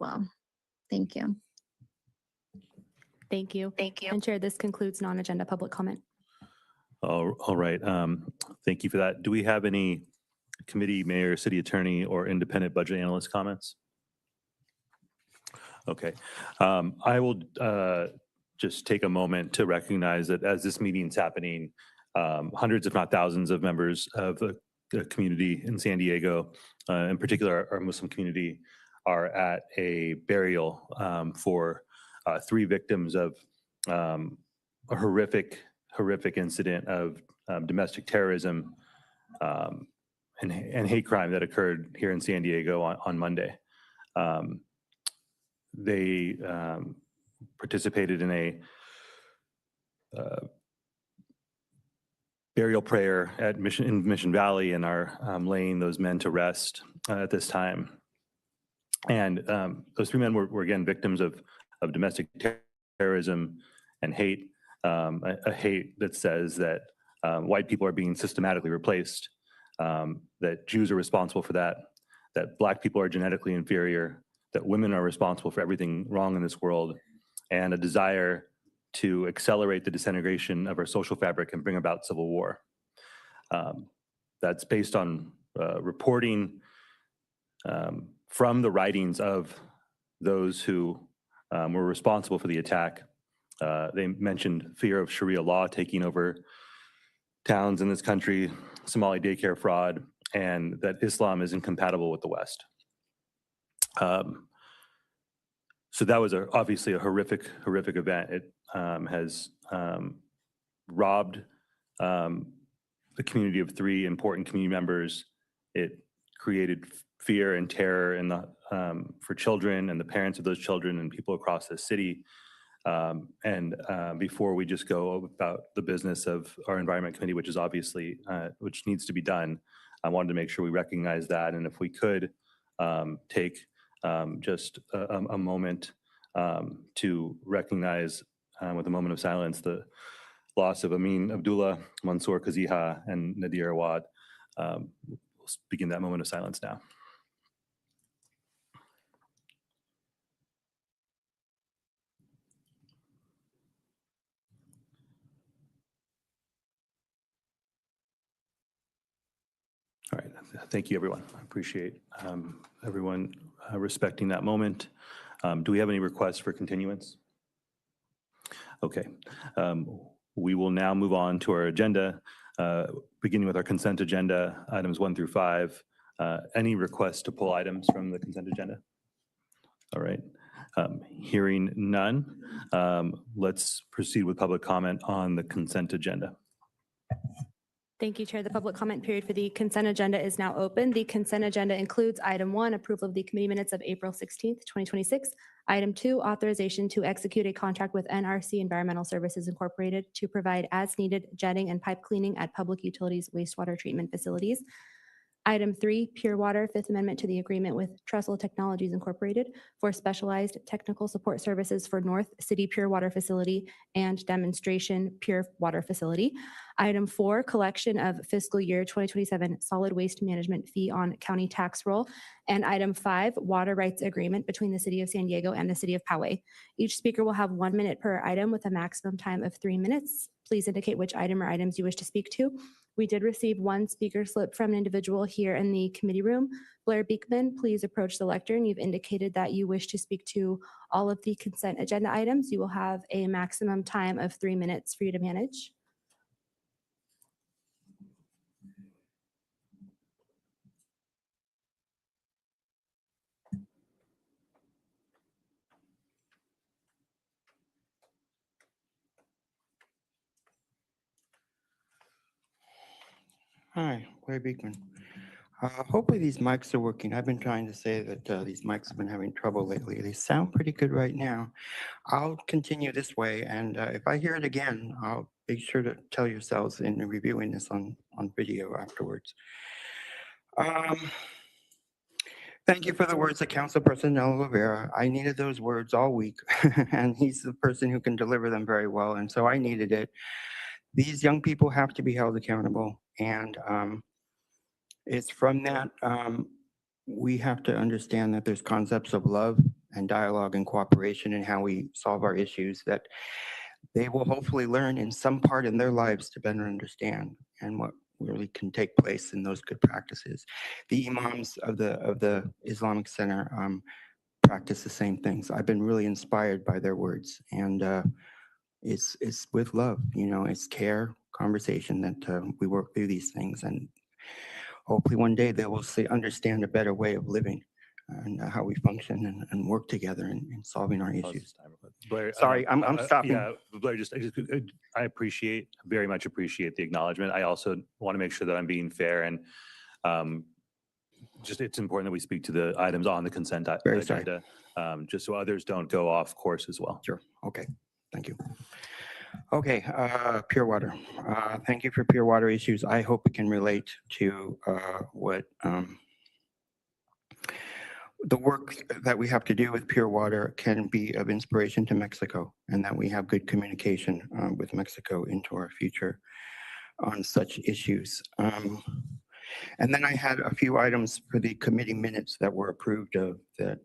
well. Thank you. Thank you. Thank you. And Chair, this concludes non-agenda public comment. All right. Thank you for that. Do we have any committee, mayor, city attorney, or independent budget analyst comments? Okay. I will just take a moment to recognize that as this meeting is happening, hundreds, if not thousands, of members of the community in San Diego, in particular our Muslim community, are at a burial for 3 victims of a horrific incident of domestic terrorism and hate crime that occurred here in San Diego on Monday. They participated in a burial prayer at Mission Valley and are laying those men to rest at this time. And those 3 men were again victims of domestic terrorism and hate, a hate that says that white people are being systematically replaced, that Jews are responsible for that Black people are genetically inferior, that women are responsible for everything wrong in this world, and a desire to accelerate the disintegration of our social fabric and bring about civil war. That's based on reporting from the writings of those who were responsible for the attack. They mentioned fear of Sharia law taking over towns in this country, Somali daycare fraud, and that Islam is incompatible with the West. So that was obviously a horrific event. It has robbed the community of 3 important community members. It created fear and terror in for children and the parents of those children and people across the city. Before we just go about the business of our environment committee, which is obviously which needs to be done, I wanted to make sure we recognize that, and if we could take just a moment to recognize with a moment of silence the loss of Amin Abdullah, Mansour Kaziha, and Nadir Awad. We'll begin that moment of silence now. All right, thank you, everyone. I appreciate everyone respecting that moment. Do we have any requests for continuance? Okay, we will now move on to our agenda, beginning with our consent agenda, items 1 through 5. Any requests to pull items from the consent agenda? All right, hearing none, let's proceed with public comment on the consent agenda. Thank you, Chair. The public comment period for the consent agenda is now open. The consent agenda includes item 1, approval of the committee minutes of April 16th, 2026. Item 2, authorization to execute a contract with NRC Environmental Services Incorporated to provide as needed jetting and pipe cleaning at public utilities wastewater treatment facilities. Item 3, Pure Water, Fifth Amendment to the agreement with Trestle Technologies Incorporated for specialized technical support services for North City Pure Water Facility and Demonstration Pure Water Facility. Item 4, collection of fiscal year 2027 solid waste management fee on county tax roll. And item 5, water rights agreement between the City of San Diego and the City of Poway. Each speaker will have 1 minute per item with a maximum time of 3 minutes. Please indicate which item or items you wish to speak to. We did receive 1 speaker slip from an individual here in the committee room. Blair Beekman, please approach the lectern. You've indicated that you wish to speak to all of the consent agenda items. You will have a maximum time of 3 minutes for you to manage. Hi, Blair Beekman. Hopefully these mics are working. I've been trying to say that these mics have been having trouble lately. They sound pretty good right now. I'll continue this way, and if I hear it again, I'll be sure to tell yourselves in reviewing this on video afterwards. Thank you for the words of Councilperson Nello Rivera. I needed those words all week, and he's the person who can deliver them very well, and so I needed it. These young people have to be held accountable, and it's from that we have to understand that there's concepts of love and dialogue and cooperation in how we solve our issues, that they will hopefully learn in some part in their lives to better understand and what really can take place in those good practices. The imams of the Islamic Center practice the same things. I've been really inspired by their words, and it's with love, it's care, conversation that we work through these things, and hopefully one day they will understand a better way of living and how we function and work together in solving our issues. Blair, Sorry, I'm stopping. Yeah, Blair, I very much appreciate the acknowledgement. I also want to make sure that I'm being fair, and it's important that we speak to the items on the consent Very sorry. agenda, just so others don't go off course as well. Sure. Okay. Thank you. Okay, Pure Water. Thank you for Pure Water issues. I hope we can relate to what the work that we have to do with Pure Water can be of inspiration to Mexico, and that we have good communication with Mexico into our future on such issues. And then I had a few items for the committee minutes that were approved of that.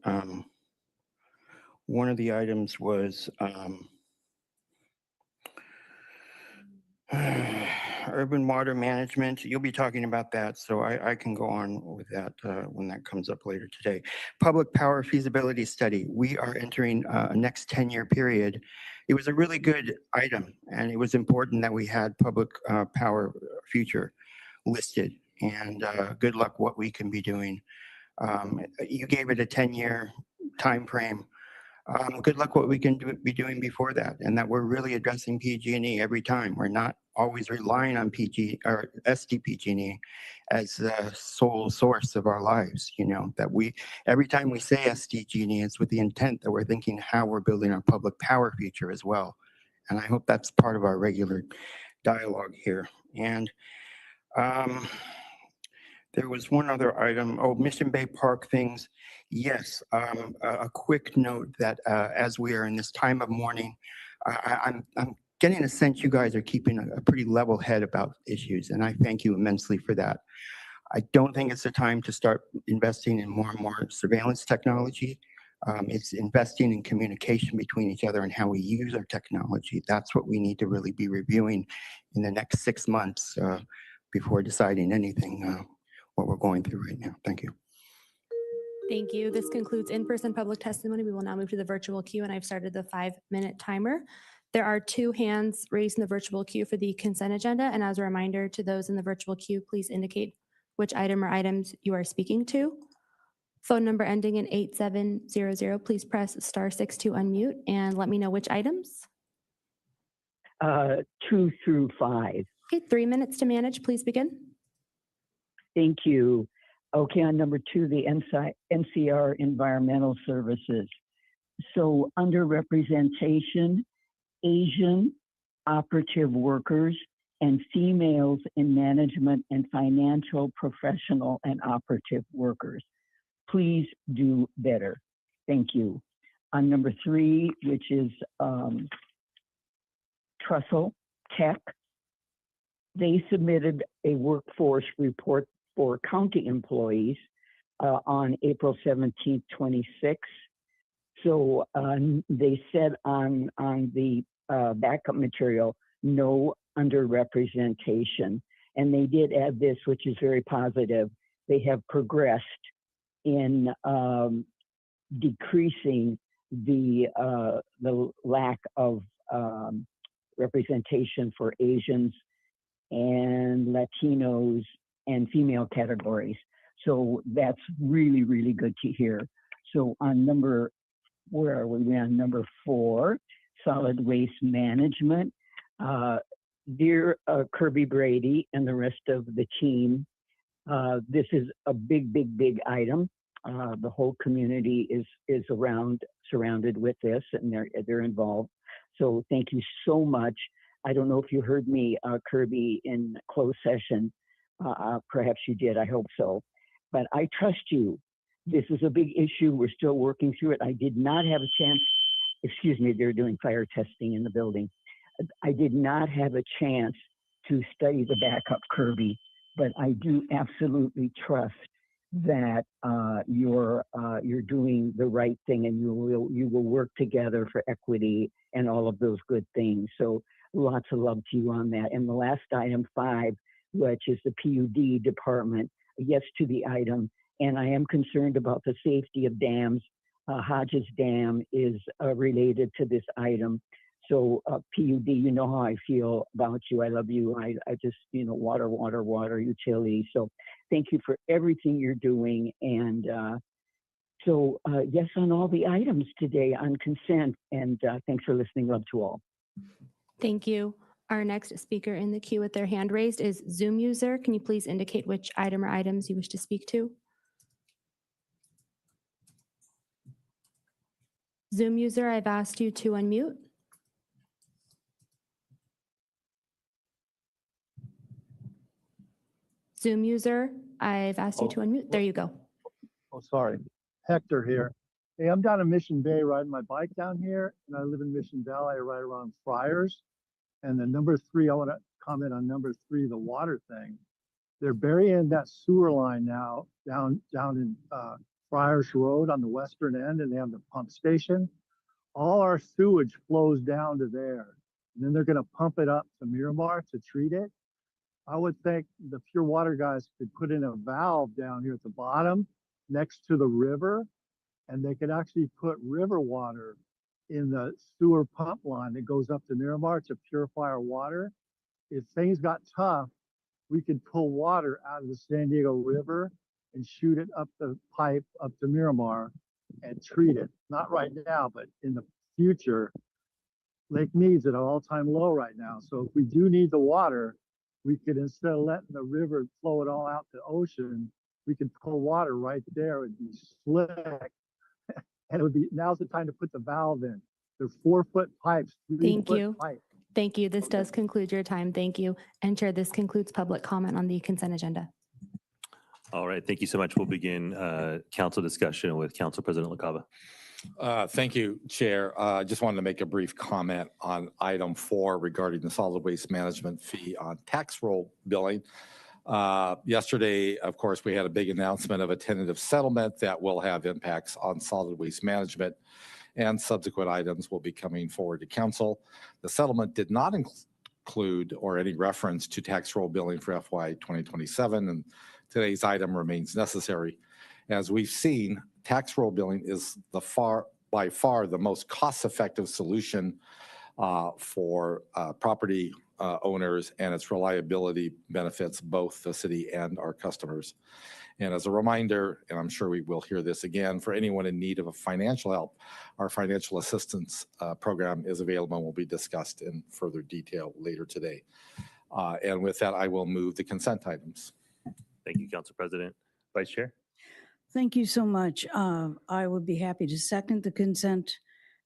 One of the items was urban water management. You'll be talking about that, so I can go on with that when that comes up later today. Public power feasibility study. We are entering a next 10-year period. It was a really good item, and it was important that we had public power future listed, and good luck what we can be doing. You gave it a 10-year time frame. Good luck what we can be doing before that, and that we're really addressing PG&E every time. We're not always relying on PG or SDPG&E as the sole source of our lives. That every time we say SDG&E, it's with the intent that we're thinking how we're building our public power future as well. And I hope that's part of our regular dialogue here. And there was one other item. Oh, Mission Bay Park things. Yes, a quick note that as we are in this time of mourning, I'm getting a sense you guys are keeping a pretty level head about issues, and I thank you immensely for that. I don't think it's the time to start investing in more and more surveillance technology. It's investing in communication between each other and how we use our technology. That's what we need to really be reviewing in the next 6 months before deciding anything, what we're going through right now. Thank you. Thank you. This concludes in-person public testimony. We will now move to the virtual queue, and I've started the 5-minute timer. There are 2 hands raised in the virtual queue for the consent agenda, and as a reminder to those in the virtual queue, please indicate which item or items you are speaking to. Phone number ending in 8700, please press *6 to unmute and let me know which items. 2 through 5. Okay, 3 minutes to manage. Please begin. Thank you. Okay, on number 2, the NCR Environmental Services. So under representation, Asian operative workers and females in management and financial professional and operative workers. Please do better. Thank you. On number 3, which is Trussell Tech, they submitted a workforce report for county employees on April 17th, 26. So they said on the backup material, no underrepresentation. And they did add this, which is very positive. They have progressed in decreasing the lack of representation for Asians and Latinos and female categories. So that's really, really good to hear. So on where are we? On number 4, solid waste management. Dear Kirby Brady and the rest of the team, this is a big, big, big item. The whole community is surrounded with this, and they're involved. So thank you so much. I don't know if you heard me, Kirby, in closed session. Perhaps you did, I hope so. But I trust you. This is a big issue. We're still working through it. I did not have a chance, excuse me, they're doing fire testing in the building. I did not have a chance to study the backup, Kirby, but I do absolutely trust that you're doing the right thing, and you will work together for equity and all of those good things. So lots of love to you on that. And the last item 5, which is the PUD department, yes to the item. And I am concerned about the safety of dams. Hodges Dam is related to this item. So PUD, you know how I feel about you. I love you. I just, water, utility. So thank you for everything you're doing. And so yes on all the items today on consent. And thanks for listening. Love to all. Thank you. Our next speaker in the queue with their hand raised is Zoom user. Can you please indicate which item or items you wish to speak to? Zoom user, I've asked you to unmute. Zoom user, I've asked you to unmute. There you go. Oh, sorry. Hector here. Hey, I'm down in Mission Bay riding my bike down here, and I live in Mission Valley. I ride around Friars. And the number 3, I want to comment on number 3, the water thing. They're burying that sewer line now down in Friars Road on the western end, and they have the pump station. All our sewage flows down to there. And then they're going to pump it up to Miramar to treat it. I would think the Pure Water guys could put in a valve down here at the bottom next to the river, and they could actually put river water in the sewer pump line that goes up to Miramar to purify our water. If things got tough, we could pull water out of the San Diego River and shoot it up the pipe up to Miramar and treat it. Not right now, but in the future. Lake Mead's at an all-time low right now. So if we do need the water, we could, instead of letting the river flow it all out to the ocean, we could pull water right there. It would be slick. And it would be, now's the time to put the valve in. They're 4-foot pipes, 3-foot pipe. Thank you. This does conclude your time. Thank you. And Chair, this concludes public comment on the consent agenda. All right, thank you so much. We'll begin council discussion with Council President LaCava. Thank you, Chair. I just wanted to make a brief comment on item 4 regarding the solid waste management fee on tax roll billing. Yesterday, of course, we had a big announcement of a tentative settlement that will have impacts on solid waste management, and subsequent items will be coming forward to council. The settlement did not include or any reference to tax roll billing for FY 2027, and today's item remains necessary. As we've seen, tax roll billing is by far the most cost-effective solution for property owners, and its reliability benefits both the city and our customers. And as a reminder, and I'm sure we will hear this again, for anyone in need of a financial help, our financial assistance program is available and will be discussed in further detail later today. And with that, I will move the consent items. Thank you, Council President. Vice Chair? Thank you so much. I would be happy to second the consent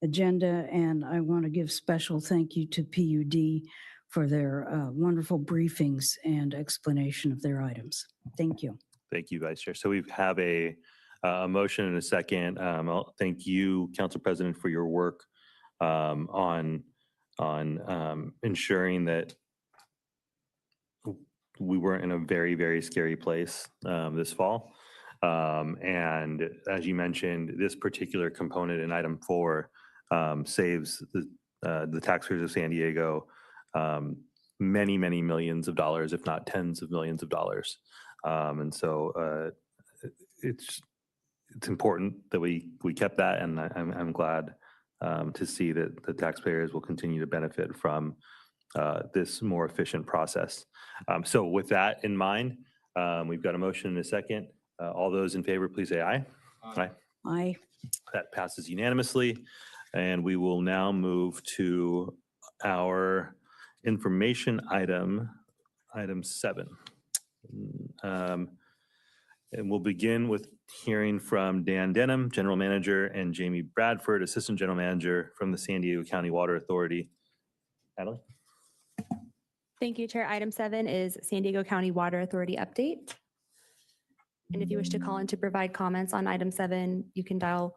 agenda, and I want to give special thank you to PUD for their wonderful briefings and explanation of their items. Thank you. Thank you, Vice Chair. So we have a motion and a second. I'll thank you, Council President, for your work on ensuring that we weren't in a very, very scary place this fall. And as you mentioned, this particular component in item 4 saves the taxpayers of San Diego many, many millions of dollars, if not tens of millions of dollars. And so it's important that we kept that, and I'm glad to see that the taxpayers will continue to benefit from this more efficient process. So with that in mind, we've got a motion and a second. All those in favor, please say aye. Aye. Aye. That passes unanimously. And we will now move to our information item 7. And we'll begin with hearing from Dan Denham, General Manager, and Jamie Bradford, Assistant General Manager from the San Diego County Water Authority. Natalie? Thank you, Chair. Item 7 is San Diego County Water Authority update. And if you wish to call in to provide comments on item 7, you can dial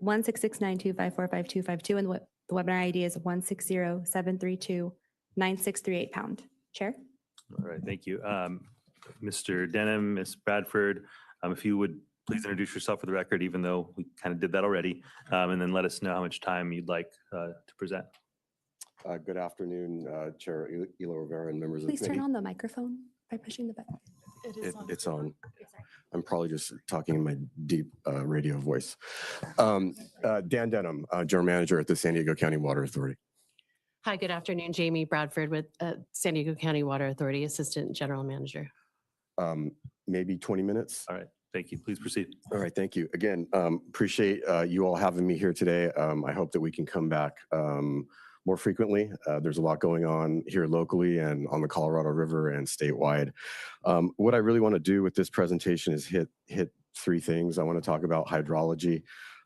1-669-254-5252, and the webinar ID is 160-732-9638 #. Chair? All right, thank you. Mr. Denham, Ms. Bradford, If you would please introduce yourself for the record, even though we kind of did that already, and then let us know how much time you'd like to present. Good afternoon, Chair Elo Rivera and members of the Please turn committee. on the microphone by pushing the button. It's on. I'm probably just talking in my deep radio voice. Dan Denham, General Manager at the San Diego County Water Authority. Hi, good afternoon. Jamie Bradford with San Diego County Water Authority, Assistant General Manager. Maybe 20 minutes. All right, thank you. Please proceed. All right, thank you. Again, appreciate you all having me here today. I hope that we can come back more frequently. There's a lot going on here locally and on the Colorado River and statewide. What I really want to do with this presentation is hit three things. I want to talk about hydrology.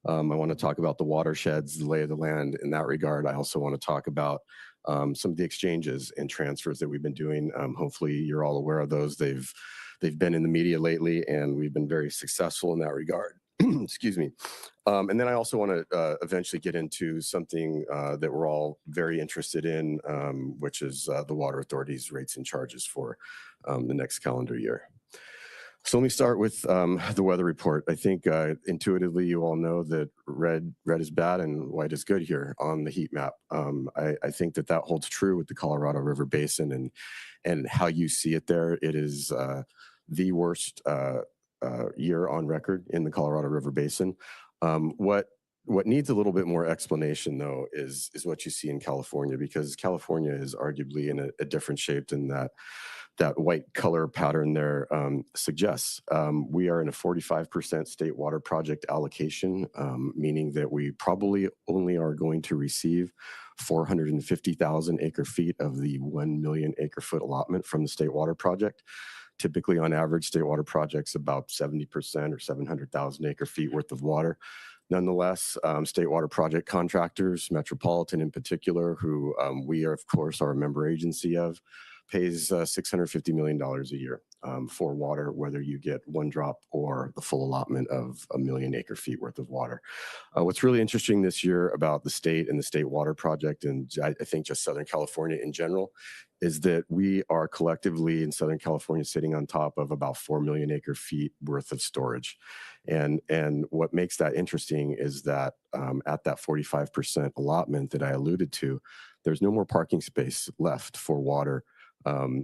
I want to talk about the watersheds, the lay of the land in that regard. I also want to talk about some of the exchanges and transfers that we've been doing. Hopefully you're all aware of those. They've been in the media lately, and we've been very successful in that regard. Excuse me. And then I also want to eventually get into something that we're all very interested in, which is the Water Authority's rates and charges for the next calendar year. So let me start with the weather report. I think intuitively you all know that red is bad and white is good here on the heat map. I think that holds true with the Colorado River Basin and how you see it there. It is the worst year on record in the Colorado River Basin. What needs a little bit more explanation, though, is what you see in California, because California is arguably in a different shape than that white color pattern there suggests. We are in a 45% state water project allocation, meaning that we probably only are going to receive 450,000 acre feet of the 1 million acre foot allotment from the state water project. Typically, on average, state water projects about 70% or 700,000 acre feet worth of water. Nonetheless, state water project contractors, Metropolitan in particular, who we are, of course, are a member agency of, pays $650 million a year for water, whether you get one drop or the full allotment of 1 million acre feet worth of water. What's really interesting this year about the state and the state water project, and I think just Southern California in general, is that we are collectively in Southern California sitting on top of about 4 million acre feet worth of storage. And what makes that interesting is that at that 45% allotment that I alluded to, there's no more parking space left for water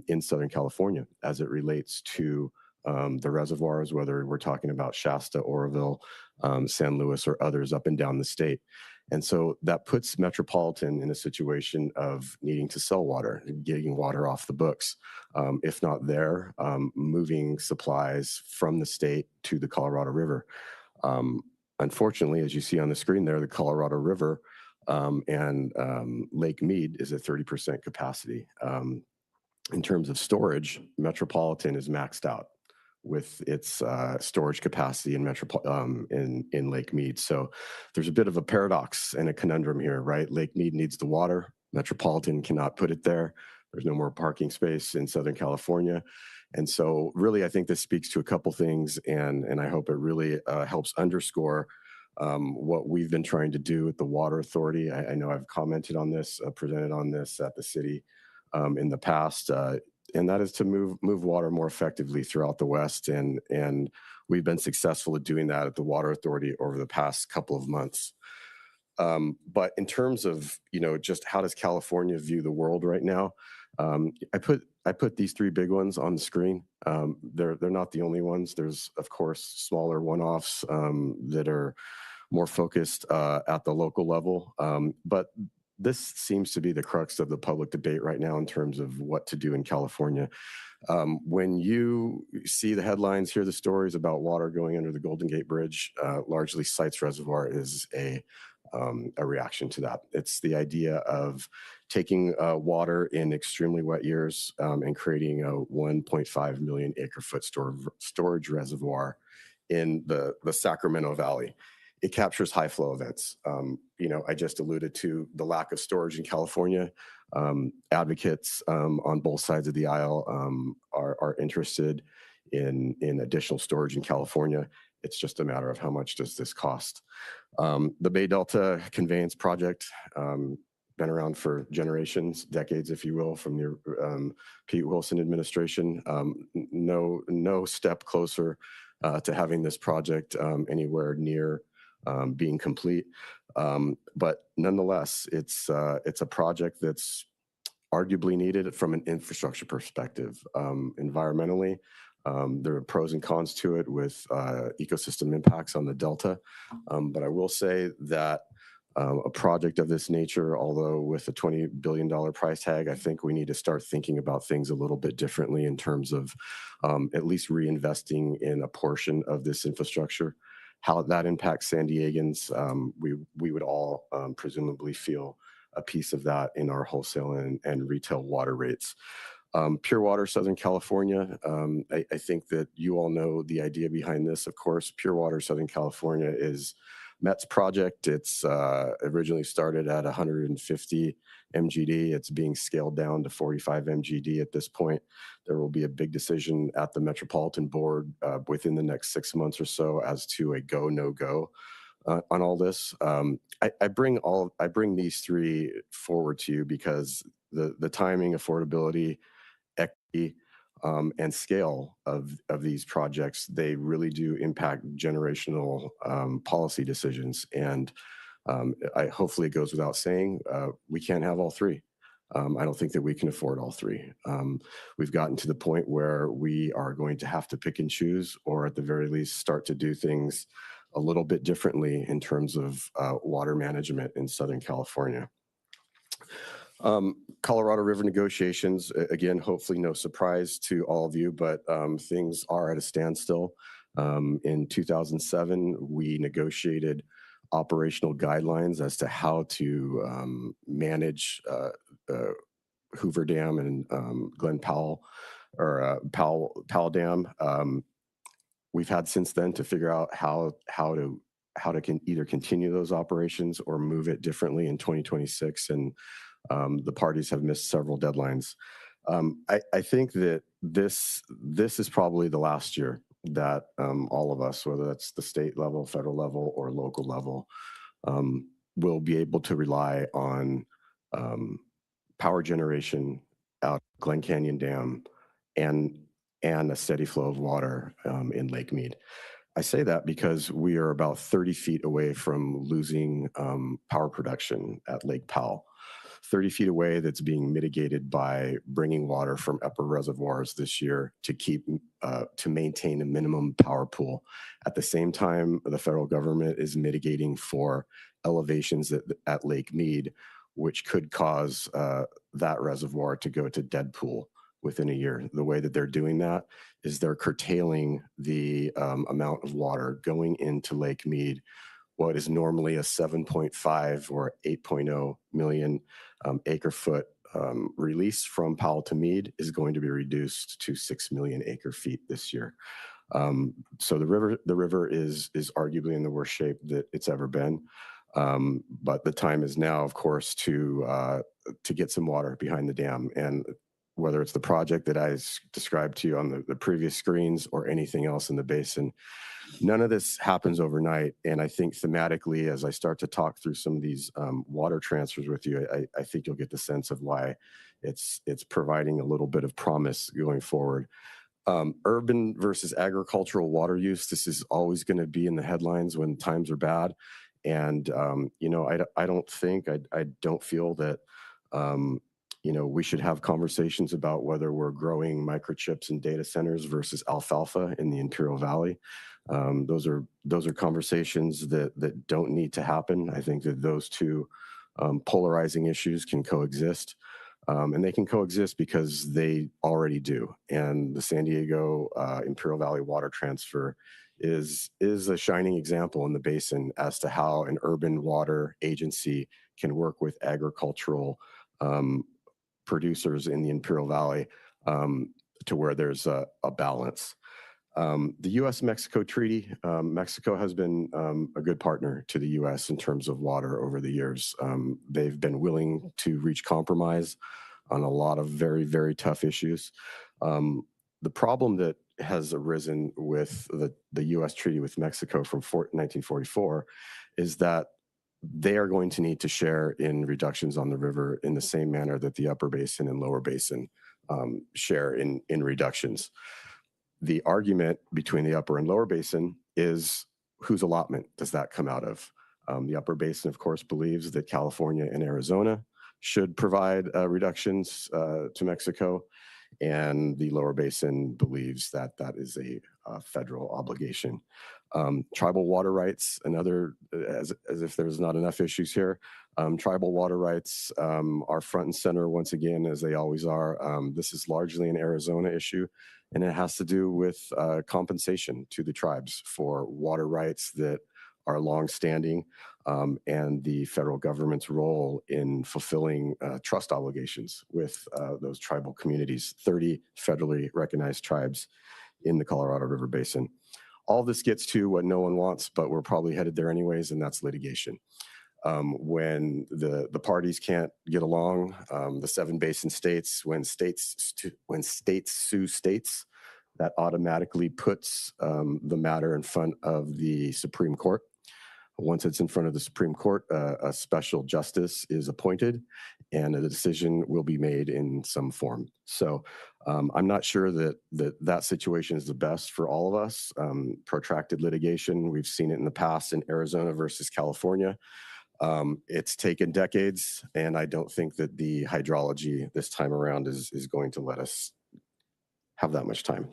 in Southern California as it relates to the reservoirs, whether we're talking about Shasta, Oroville, San Luis, or others up and down the state. And so that puts Metropolitan in a situation of needing to sell water, getting water off the books. If not there, moving supplies from the state to the Colorado River. Unfortunately, as you see on the screen there, the Colorado River and Lake Mead is at 30% capacity. In terms of storage, Metropolitan is maxed out with its storage capacity in Lake Mead. So there's a bit of a paradox and a conundrum here, right? Lake Mead needs the water. Metropolitan cannot put it there. There's no more parking space in Southern California. And so really, I think this speaks to a couple things, and I hope it really helps underscore what we've been trying to do with the Water Authority. I know I've commented on this, presented on this at the city in the past, and that is to move water more effectively throughout the West. And we've been successful at doing that at the Water Authority over the past couple of months. But in terms of, just how does California view the world right now? I put these three big ones on the screen. They're not the only ones. There's, of course, smaller one-offs that are more focused at the local level. But this seems to be the crux of the public debate right now in terms of what to do in California. When you see the headlines, hear the stories about water going under the Golden Gate Bridge, largely Sites Reservoir is a reaction to that. It's the idea of taking water in extremely wet years and creating a 1.5 million acre foot storage reservoir in the Sacramento Valley. It captures high flow events. I just alluded to the lack of storage in California. Advocates on both sides of the aisle are interested in additional storage in California. It's just a matter of how much does this cost. The Bay Delta Conveyance Project, been around for generations, decades, if you will, from the Pete Wilson administration. No step closer to having this project anywhere near being complete. But nonetheless, it's a project that's arguably needed from an infrastructure perspective. Environmentally, there are pros and cons to it with ecosystem impacts on the Delta. But I will say that a project of this nature, although with a $20 billion price tag, I think we need to start thinking about things a little bit differently in terms of at least reinvesting in a portion of this infrastructure. How that impacts San Diegans, we would all presumably feel a piece of that in our wholesale and retail water rates. Pure Water Southern California, I think that you all know the idea behind this. Of course, Pure Water Southern California is Met's project. It's originally started at 150 MGD. It's being scaled down to 45 MGD at this point. There will be a big decision at the Metropolitan Board within the next 6 months or so as to a go, no go on all this. I bring these three forward to you because the timing, affordability, equity, and scale of these projects, they really do impact generational policy decisions. And hopefully it goes without saying, we can't have all three. I don't think that we can afford all three. We've gotten to the point where we are going to have to pick and choose, or at the very least start to do things a little bit differently in terms of water management in Southern California. Colorado River negotiations, again, hopefully no surprise to all of you, but things are at a standstill. In 2007, we negotiated operational guidelines as to how to manage Hoover Dam and Glen Powell or Powell Dam. We've had since then to figure out how to either continue those operations or move it differently in 2026. And the parties have missed several deadlines. I think that this is probably the last year that all of us, whether that's the state level, federal level, or local level, will be able to rely on power generation out Glen Canyon Dam and a steady flow of water in Lake Mead. I say that because we are about 30 feet away from losing power production at Lake Powell. 30 feet away that's being mitigated by bringing water from upper reservoirs this year to maintain a minimum power pool. At the same time, the federal government is mitigating for elevations at Lake Mead, which could cause that reservoir to go to dead pool within a year. The way that they're doing that is they're curtailing the amount of water going into Lake Mead. What is normally a 7.5 or 8.0 million acre foot release from Powell to Mead is going to be reduced to 6 million acre feet this year. So the river is arguably in the worst shape that it's ever been. But the time is now, of course, to get some water behind the dam. And whether it's the project that I described to you on the previous screens or anything else in the basin, none of this happens overnight. And I think thematically, as I start to talk through some of these water transfers with you, I think you'll get the sense of why it's providing a little bit of promise going forward. Urban versus agricultural water use, this is always going to be in the headlines when times are bad. And, I don't feel that, we should have conversations about whether we're growing microchips in data centers versus alfalfa in the Imperial Valley. Those are conversations that don't need to happen. I think that those two polarizing issues can coexist. And they can coexist because they already do. And the San Diego Imperial Valley water transfer is a shining example in the basin as to how an urban water agency can work with agricultural producers in the Imperial Valley to where there's a balance. The U.S.-Mexico treaty, Mexico has been a good partner to the U.S. in terms of water over the years. They've been willing to reach compromise on a lot of very, very tough issues. The problem that has arisen with the U.S. treaty with Mexico from 1944 is that they are going to need to share in reductions on the river in the same manner that the upper basin and lower basin share in reductions. The argument between the upper and lower basin is whose allotment does that come out of? The upper basin, of course, believes that California and Arizona should provide reductions to Mexico, and the lower basin believes that that is a federal obligation. Tribal water rights, another, as if there's not enough issues here, tribal water rights are front and center once again, as they always are. This is largely an Arizona issue, and it has to do with compensation to the tribes for water rights that are longstanding, and the federal government's role in fulfilling trust obligations with those tribal communities, 30 federally recognized tribes in the Colorado River Basin. All this gets to what no one wants, but we're probably headed there anyways, and that's litigation. When the parties can't get along, the 7 basin states, when states sue states, that automatically puts the matter in front of the Supreme Court. Once it's in front of the Supreme Court, a special justice is appointed and a decision will be made in some form. So I'm not sure that situation is the best for all of us. Protracted litigation, we've seen it in the past in Arizona versus California. It's taken decades, and I don't think that the hydrology this time around is going to let us have that much time.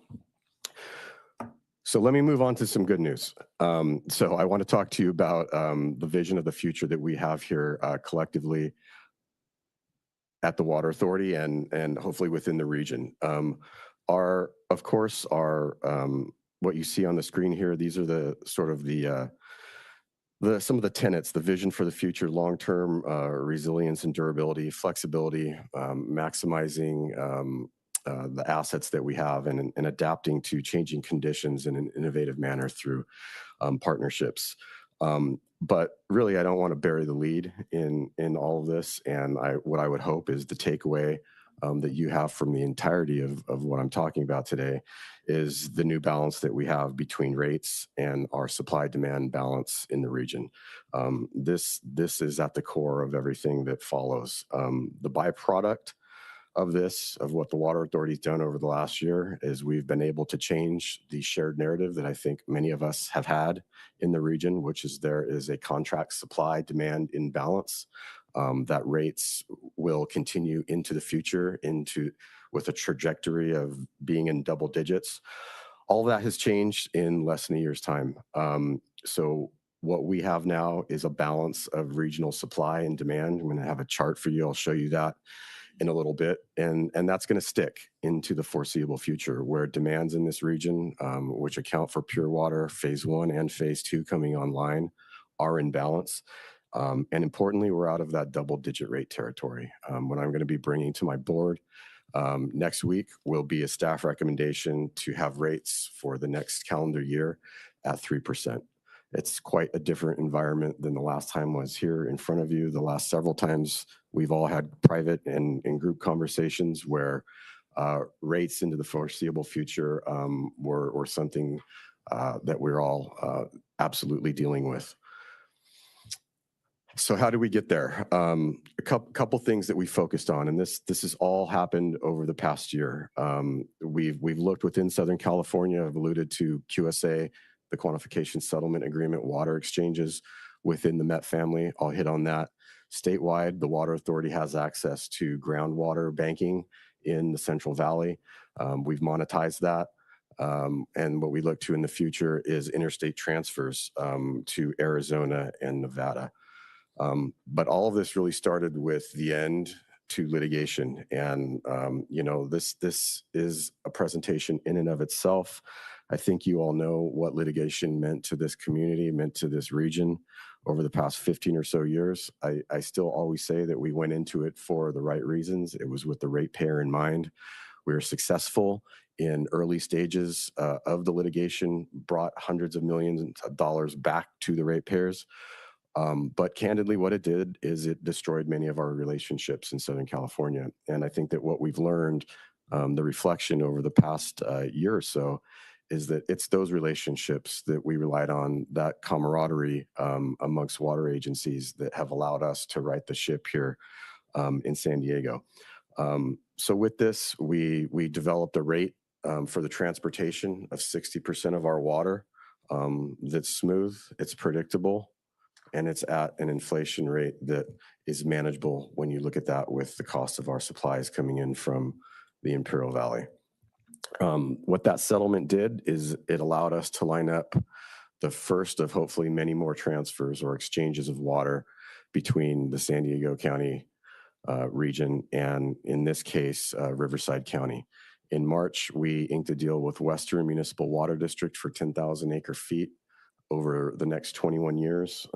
So let me move on to some good news. So I want to talk to you about the vision of the future that we have here collectively at the Water Authority and hopefully within the region. Of course, what you see on the screen here, these are the sort of some of the tenets, the vision for the future, long-term resilience and durability, flexibility, maximizing the assets that we have and adapting to changing conditions in an innovative manner through partnerships. But really, I don't want to bury the lead in all of this. And what I would hope is the takeaway that you have from the entirety of what I'm talking about today is the new balance that we have between rates and our supply-demand balance in the region. This is at the core of everything that follows. The byproduct of what the Water Authority's done over the last year is we've been able to change the shared narrative that I think many of us have had in the region, which is there is a contract supply-demand imbalance, that rates will continue into the future with a trajectory of being in double digits. All that has changed in less than a year's time. So what we have now is a balance of regional supply and demand. I'm going to have a chart for you. I'll show you that in a little bit. And that's going to stick into the foreseeable future, where demands in this region, which account for pure water, phase 1 and phase 2 coming online, are in balance. And importantly, we're out of that double-digit rate territory. What I'm going to be bringing to my board next week will be a staff recommendation to have rates for the next calendar year at 3%. It's quite a different environment than the last time I was here in front of you. The last several times we've all had private and group conversations where rates into the foreseeable future were something that we're all absolutely dealing with. So how do we get there? A couple things that we focused on, and this has all happened over the past year. We've looked within Southern California. I've alluded to QSA, the Quantification Settlement Agreement, water exchanges within the Met family. I'll hit on that. Statewide, the Water Authority has access to groundwater banking in the Central Valley. We've monetized that. And what we look to in the future is interstate transfers to Arizona and Nevada. But all of this really started with the end to litigation. And, this is a presentation in and of itself. I think you all know what litigation meant to this community, meant to this region over the past 15 or so years. I still always say that we went into it for the right reasons. It was with the ratepayer in mind. We were successful in early stages of the litigation, brought hundreds of millions of dollars back to the ratepayers. But candidly, what it did is it destroyed many of our relationships in Southern California. And I think that what we've learned, the reflection over the past year or so, is that it's those relationships that we relied on, that camaraderie amongst water agencies, that have allowed us to right the ship here in San Diego. So with this, we developed a rate for the transportation of 60% of our water that's smooth, it's predictable, and it's at an inflation rate that is manageable when you look at that with the cost of our supplies coming in from the Imperial Valley. What that settlement did is it allowed us to line up the first of hopefully many more transfers or exchanges of water between the San Diego County region and, in this case, Riverside County. In March, we inked a deal with Western Municipal Water District for 10,000 acre feet over the next 21 years.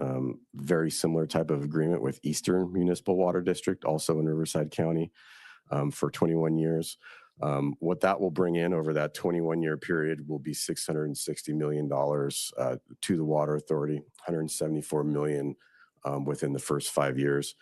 Very similar type of agreement with Eastern Municipal Water District, also in Riverside County, for 21 years. What that will bring in over that 21-year period will be $660 million to the Water Authority, $174 million within the first 5 years.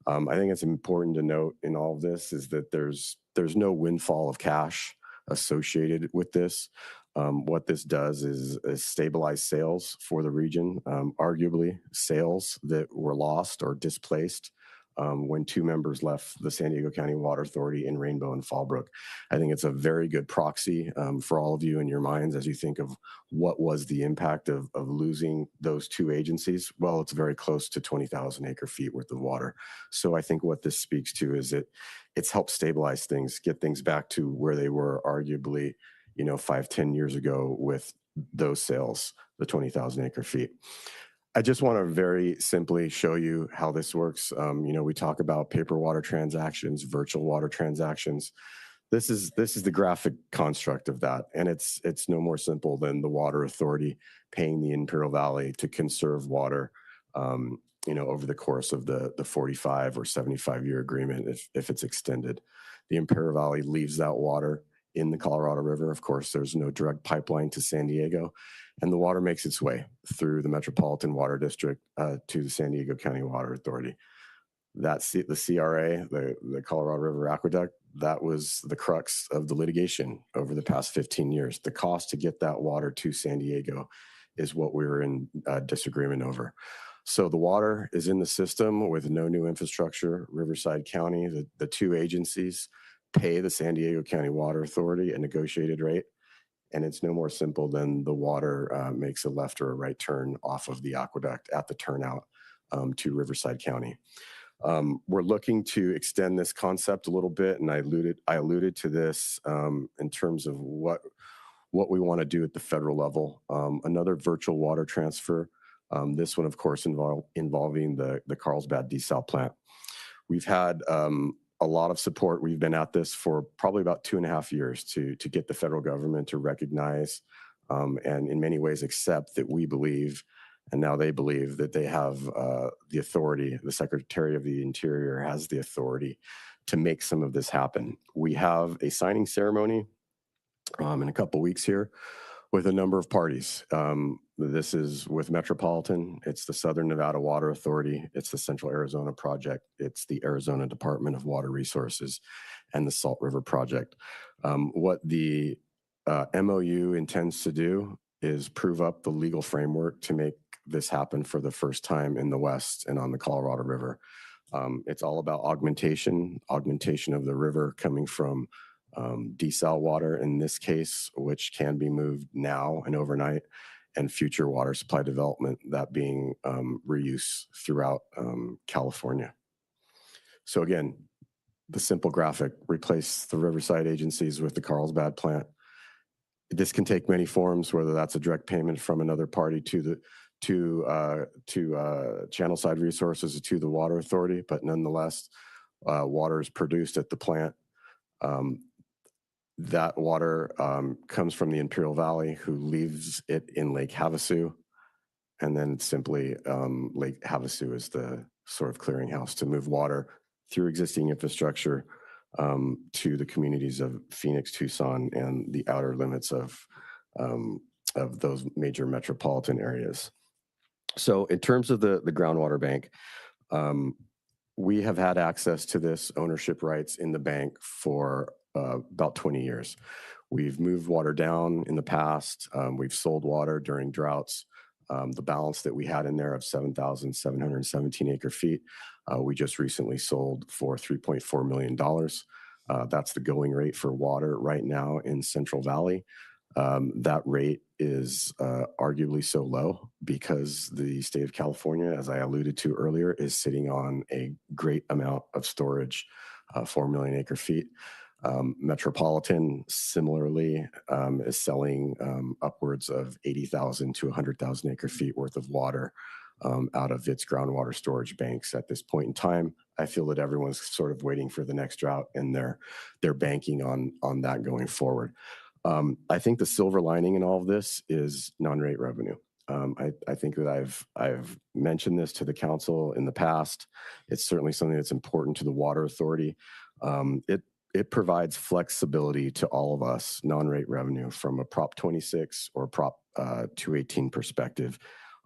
I think it's important to note in all of this is that there's no windfall of cash associated with this. What this does is stabilize sales for the region, arguably sales that were lost or displaced when two members left the San Diego County Water Authority in Rainbow and Fallbrook. I think it's a very good proxy for all of you in your minds as you think of what was the impact of losing those two agencies. Well, it's very close to 20,000 acre feet worth of water. So I think what this speaks to is it's helped stabilize things, get things back to where they were arguably, 5-10 years ago with those sales, the 20,000 acre feet. I just want to very simply show you how this works. We talk about paper water transactions, virtual water transactions. This is the graphic construct of that, and it's no more simple than the Water Authority paying the Imperial Valley to conserve water, over the course of the 45 or 75-year agreement if it's extended. The Imperial Valley leaves that water in the Colorado River. Of course, there's no direct pipeline to San Diego, and the water makes its way through the Metropolitan Water District to the San Diego County Water Authority. That's the CRA, the Colorado River Aqueduct. That was the crux of the litigation over the past 15 years. The cost to get that water to San Diego is what we were in disagreement over. So the water is in the system with no new infrastructure. Riverside County, the two agencies pay the San Diego County Water Authority a negotiated rate. And it's no more simple than the water makes a left or a right turn off of the aqueduct at the turnout to Riverside County. We're looking to extend this concept a little bit, and I alluded to this in terms of what we want to do at the federal level. Another virtual water transfer. This one, of course, involving the Carlsbad desal plant. We've had a lot of support. We've been at this for probably about 2.5 years to get the federal government to recognize and in many ways accept that we believe, and now they believe that they have the authority, the Secretary of the Interior has the authority to make some of this happen. We have a signing ceremony in a couple weeks here with a number of parties. This is with Metropolitan, it's the Southern Nevada Water Authority, it's the Central Arizona Project, it's the Arizona Department of Water Resources, and the Salt River Project. What the MOU intends to do is prove up the legal framework to make this happen for the first time in the West and on the Colorado River. It's all about augmentation of the river coming from desal water in this case, which can be moved now and overnight, and future water supply development, that being reuse throughout California. So again, the simple graphic, replace the Riverside agencies with the Carlsbad plant. This can take many forms, whether that's a direct payment from another party to Channelside Resources or to the Water Authority, but nonetheless, water is produced at the plant. That water comes from the Imperial Valley, who leaves it in Lake Havasu. And then simply Lake Havasu is the sort of clearinghouse to move water through existing infrastructure to the communities of Phoenix, Tucson, and the outer limits of those major metropolitan areas. So in terms of the groundwater bank, we have had access to this ownership rights in the bank for about 20 years. We've moved water down in the past. We've sold water during droughts. The balance that we had in there of 7,717 acre feet, we just recently sold for $3.4 million. That's the going rate for water right now in Central Valley. That rate is arguably so low because the state of California, as I alluded to earlier, is sitting on a great amount of storage, 4 million acre feet. Metropolitan similarly is selling upwards of 80,000 to 100,000 acre feet worth of water out of its groundwater storage banks at this point in time. I feel that everyone's sort of waiting for the next drought, and they're banking on that going forward. I think the silver lining in all of this is non-rate revenue. I think that I've mentioned this to the council in the past. It's certainly something that's important to the Water Authority. It provides flexibility to all of us, non-rate revenue from a Prop 26 or Prop 218 perspective,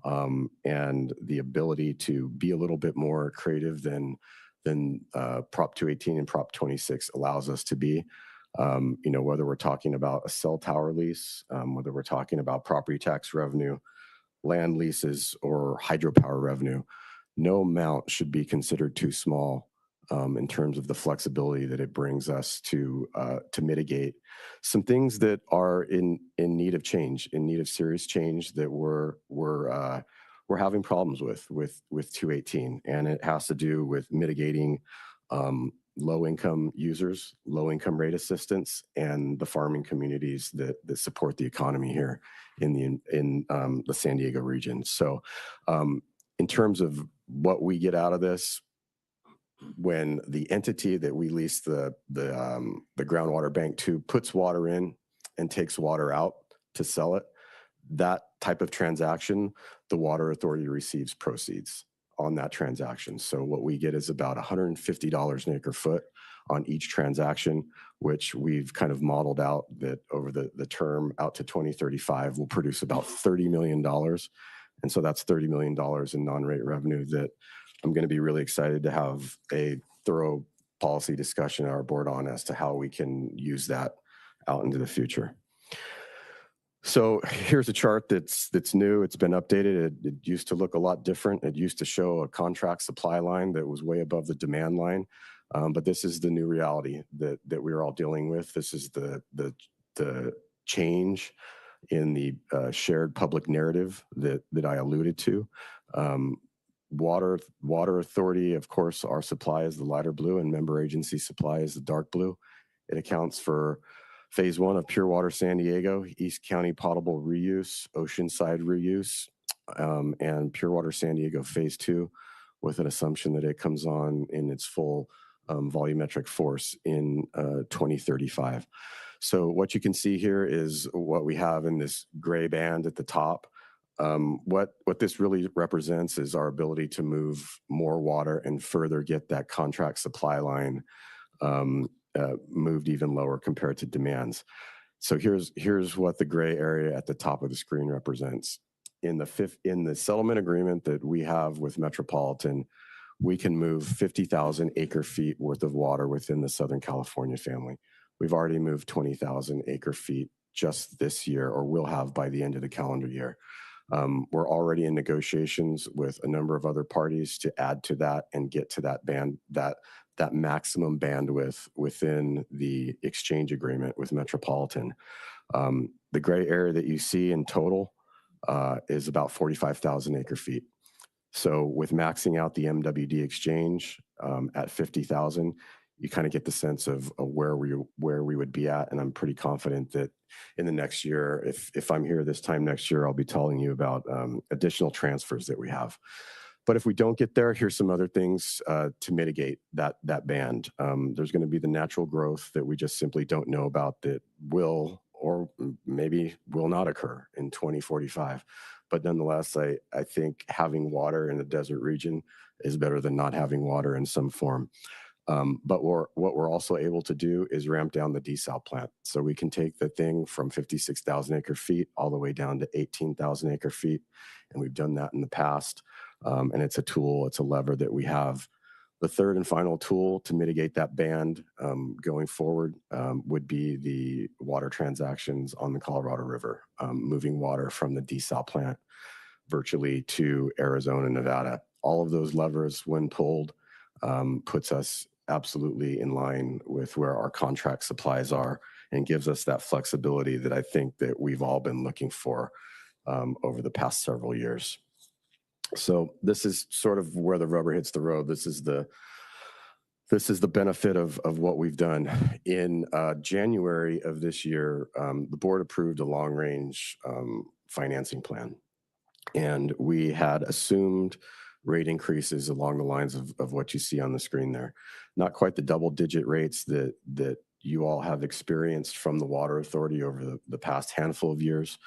and the ability to be a little bit more creative than Prop 218 and Prop 26 allows us to be. Whether we're talking about a cell tower lease, whether we're talking about property tax revenue, land leases, or hydropower revenue, no amount should be considered too small in terms of the flexibility that it brings us to mitigate some things that are in need of change, in need of serious change that we're having problems with 218, and it has to do with mitigating low-income users, low-income rate assistance, and the farming communities that support the economy here in the San Diego region. So in terms of what we get out of this, when the entity that we lease the groundwater bank to puts water in and takes water out to sell it, that type of transaction, the Water Authority receives proceeds on that transaction. So what we get is about $150 an acre foot on each transaction, which we've kind of modeled out that over the term out to 2035 will produce about $30 million. And so that's $30 million in non-rate revenue that I'm going to be really excited to have a thorough policy discussion at our board on as to how we can use that out into the future. So here's a chart that's new. It's been updated. It used to look a lot different. It used to show a contract supply line that was way above the demand line. But this is the new reality that we're all dealing with. This is the change in the shared public narrative that I alluded to. Water Authority, of course, our supply is the lighter blue, and member agency supply is the dark blue. It accounts for Phase 1 of Pure Water San Diego, East County potable reuse, Oceanside reuse, and Pure Water San Diego Phase 2, with an assumption that it comes on in its full volumetric force in 2035. So what you can see here is what we have in this gray band at the top. What this really represents is our ability to move more water and further get that contract supply line moved even lower compared to demands. So here's what the gray area at the top of the screen represents. In the settlement agreement that we have with Metropolitan, we can move 50,000 acre feet worth of water within the Southern California family. We've already moved 20,000 acre feet just this year, or will have by the end of the calendar year. We're already in negotiations with a number of other parties to add to that and get to that band, that maximum bandwidth within the exchange agreement with Metropolitan. The gray area that you see in total is about 45,000 acre feet. So with maxing out the MWD exchange at 50,000, you kind of get the sense of where we would be at. And I'm pretty confident that in the next year, if I'm here this time next year, I'll be telling you about additional transfers that we have. But if we don't get there, here's some other things to mitigate that band. There's going to be the natural growth that we just simply don't know about that will or maybe will not occur in 2045. But nonetheless, I think having water in the desert region is better than not having water in some form. But what we're also able to do is ramp down the desal plant. So we can take the thing from 56,000 acre feet all the way down to 18,000 acre feet. And we've done that in the past. And it's a tool, it's a lever that we have. The third and final tool to mitigate that band going forward would be the water transactions on the Colorado River, moving water from the desal plant virtually to Arizona, Nevada. All of those levers, when pulled, puts us absolutely in line with where our contract supplies are and gives us that flexibility that I think that we've all been looking for over the past several years. So this is sort of where the rubber hits the road. This is the benefit of what we've done. In January of this year, the board approved a long-range financing plan. And we had assumed rate increases along the lines of what you see on the screen there. Not quite the double-digit rates that you all have experienced from the Water Authority over the past handful of years,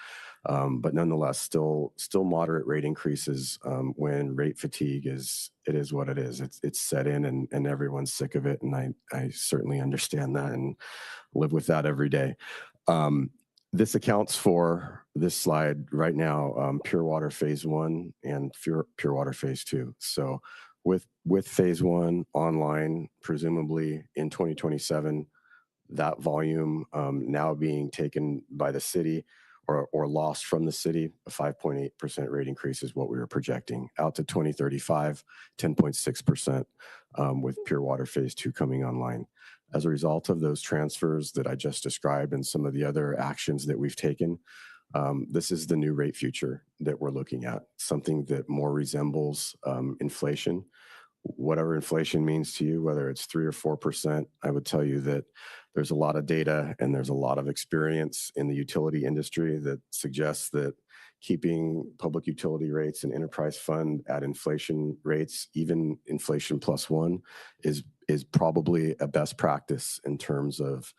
but nonetheless, still moderate rate increases when rate fatigue is what it is. It's set in and everyone's sick of it, and I certainly understand that and live with that every day. This accounts for this slide right now, Pure Water Phase 1 and Pure Water Phase 2. So with Phase 1 online, presumably in 2027, that volume now being taken by the city or lost from the city, a 5.8% rate increase is what we were projecting. Out to 2035, 10.6% with Pure Water Phase 2 coming online. As a result of those transfers that I just described and some of the other actions that we've taken, this is the new rate future that we're looking at, something that more resembles inflation. Whatever inflation means to you, whether it's 3 or 4%, I would tell you that there's a lot of data and there's a lot of experience in the utility industry that suggests that keeping public utility rates and enterprise fund at inflation rates, even inflation +1, is probably a best practice in terms of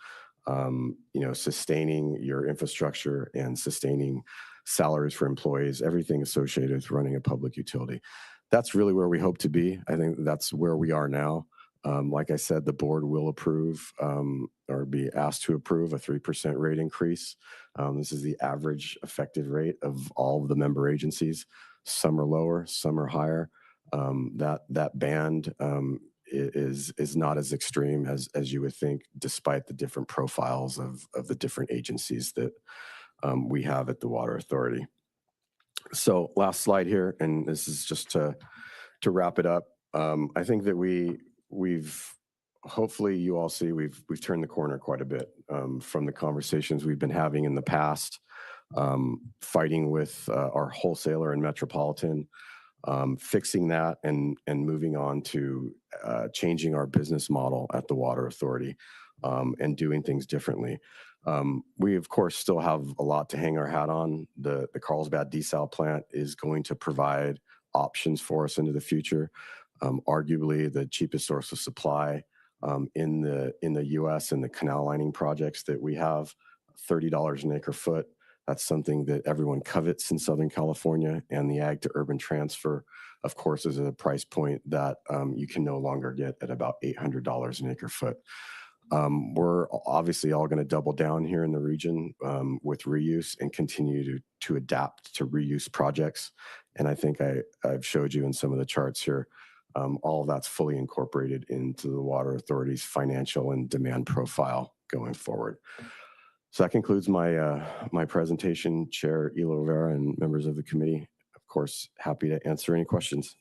sustaining your infrastructure and sustaining salaries for employees, everything associated with running a public utility. That's really where we hope to be. I think that's where we are now. Like I said, the board will approve or be asked to approve a 3% rate increase. This is the average effective rate of all of the member agencies. Some are lower, some are higher. That band is not as extreme as you would think, despite the different profiles of the different agencies that we have at the Water Authority. So last slide here, and this is just to wrap it up. I think that we've hopefully you all see we've turned the corner quite a bit from the conversations we've been having in the past, fighting with our wholesaler and Metropolitan, fixing that and moving on to changing our business model at the Water Authority and doing things differently. We, of course, still have a lot to hang our hat on. The Carlsbad desal plant is going to provide options for us into the future. Arguably the cheapest source of supply in the U.S. and the canal lining projects that we have, $30 an acre foot. That's something that everyone covets in Southern California, and the ag to urban transfer, of course, is a price point that you can no longer get at about $800 an acre foot. We're obviously all going to double down here in the region with reuse and continue to adapt to reuse projects. And I think I've showed you in some of the charts here, all of that's fully incorporated into the Water Authority's financial and demand profile going forward. So that concludes my presentation, Chair Elo Rivera and members of the committee. Of course, happy to answer any questions.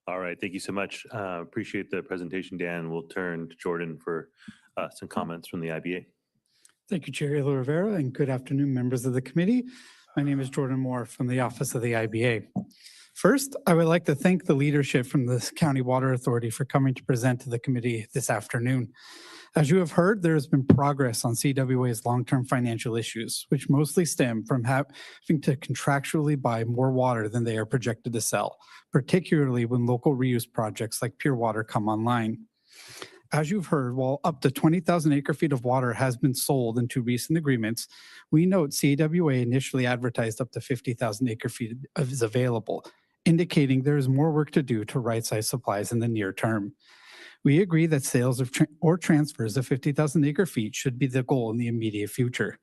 All right, thank you so much. Appreciate the presentation, Dan. We'll turn to Jordan for some comments from the IBA. Thank you, Chair Elo Rivera, and good afternoon, members of the committee. My name is Jordan Moore from the Office of the IBA. First, I would like to thank the leadership from the County Water Authority for coming to present to the committee this afternoon. As you have heard, there has been progress on CWA's long-term financial issues, which mostly stem from having to contractually buy more water than they are projected to sell, particularly when local reuse projects like Pure Water come online. As you've heard, while up to 20,000 acre-feet of water has been sold in 2 recent agreements, we note CWA initially advertised up to 50,000 acre-feet is available, indicating there is more work to do to right-size supplies in the near term. We agree that sales of or transfers of 50,000 acre-feet should be the goal in the immediate future.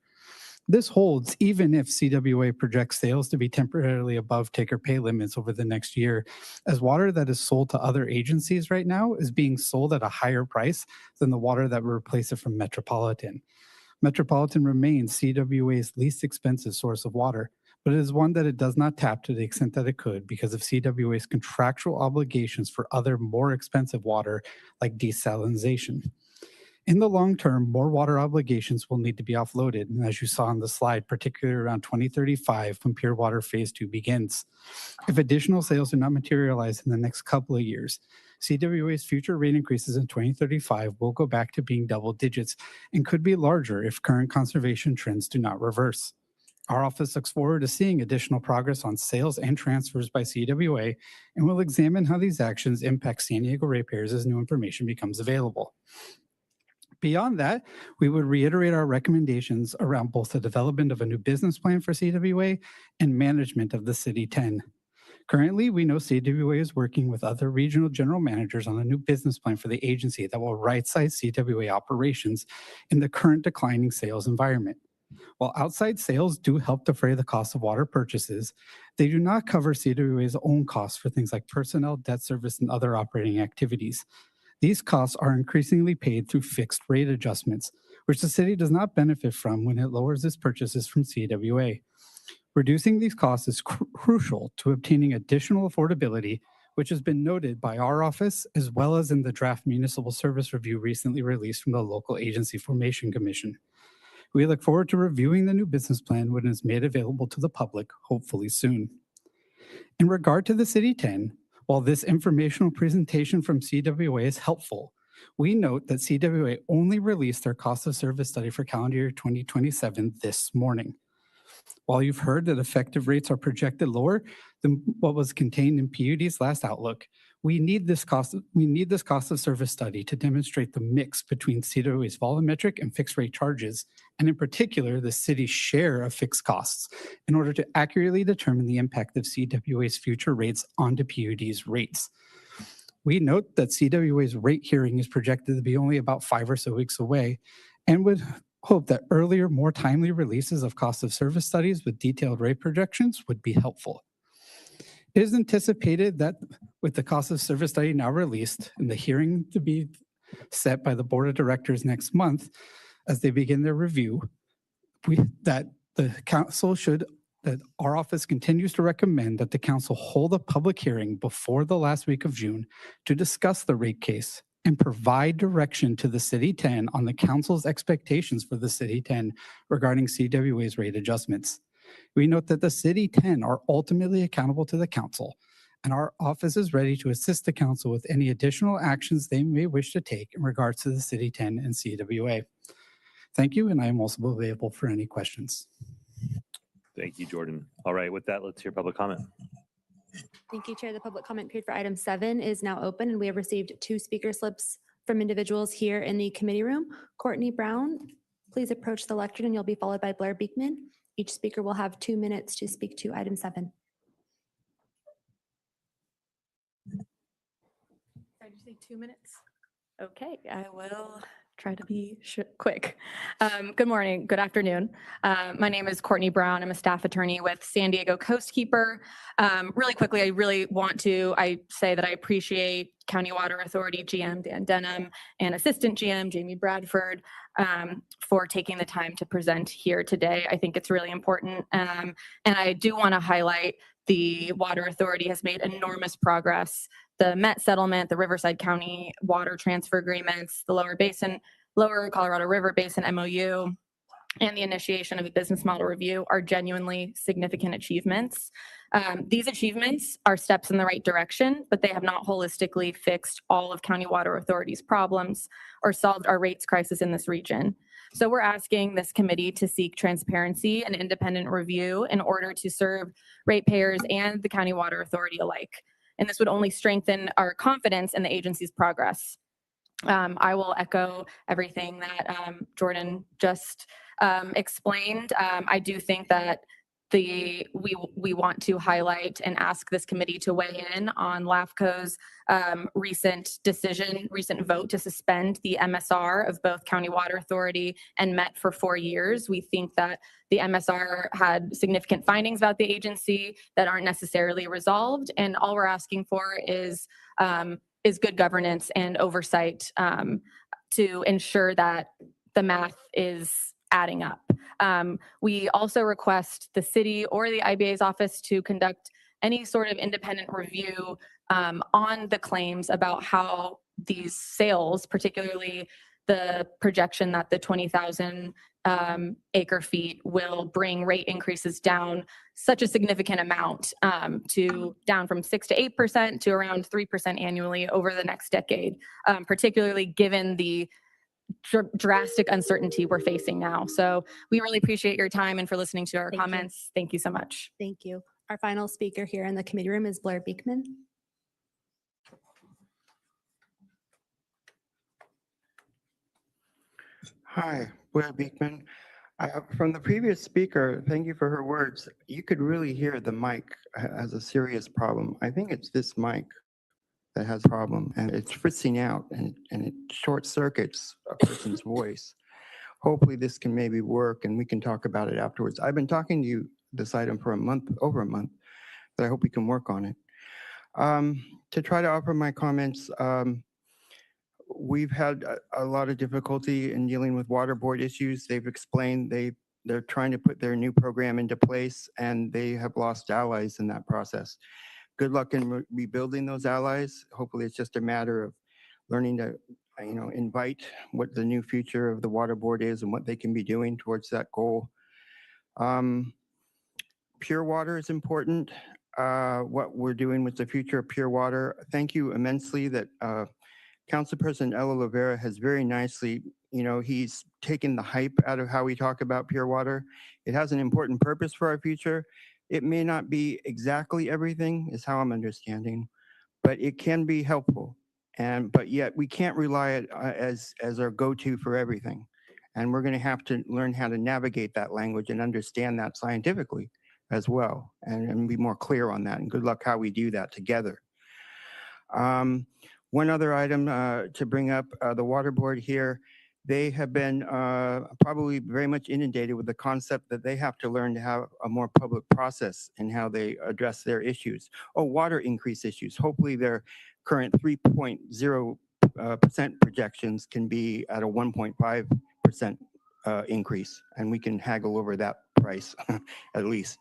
This holds even if CWA projects sales to be temporarily above take-or-pay limits over the next year, as water that is sold to other agencies right now is being sold at a higher price than the water that will replace it from Metropolitan. Metropolitan remains CWA's least expensive source of water, but it is one that it does not tap to the extent that it could because of CWA's contractual obligations for other more expensive water like desalinization. In the long term, more water obligations will need to be offloaded, and as you saw on the slide, particularly around 2035 when Pure Water Phase 2 begins. If additional sales do not materialize in the next couple of years, CWA's future rate increases in 2035 will go back to being double digits and could be larger if current conservation trends do not reverse. Our office looks forward to seeing additional progress on sales and transfers by CWA, and will examine how these actions impact San Diego ratepayers as new information becomes available. Beyond that, we would reiterate our recommendations around both the development of a new business plan for CWA and management of the City 10. Currently, we know CWA is working with other regional general managers on a new business plan for the agency that will right-size CWA operations in the current declining sales environment. While outside sales do help defray the cost of water purchases, they do not cover CWA's own costs for things like personnel, debt service, and other operating activities. These costs are increasingly paid through fixed rate adjustments, which the city does not benefit from when it lowers its purchases from CWA. Reducing these costs is crucial to obtaining additional affordability, which has been noted by our office as well as in the draft municipal service review recently released from the Local Agency Formation Commission. We look forward to reviewing the new business plan when it is made available to the public, hopefully soon. In regard to the City 10, while this informational presentation from CWA is helpful, we note that CWA only released their cost of service study for calendar year 2027 this morning. While you've heard that effective rates are projected lower than what was contained in PUD's last outlook, we need this cost of service study to demonstrate the mix between CWA's volumetric and fixed rate charges, and in particular, the city's share of fixed costs, in order to accurately determine the impact of CWA's future rates onto PUD's rates. We note that CWA's rate hearing is projected to be only about 5 or so weeks away, and would hope that earlier, more timely releases of cost of service studies with detailed rate projections would be helpful. It is anticipated that with the cost of service study now released and the hearing to be set by the Board of Directors next month, as they begin their review, that our office continues to recommend that the council hold a public hearing before the last week of June to discuss the rate case and provide direction to the City 10 on the council's expectations for the City 10 regarding CWA's rate adjustments. We note that the City 10 are ultimately accountable to the council, and our office is ready to assist the council with any additional actions they may wish to take in regards to the City 10 and CWA. Thank you, and I am also available for any questions. Thank you, Jordan. All right, with that, let's hear public comment. Thank you, Chair. The public comment period for item 7 is now open, and we have received 2 speaker slips from individuals here in the committee room. Courtney Brown, please approach the lectern and you'll be followed by Blair Beekman. Each speaker will have 2 minutes to speak to item 7. Did you say 2 minutes? Okay, I will try to be quick. Good morning, good afternoon. My name is Courtney Brown. I'm a staff attorney with San Diego Coastkeeper. Really quickly, I say that I appreciate County Water Authority GM Dan Denham and Assistant GM Jamie Bradford for taking the time to present here today. I think it's really important. And I do want to highlight the Water Authority has made enormous progress. The Met settlement, the Riverside County water transfer agreements, the Lower Colorado River Basin MOU, and the initiation of a business model review are genuinely significant achievements. These achievements are steps in the right direction, but they have not holistically fixed all of County Water Authority's problems or solved our rates crisis in this region. So we're asking this committee to seek transparency and independent review in order to serve ratepayers and the County Water Authority alike. And this would only strengthen our confidence in the agency's progress. I will echo everything that Jordan just explained. I do think that we want to highlight and ask this committee to weigh in on LAFCO's recent vote to suspend the MSR of both County Water Authority and Met for 4 years. We think that the MSR had significant findings about the agency that aren't necessarily resolved, and all we're asking for is good governance and oversight to ensure that the math is adding up. We also request the city or the IBA's office to conduct any sort of independent review on the claims about how these sales, particularly the projection that the 20,000 acre feet will bring rate increases down such a significant amount to down from 6 to 8% to around 3% annually over the next decade, particularly given the drastic uncertainty we're facing now. So we really appreciate your time and for listening to our Thank you. comments. Thank you so much. Thank you. Our final speaker here in the committee room is Blair Beekman. Hi, Blair Beekman. From the previous speaker, thank you for her words. You could really hear the mic has a serious problem. I think it's this mic that has a problem, and it's fritzing out and it short circuits a person's voice. Hopefully this can maybe work and we can talk about it afterwards. I've been talking to you this item for over a month, but I hope we can work on it. To try to offer my comments, we've had a lot of difficulty in dealing with water board issues. They've explained they're trying to put their new program into place and they have lost allies in that process. Good luck in rebuilding those allies. Hopefully it's just a matter of learning to invite what the new future of the water board is and what they can be doing towards that goal. Pure water is important. What we're doing with the future of pure water. Thank you immensely that Council President Ella Lovera has very nicely, he's taken the hype out of how we talk about pure water. It has an important purpose for our future. It may not be exactly everything, is how I'm understanding, but it can be helpful. But yet we can't rely on it as our go-to for everything. And we're going to have to learn how to navigate that language and understand that scientifically as well, and be more clear on that. And good luck how we do that together. One other item to bring up, the water board here, they have been probably very much inundated with the concept that they have to learn to have a more public process in how they address their issues. Oh, water increase issues. Hopefully their current 3.0% projections can be at a 1.5% increase, and we can haggle over that price at least.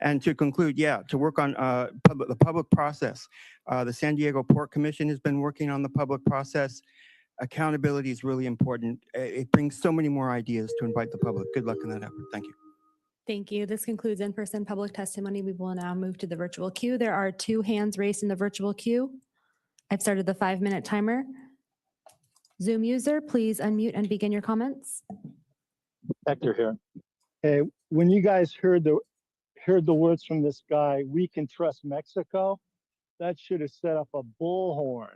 And to conclude, to work on the public process. The San Diego Port Commission has been working on the public process. Accountability is really important. It brings so many more ideas to invite the public. Good luck in that effort. Thank you. Thank you. This concludes in-person public testimony. We will now move to the virtual queue. There are 2 hands raised in the virtual queue. I've started the 5-minute timer. Zoom user, please unmute and begin your comments. Hector here. Hey, when you guys heard the words from this guy, we can trust Mexico, that should have set up a bullhorn.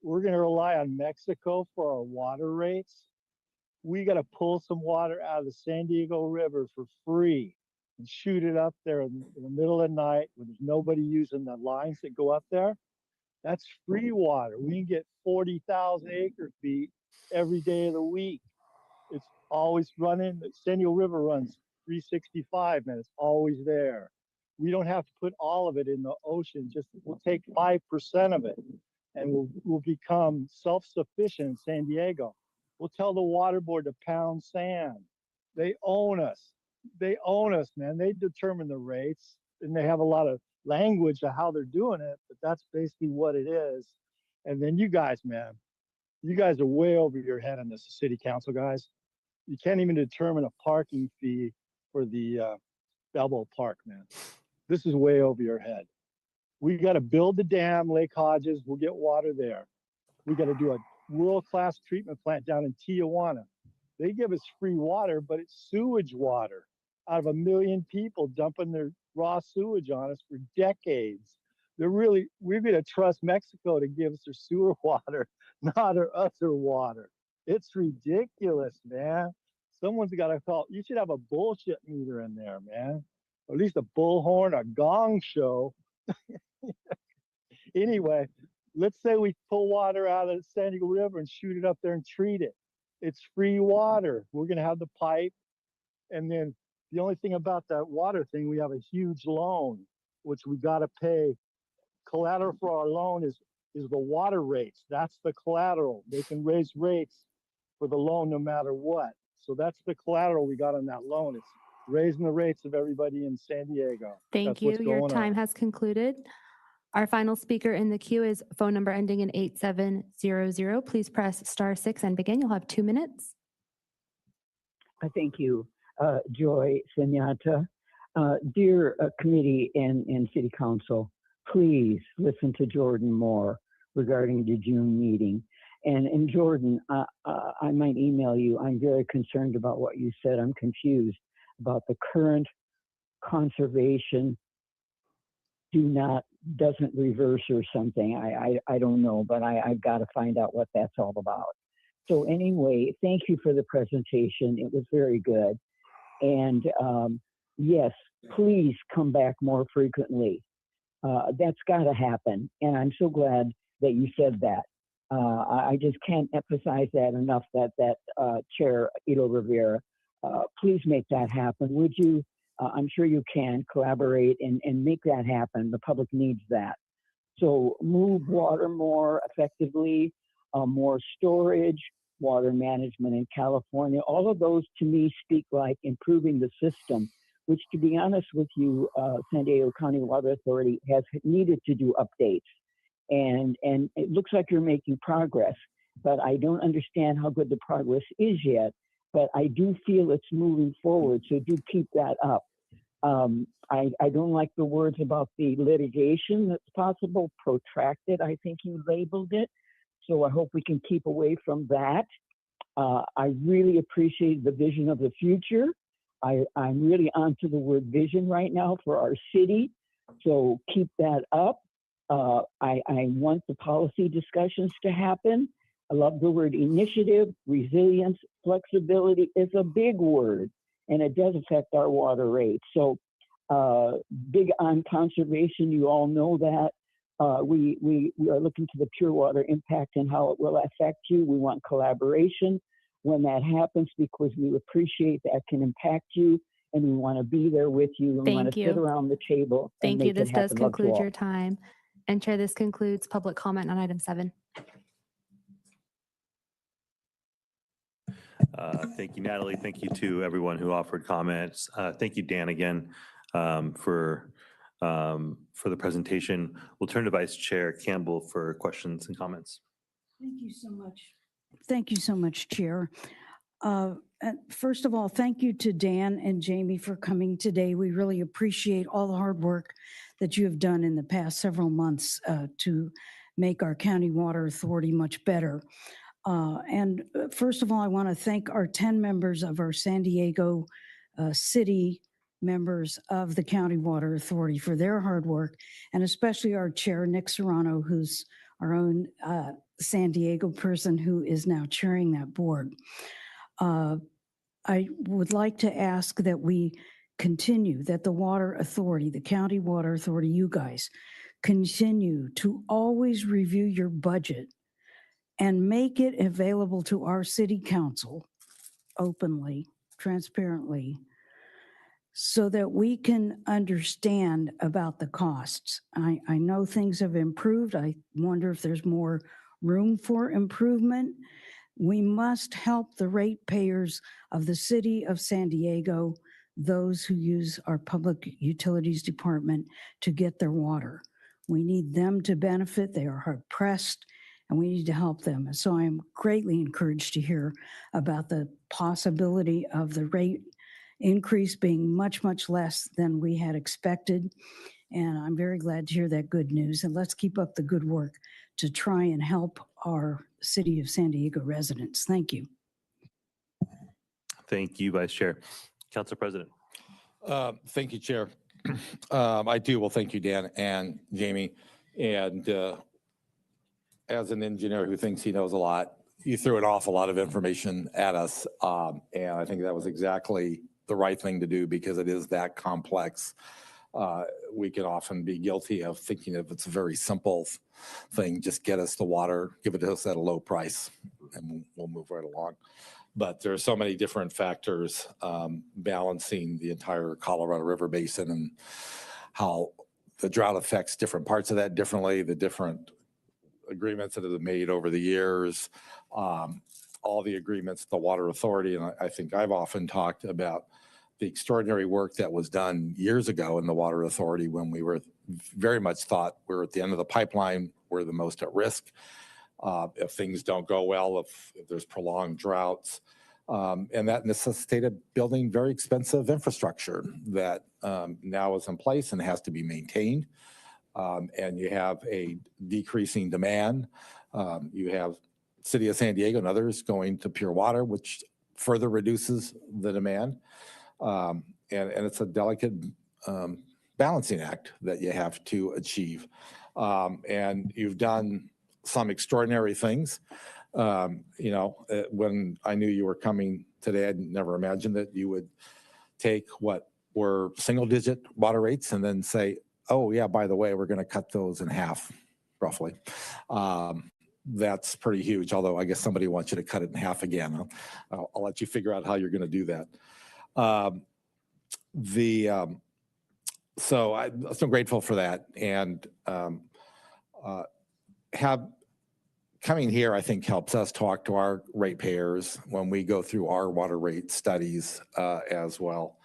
We're going to rely on Mexico for our water rates. We got to pull some water out of the San Diego River for free and shoot it up there in the middle of the night when there's nobody using the lines that go up there. That's free water. We can get 40,000 acre feet every day of the week. It's always running. The San Diego River runs 365, man. It's always there. We don't have to put all of it in the ocean. Just we'll take 5% of it, and we'll become self-sufficient in San Diego. We'll tell the water board to pound sand. They own us. They own us, man. They determine the rates, and they have a lot of language of how they're doing it, but that's basically what it is. And then you guys, man, you guys are way over your head on this, city council guys. You can't even determine a parking fee for the Balboa Park, man. This is way over your head. We got to build the dam, Lake Hodges. We'll get water there. We got to do a world-class treatment plant down in Tijuana. They give us free water, but it's sewage water out of 1 million people dumping their raw sewage on us for decades. We're going to trust Mexico to give us their sewer water, not our other water. It's ridiculous, man. Someone's got to call. You should have a bullshit meter in there, man. Or at least a bullhorn, a gong show. Anyway, let's say we pull water out of the San Diego River and shoot it up there and treat it. It's free water. We're going to have the pipe. And then the only thing about that water thing, we have a huge loan, which we got to pay. Collateral for our loan is the water rates. That's the collateral. They can raise rates for the loan no matter what. So that's the collateral we got on that loan. It's raising the rates of everybody in San Diego. Thank That's you. what's Your going time on. has concluded. Our final speaker in the queue is phone number ending in 8700. Please press *6 and begin. You'll have 2 minutes. Thank you, Joy Senyata. Dear committee and city council, please listen to Jordan Moore regarding the June meeting. And Jordan, I might email you. I'm very concerned about what you said. I'm confused about the current conservation doesn't reverse or something. I don't know, but I've got to find out what that's all about. So anyway, thank you for the presentation. It was very good. And yes, please come back more frequently. That's got to happen. And I'm so glad that you said that. I just can't emphasize that enough, that Chair Ito Rivera, please make that happen. Would you? I'm sure you can collaborate and make that happen. The public needs that. So move water more effectively, more storage, water management in California. All of those to me speak like improving the system, which, to be honest with you, San Diego County Water Authority has needed to do updates. And it looks like you're making progress, but I don't understand how good the progress is yet. But I do feel it's moving forward, so do keep that up. I don't like the words about the litigation that's possible, protracted, I think you labeled it. So I hope we can keep away from that. I really appreciate the vision of the future. I'm really onto the word vision right now for our city, so keep that up. I want the policy discussions to happen. I love the word initiative, resilience, flexibility is a big word, and it does affect our water rates. So big on conservation, you all know that. We are looking to the pure water impact and how it will affect you. We want collaboration when that happens because we appreciate that can impact you, and we want to be there with you. And we want to sit around the table. Thank you. This does conclude your your time. And Chair, this concludes public comment on item 7. Thank you, Natalie. Thank you to everyone who offered comments. Thank you, Dan, again, for the presentation. We'll turn to Vice Chair Campbell for questions and comments. Thank you so much. Thank you so much, Chair. First of all, thank you to Dan and Jamie for coming today. We really appreciate all the hard work that you have done in the past several months to make our county water authority much better. First of all, I want to thank our 10 members of our San Diego city members of the County Water Authority for their hard work, and especially our chair, Nick Serrano, who's our own San Diego person who is now chairing that board. I would like to ask that we continue, that the Water Authority, the County Water Authority, you guys, continue to always review your budget and make it available to our city council openly, transparently, so that we can understand about the costs. I know things have improved. I wonder if there's more room for improvement. We must help the ratepayers of the city of San Diego, those who use our public utilities department, to get their water. We need them to benefit. They are hard pressed, and we need to help them. And so I'm greatly encouraged to hear about the possibility of the rate increase being much, much less than we had expected. And I'm very glad to hear that good news. And let's keep up the good work to try and help our city of San Diego residents. Thank you. Thank you, Vice Chair. Council President. Thank you, Chair. I do. Well, thank you, Dan and Jamie. And as an engineer who thinks he knows a lot, you threw an awful lot of information at us. And I think that was exactly the right thing to do because it is that complex. We can often be guilty of thinking if it's a very simple thing, just get us the water, give it to us at a low price, and we'll move right along. But there are so many different factors balancing the entire Colorado River Basin and how the drought affects different parts of that differently, the different agreements that have been made over the years. all the agreements, the Water Authority, and I think I've often talked about the extraordinary work that was done years ago in the Water Authority when we were very much thought we're at the end of the pipeline, we're the most at risk. If things don't go well, if there's prolonged droughts, and that necessitated building very expensive infrastructure that now is in place and has to be maintained. And you have a decreasing demand. You have City of San Diego and others going to pure water, which further reduces the demand. And it's a delicate balancing act that you have to achieve. And you've done some extraordinary things. When I knew you were coming today, I'd never imagined that you would take what were single-digit water rates and then say, oh, yeah, by the way, we're going to cut those in half, roughly. That's pretty huge, although I guess somebody wants you to cut it in half again. I'll let you figure out how you're going to do that. So I'm so grateful for that. And coming here, I think, helps us talk to our ratepayers when we go through our water rate studies as well.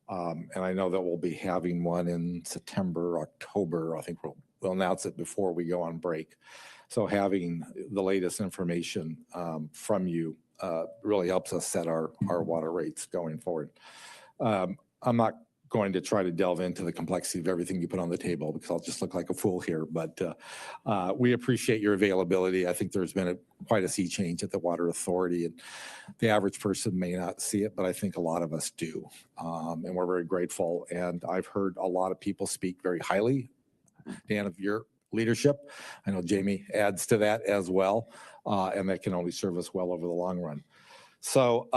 And I know that we'll be having one in September, October. I think we'll announce it before we go on break. So having the latest information from you really helps us set our water rates going forward. I'm not going to try to delve into the complexity of everything you put on the table because I'll just look like a fool here, but we appreciate your availability. I think there's been quite a sea change at the Water Authority, and the average person may not see it, but I think a lot of us do, and we're very grateful. And I've heard a lot of people speak very highly, Dan, of your leadership. I know Jamie adds to that as well, and that can only serve us well over the long run. So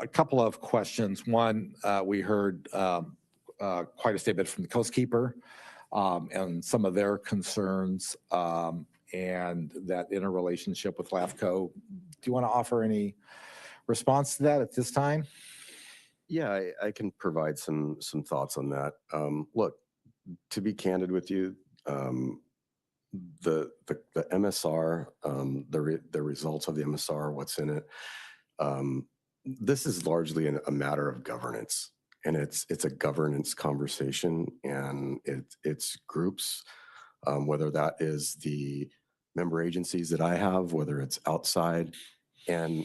a couple of questions. One, we heard quite a statement from the Coastkeeper and some of their concerns and that interrelationship with LAFCO. Do you want to offer any response to that at this time? Yeah, I can provide some thoughts on that. Look, to be candid with you, the MSR, the results of the MSR, what's in it, this is largely a matter of governance, and it's a governance conversation, and it's groups, whether that is the member agencies that I have, whether it's outside, and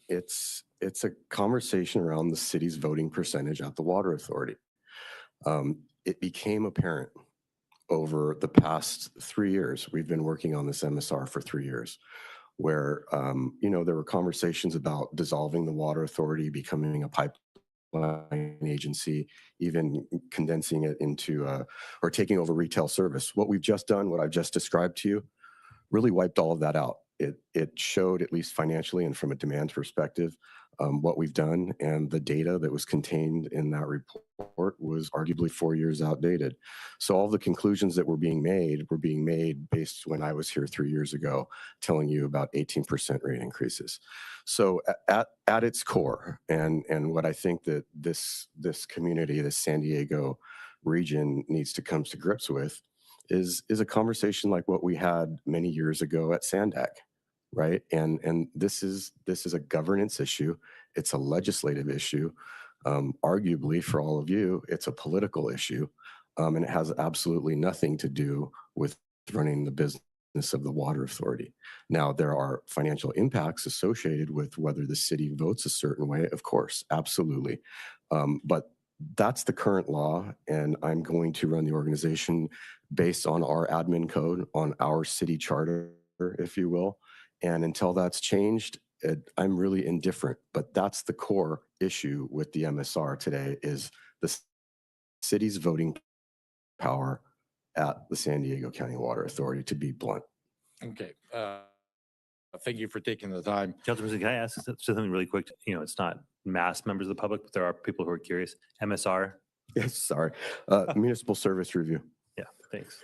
it's a conversation around the city's voting percentage at the Water Authority. It became apparent over the past 3 years. We've been working on this MSR for 3 years, where there were conversations about dissolving the Water Authority, becoming a pipeline agency, even condensing it into or taking over retail service. What we've just done, what I've just described to you, really wiped all of that out. It showed, at least financially and from a demand perspective, what we've done, and the data that was contained in that report was arguably 4 years outdated. So all the conclusions that were being made based when I was here 3 years ago, telling you about 18% rate increases. So at its core, and what I think that this community, this San Diego region needs to come to grips with is a conversation like what we had many years ago at Sandak. Right. And this is a governance issue. It's a legislative issue. Arguably, for all of you, it's a political issue. And it has absolutely nothing to do with running the business of the Water Authority. Now, there are financial impacts associated with whether the city votes a certain way, of course, absolutely. But that's the current law. And I'm going to run the organization based on our admin code, on our city charter, if you will. And until that's changed, I'm really indifferent. But that's the core issue with the MSR today, is the city's voting power at the San Diego County Water Authority, to be blunt. Okay. Thank you for taking the time. Councilman, can I ask something really quick? It's not mass members of the public, but there are people who are curious. MSR? Yes, sorry. Municipal Service Review. Yeah, thanks.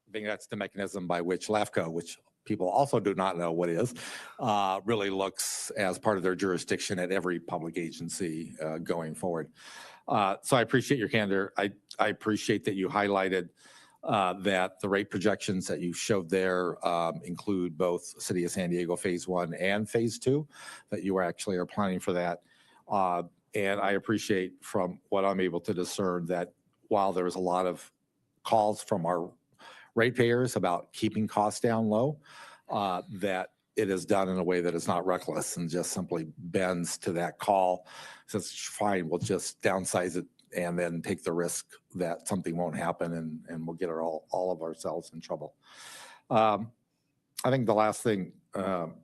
I think that's the mechanism by which LAFCO, which people also do not know what is, really looks as part of their jurisdiction at every public agency going forward. So I appreciate your candor. I appreciate that you highlighted that the rate projections that you showed there include both City of San Diego Phase 1 and Phase 2, that you actually are planning for that. And I appreciate from what I'm able to discern that while there was a lot of calls from our ratepayers about keeping costs down low, that it is done in a way that is not reckless and just simply bends to that call. Says, fine, we'll just downsize it and then take the risk that something won't happen and we'll get all of ourselves in trouble. I think the last thing,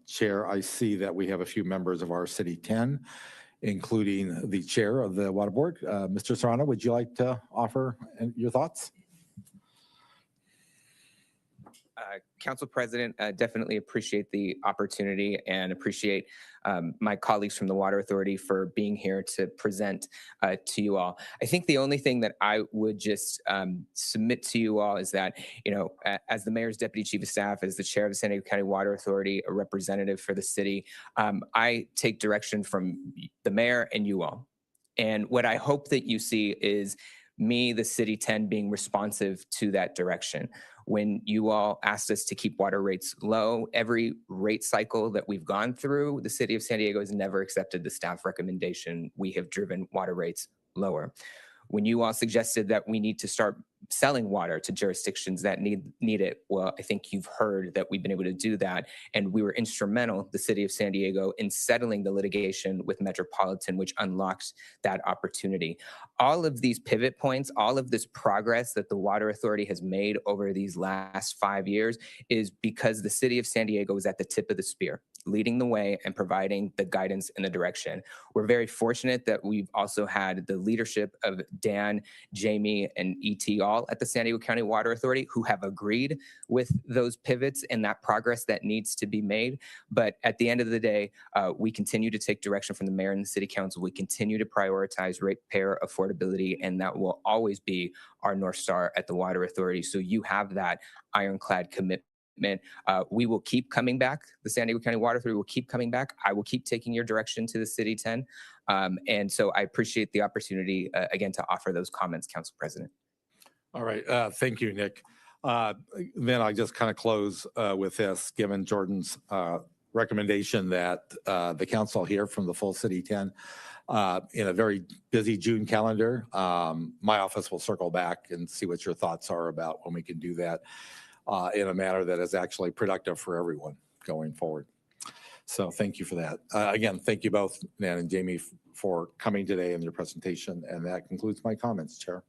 Chair, I see that we have a few members of our City 10, including the Chair of the Water Board. Mr. Serrano, would you like to offer your thoughts? Council President, definitely appreciate the opportunity and appreciate my colleagues from the Water Authority for being here to present to you all. I think the only thing that I would just submit to you all is that, you know, as the Mayor's Deputy Chief of Staff, as the Chair of the San Diego County Water Authority, a representative for the city, I take direction from the Mayor and you all. And what I hope that you see is me, the City 10, being responsive to that direction. When you all asked us to keep water rates low, every rate cycle that we've gone through, the City of San Diego has never accepted the staff recommendation. We have driven water rates lower. When you all suggested that we need to start selling water to jurisdictions that need it, well, I think you've heard that we've been able to do that. And we were instrumental, the City of San Diego, in settling the litigation with Metropolitan, which unlocked that opportunity. All of these pivot points, all of this progress that the Water Authority has made over these last 5 years is because the City of San Diego was at the tip of the spear, leading the way and providing the guidance and the direction. We're very fortunate that we've also had the leadership of Dan, Jamie, and ET all at the San Diego County Water Authority who have agreed with those pivots and that progress that needs to be made. But at the end of the day, we continue to take direction from the Mayor and the City Council. We continue to prioritize ratepayer affordability, and that will always be our North Star at the Water Authority. So you have that ironclad commitment. We will keep coming back. The San Diego County Water Authority will keep coming back. I will keep taking your direction to the City 10. And so I appreciate the opportunity, again, to offer those comments, Council President. All right. Thank you, Nick. Then I just kind of close with this, given Jordan's recommendation that the council hear from the full City 10 in a very busy June calendar. My office will circle back and see what your thoughts are about when we can do that in a manner that is actually productive for everyone going forward. So thank you for that. Again, thank you both, Nan and Jamie, for coming today and your presentation. And that concludes my comments, Chair.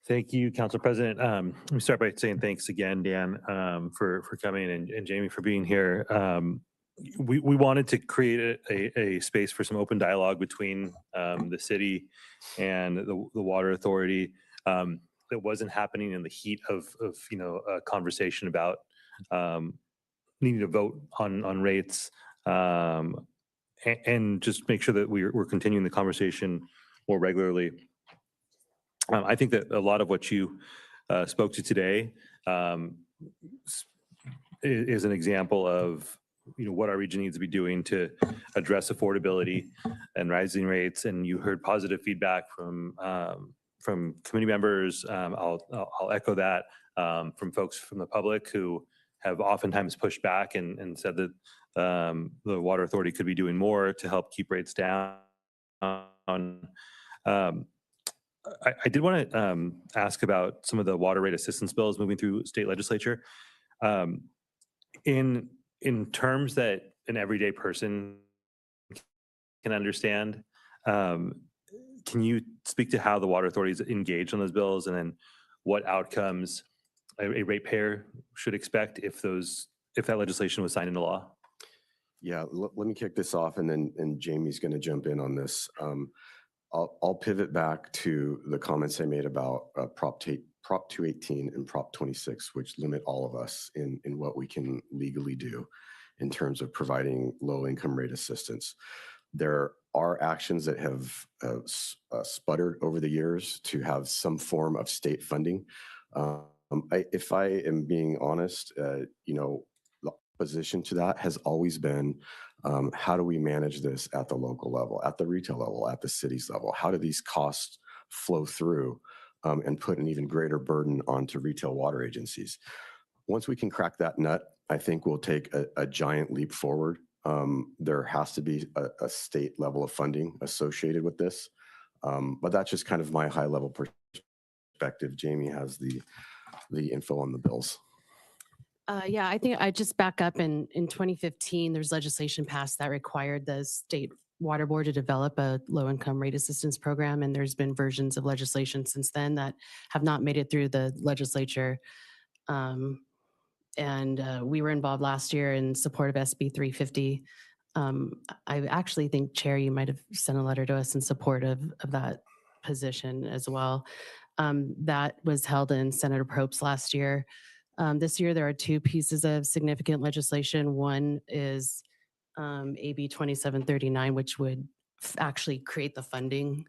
Thank you, Council President. Let me start by saying thanks again, Dan, for coming and Jamie for being here. We wanted to create a space for some open dialogue between the city and the Water Authority that wasn't happening in the heat of a conversation about needing to vote on rates and just make sure that we're continuing the conversation more regularly. I think that a lot of what you spoke to today is an example of what our region needs to be doing to address affordability and rising rates. And you heard positive feedback from committee members. I'll echo that from folks from the public who have oftentimes pushed back and said that the Water Authority could be doing more to help keep rates down. I did want to ask about some of the water rate assistance bills moving through state legislature. In terms that an everyday person can understand, can you speak to how the Water Authority is engaged on those bills, and then what outcomes a ratepayer should expect if that legislation was signed into law? Yeah, let me kick this off, and then Jamie's going to jump in on this. I'll pivot back to the comments I made about Prop 218 and Prop 26, which limit all of us in what we can legally do in terms of providing low-income rate assistance. There are actions that have sputtered over the years to have some form of state funding. If I am being honest, the opposition to that has always been, how do we manage this at the local level, at the retail level, at the city's level? How do these costs flow through and put an even greater burden onto retail water agencies. Once we can crack that nut, I think we'll take a giant leap forward. There has to be a state level of funding associated with this. But that's just kind of my high level perspective. Jamie has the info on the bills. Yeah, I think I just back up in 2015, there's legislation passed that required the state water board to develop a low income rate assistance program. And there's been versions of legislation since then that have not made it through the legislature. We were involved last year in support of SB 350. I actually think, Chair, you might have sent a letter to us in support of that position as well. That was held in Senator Probst last year. This year, there are two pieces of significant legislation. One is AB 2739, which would actually create the funding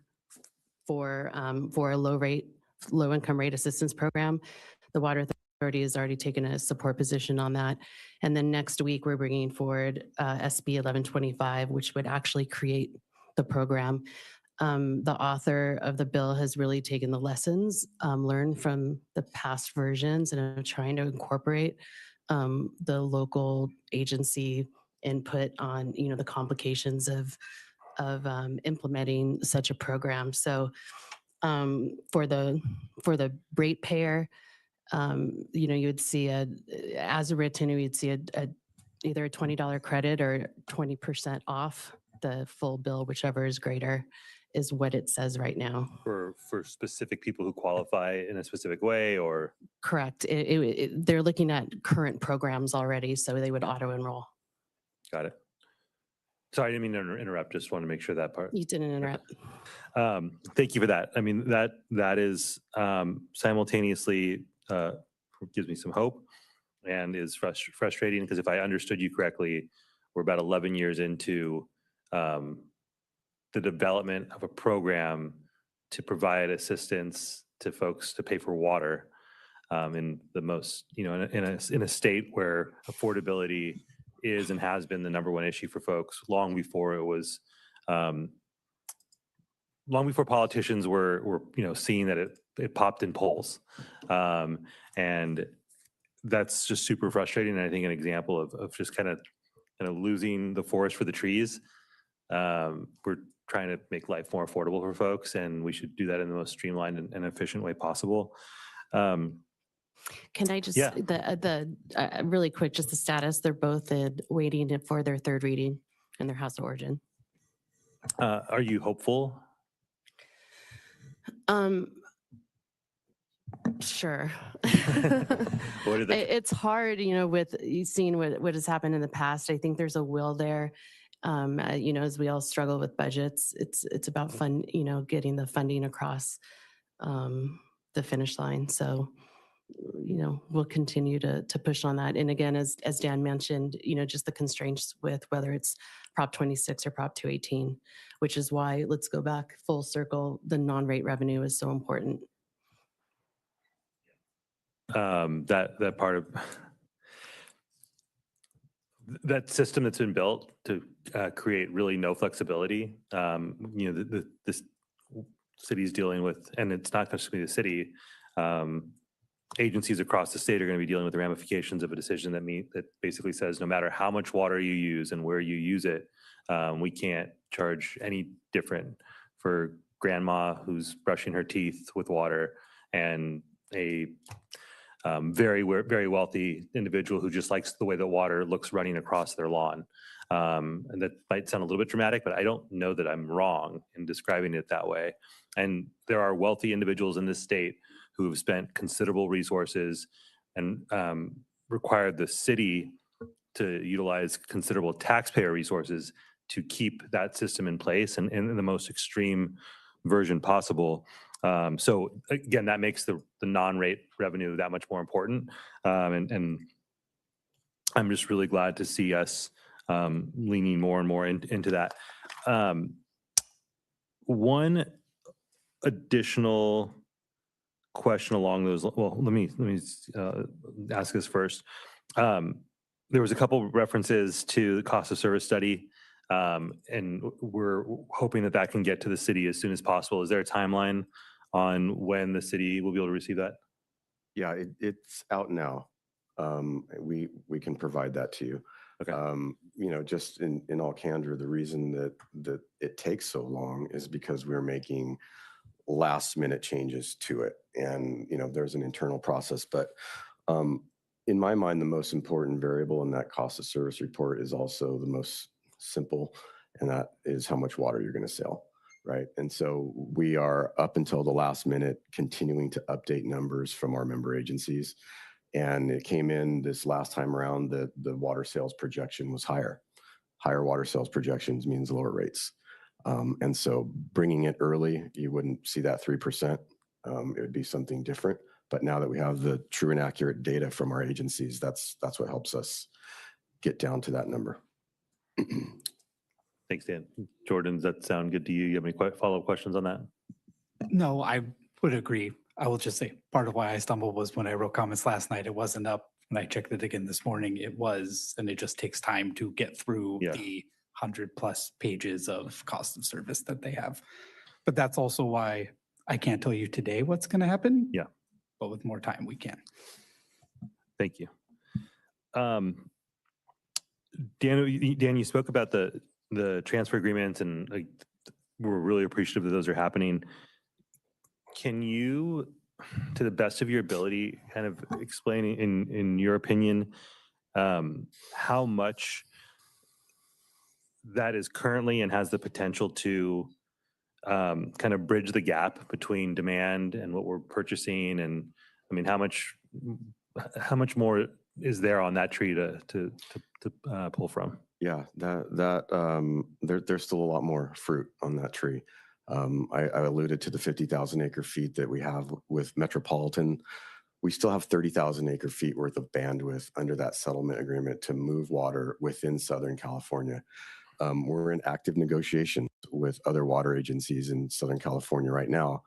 for a low income rate assistance program. The Water Authority has already taken a support position on that. And then next week, we're bringing forward SB 1125, which would actually create the program. The author of the bill has really taken the lessons learned from the past versions and are trying to incorporate the local agency input on, the complications of implementing such a program. So for the ratepayer, you'd see as a written, you'd see either a $20 credit or 20% off the full bill, whichever is greater, is what it says right now. For specific people who qualify in a specific way, or? Correct. They're looking at current programs already, so they would auto enroll. Got it. Sorry, I didn't mean to interrupt. Just want to make sure that part. You didn't interrupt. Thank you for that. I mean, that is simultaneously gives me some hope and is frustrating because if I understood you correctly, we're about 11 years into the development of a program to provide assistance to folks to pay for water in the most, in a state where affordability is and has been the number one issue for folks long before it was, long before politicians were seeing that it popped in polls. And that's just super frustrating. And I think an example of just kind of losing the forest for the trees. We're trying to make life more affordable for folks, and we should do that in the most streamlined and efficient way possible. Can I just, Yeah. Really quick, just the status, they're both waiting for their third reading in their House of Origin. Are you hopeful? Sure. What are the- It's hard, with seeing what has happened in the past. I think there's a will there. As we all struggle with budgets, it's about getting the funding across the finish line. So, we'll continue to push on that. And again, as Dan mentioned, just the constraints with whether it's Prop 26 or Prop 218, which is why, let's go back full circle, the non-rate revenue is so important. That part of that system that's been built to create really no flexibility. This city's dealing with, and it's not just the city. Agencies across the state are going to be dealing with the ramifications of a decision that basically says no matter how much water you use and where you use it, we can't charge any different for grandma who's brushing her teeth with water and a very wealthy individual who just likes the way the water looks running across their lawn. And that might sound a little bit dramatic, but I don't know that I'm wrong in describing it that way. And there are wealthy individuals in this state who have spent considerable resources and required the city to utilize considerable taxpayer resources to keep that system in place and in the most extreme version possible. So again, that makes the non-rate revenue that much more important. And I'm just really glad to see us leaning more and more into that. One additional question along those, well, let me ask this first. There was a couple references to the cost of service study, and we're hoping that can get to the city as soon as possible. Is there a timeline on when the city will be able to receive that? Yeah, it's out now. We can provide that to you. Okay. Just in all candor, the reason that it takes so long is because we're making last minute changes to it. And, there's an internal process, but in my mind, the most important variable in that cost of service report is also the most simple, and that is how much water you're going to sell. Right. And so we are up until the last minute continuing to update numbers from our member agencies. And it came in this last time around that the water sales projection was higher. Higher water sales projections means lower rates. And so bringing it early, you wouldn't see that 3%. It would be something different. But now that we have the true and accurate data from our agencies, that's what helps us get down to that number. Thanks, Dan. Jordan, does that sound good to you? You have any follow-up questions on that? No, I would agree. I will just say part of why I stumbled was when I wrote comments last night, it wasn't up. When I checked it again this morning, it was, and it just takes time to get through the 100+ pages of cost of service that they have. But that's also why I can't tell you today what's going to happen. Yeah. But with more time, we can. Thank you. Dan, you spoke about the transfer agreements, and we're really appreciative that those are happening. Can you, to the best of your ability, kind of explain in your opinion how much that is currently and has the potential to kind of bridge the gap between demand and what we're purchasing? And I mean, how much more is there on that tree to pull from? Yeah, there's still a lot more fruit on that tree. I alluded to the 50,000 acre feet that we have with Metropolitan. We still have 30,000 acre feet worth of bandwidth under that settlement agreement to move water within Southern California. We're in active negotiations with other water agencies in Southern California right now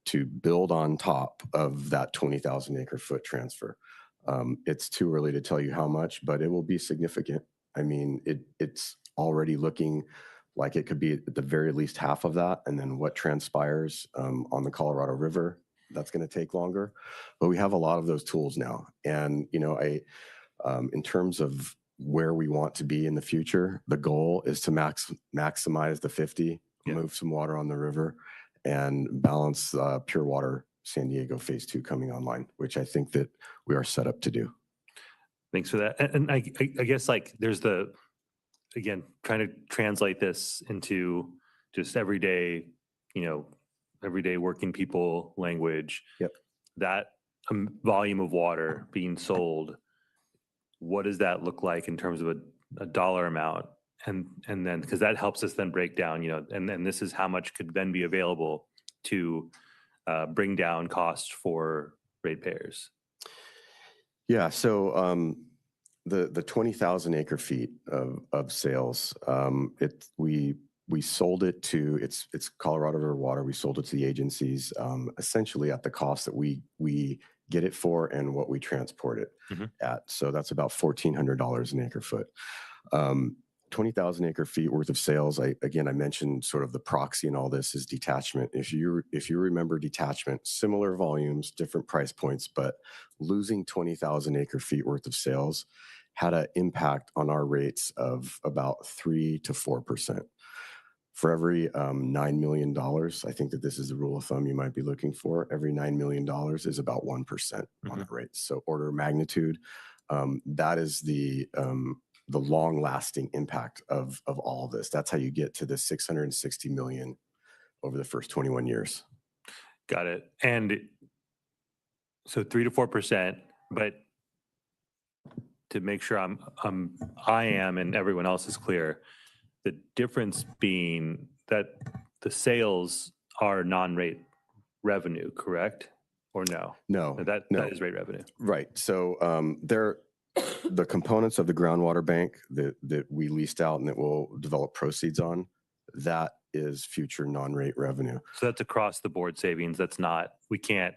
to build on top of that 20,000 acre foot transfer. It's too early to tell you how much, but it will be significant. I mean, it's already looking like it could be at the very least half of that. And then what transpires on the Colorado River, that's going to take longer. But we have a lot of those tools now. And, in terms of where we want to be in the future, the goal is to maximize the 50, move some water on the river, and balance Pure Water San Diego Phase 2 coming online, which I think that we are set up to do. Thanks for that. And I guess there's again, trying to translate this into just everyday working people language. Yep. That volume of water being sold, what does that look like in terms of a dollar amount? And then, because that helps us then break down, and then this is how much could then be available to bring down costs for ratepayers. Yeah, so the 20,000 acre feet of sales, we sold it to it's Colorado River Water. We sold it to the agencies essentially at the cost that we get it for and what we transport it at. So that's about $1,400 an acre foot. 20,000 acre feet worth of sales. I mentioned sort of the proxy in all this is detachment. If you remember detachment, similar volumes, different price points, but losing 20,000 acre feet worth of sales had an impact on our rates of about 3 to 4%. For every $9 million, I think that this is the rule of thumb you might be looking for. Every $9 million is about 1% on the rates. So order of magnitude, that is the long-lasting impact of all of this. That's how you get to the $660 million over the first 21 years. Got it. And so 3 to 4%, but to make sure I am and everyone else is clear, the difference being that the sales are non-rate revenue, correct? Or no? No. That is rate revenue. Right. So the components of the groundwater bank that we leased out and that we'll develop proceeds on, that is future non-rate revenue. So that's across the board savings. We can't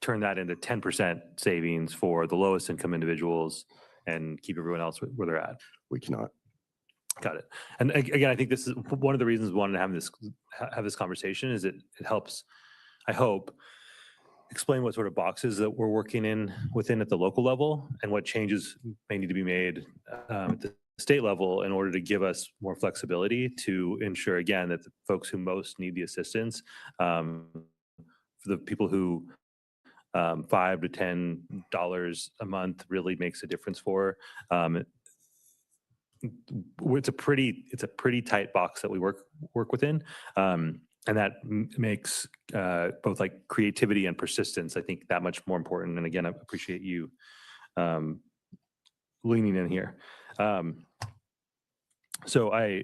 turn that into 10% savings for the lowest income individuals and keep everyone else where they're at. We cannot. Got it. And again, I think this is one of the reasons we wanted to have this conversation is it helps, I hope, explain what sort of boxes that we're working within at the local level and what changes may need to be made at the state level in order to give us more flexibility to ensure, again, that the folks who most need the assistance, for the people who $5 to $10 a month really makes a difference for. It's a pretty tight box that we work within, and that makes both like creativity and persistence, I think, that much more important. And again, I appreciate you leaning in here. So I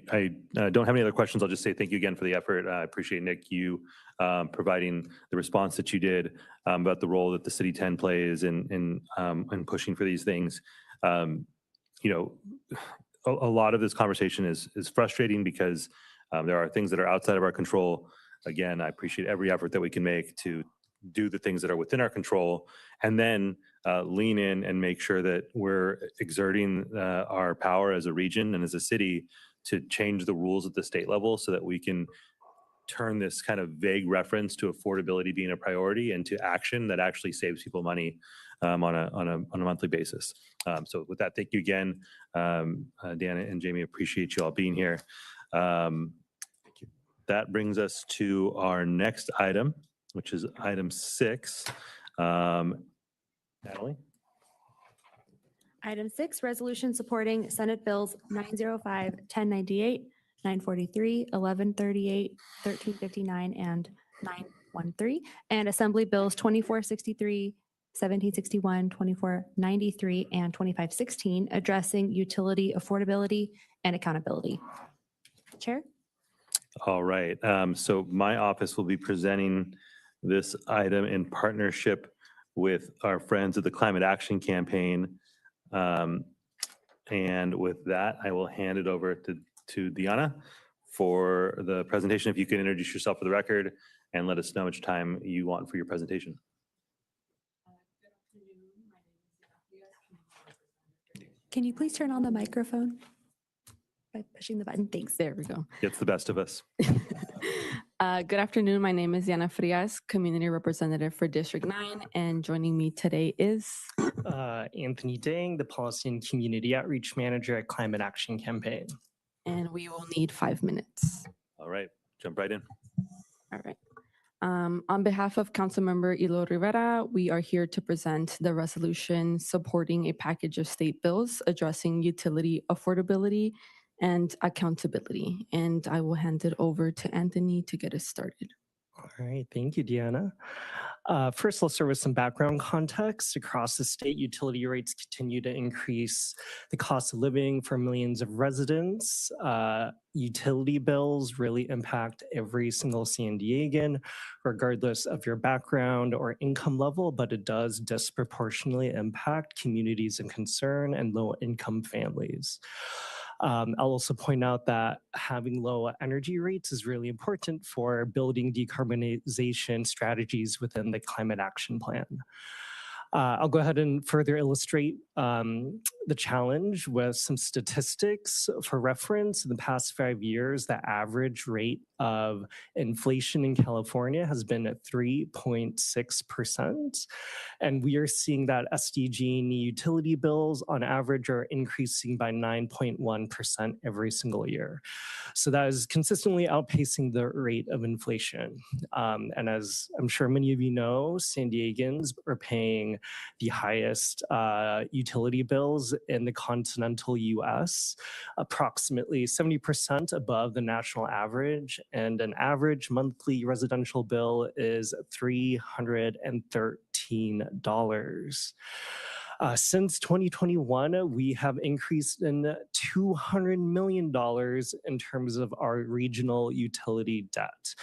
don't have any other questions. I'll just say thank you again for the effort. I appreciate, Nick, you providing the response that you did about the role that the City 10 plays in pushing for these things. You know, a lot of this conversation is frustrating because there are things that are outside of our control. Again, I appreciate every effort that we can make to do the things that are within our control, and then lean in and make sure that we're exerting our power as a region and as a city to change the rules at the state level so that we can turn this kind of vague reference to affordability being a priority into action that actually saves people money on a monthly basis. So with that, thank you again, Dan and Jamie. Appreciate you all being here. Thank you. That brings us to our next item, which is item 6. Natalie? Item 6, resolution supporting Senate Bills 905, 1098, 943, 1138, 1359, and 913, and Assembly Bills 2463, 1761, 2493, and 2516, addressing utility affordability and accountability. Chair? All right. So my office will be presenting this item in partnership with our friends at the Climate Action Campaign. And with that, I will hand it over to Deanna for the presentation. If you could introduce yourself for the record and let us know how much time you want for your presentation. Can you please turn on the microphone by pushing the button? Thanks. There we go. Gets the best of us. Good afternoon. My name is Yana Frias, Community Representative for District 9, and joining me today is Anthony Dang, the Policy and Community Outreach Manager at Climate Action Campaign. and we will need 5 minutes. All right, jump right in. All right. On behalf of Councilmember Ilo Rivera, we are here to present the resolution supporting a package of state bills addressing utility affordability and accountability. And I will hand it over to Anthony to get us started. All right, thank you, Deanna. First, let's start with some background context. Across the state, utility rates continue to increase the cost of living for millions of residents. Utility bills really impact every single San Diegan, regardless of your background or income level, but it does disproportionately impact communities in concern and low-income families. I'll also point out that having low energy rates is really important for building decarbonization strategies within the Climate Action Plan. I'll go ahead and further illustrate the challenge with some statistics. For reference, in the past 5 years, the average rate of inflation in California has been at 3.6%. And we are seeing that SDG&E utility bills on average are increasing by 9.1% every single year. So that is consistently outpacing the rate of inflation. And as I'm sure many of you know, San Diegans are paying the highest utility bills in the continental US, approximately 70% above the national average, and an average monthly residential bill is $313. Since 2021, we have increased in $200 million in terms of our regional utility debt.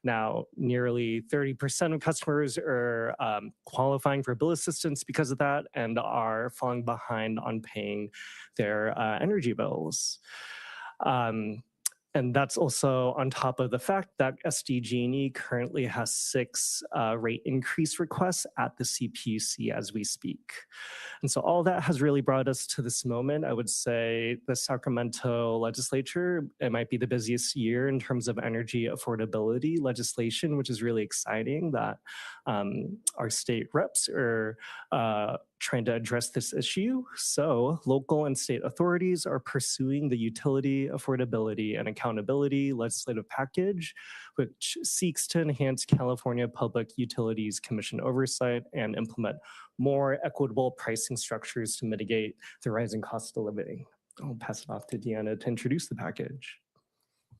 Now, nearly 30% of customers are qualifying for bill assistance because of that and are falling behind on paying their energy bills. And that's also on top of the fact that SDG&E currently has 6 rate increase requests at the CPUC as we speak. And so all that has really brought us to this moment. I would say the Sacramento legislature, it might be the busiest year in terms of energy affordability legislation, which is really exciting that our state reps are trying to address this issue. So local and state authorities are pursuing the utility affordability and accountability legislative package, which seeks to enhance California Public Utilities Commission oversight and implement more equitable pricing structures to mitigate the rising cost of living. I'll pass it off to Deanna to introduce the package.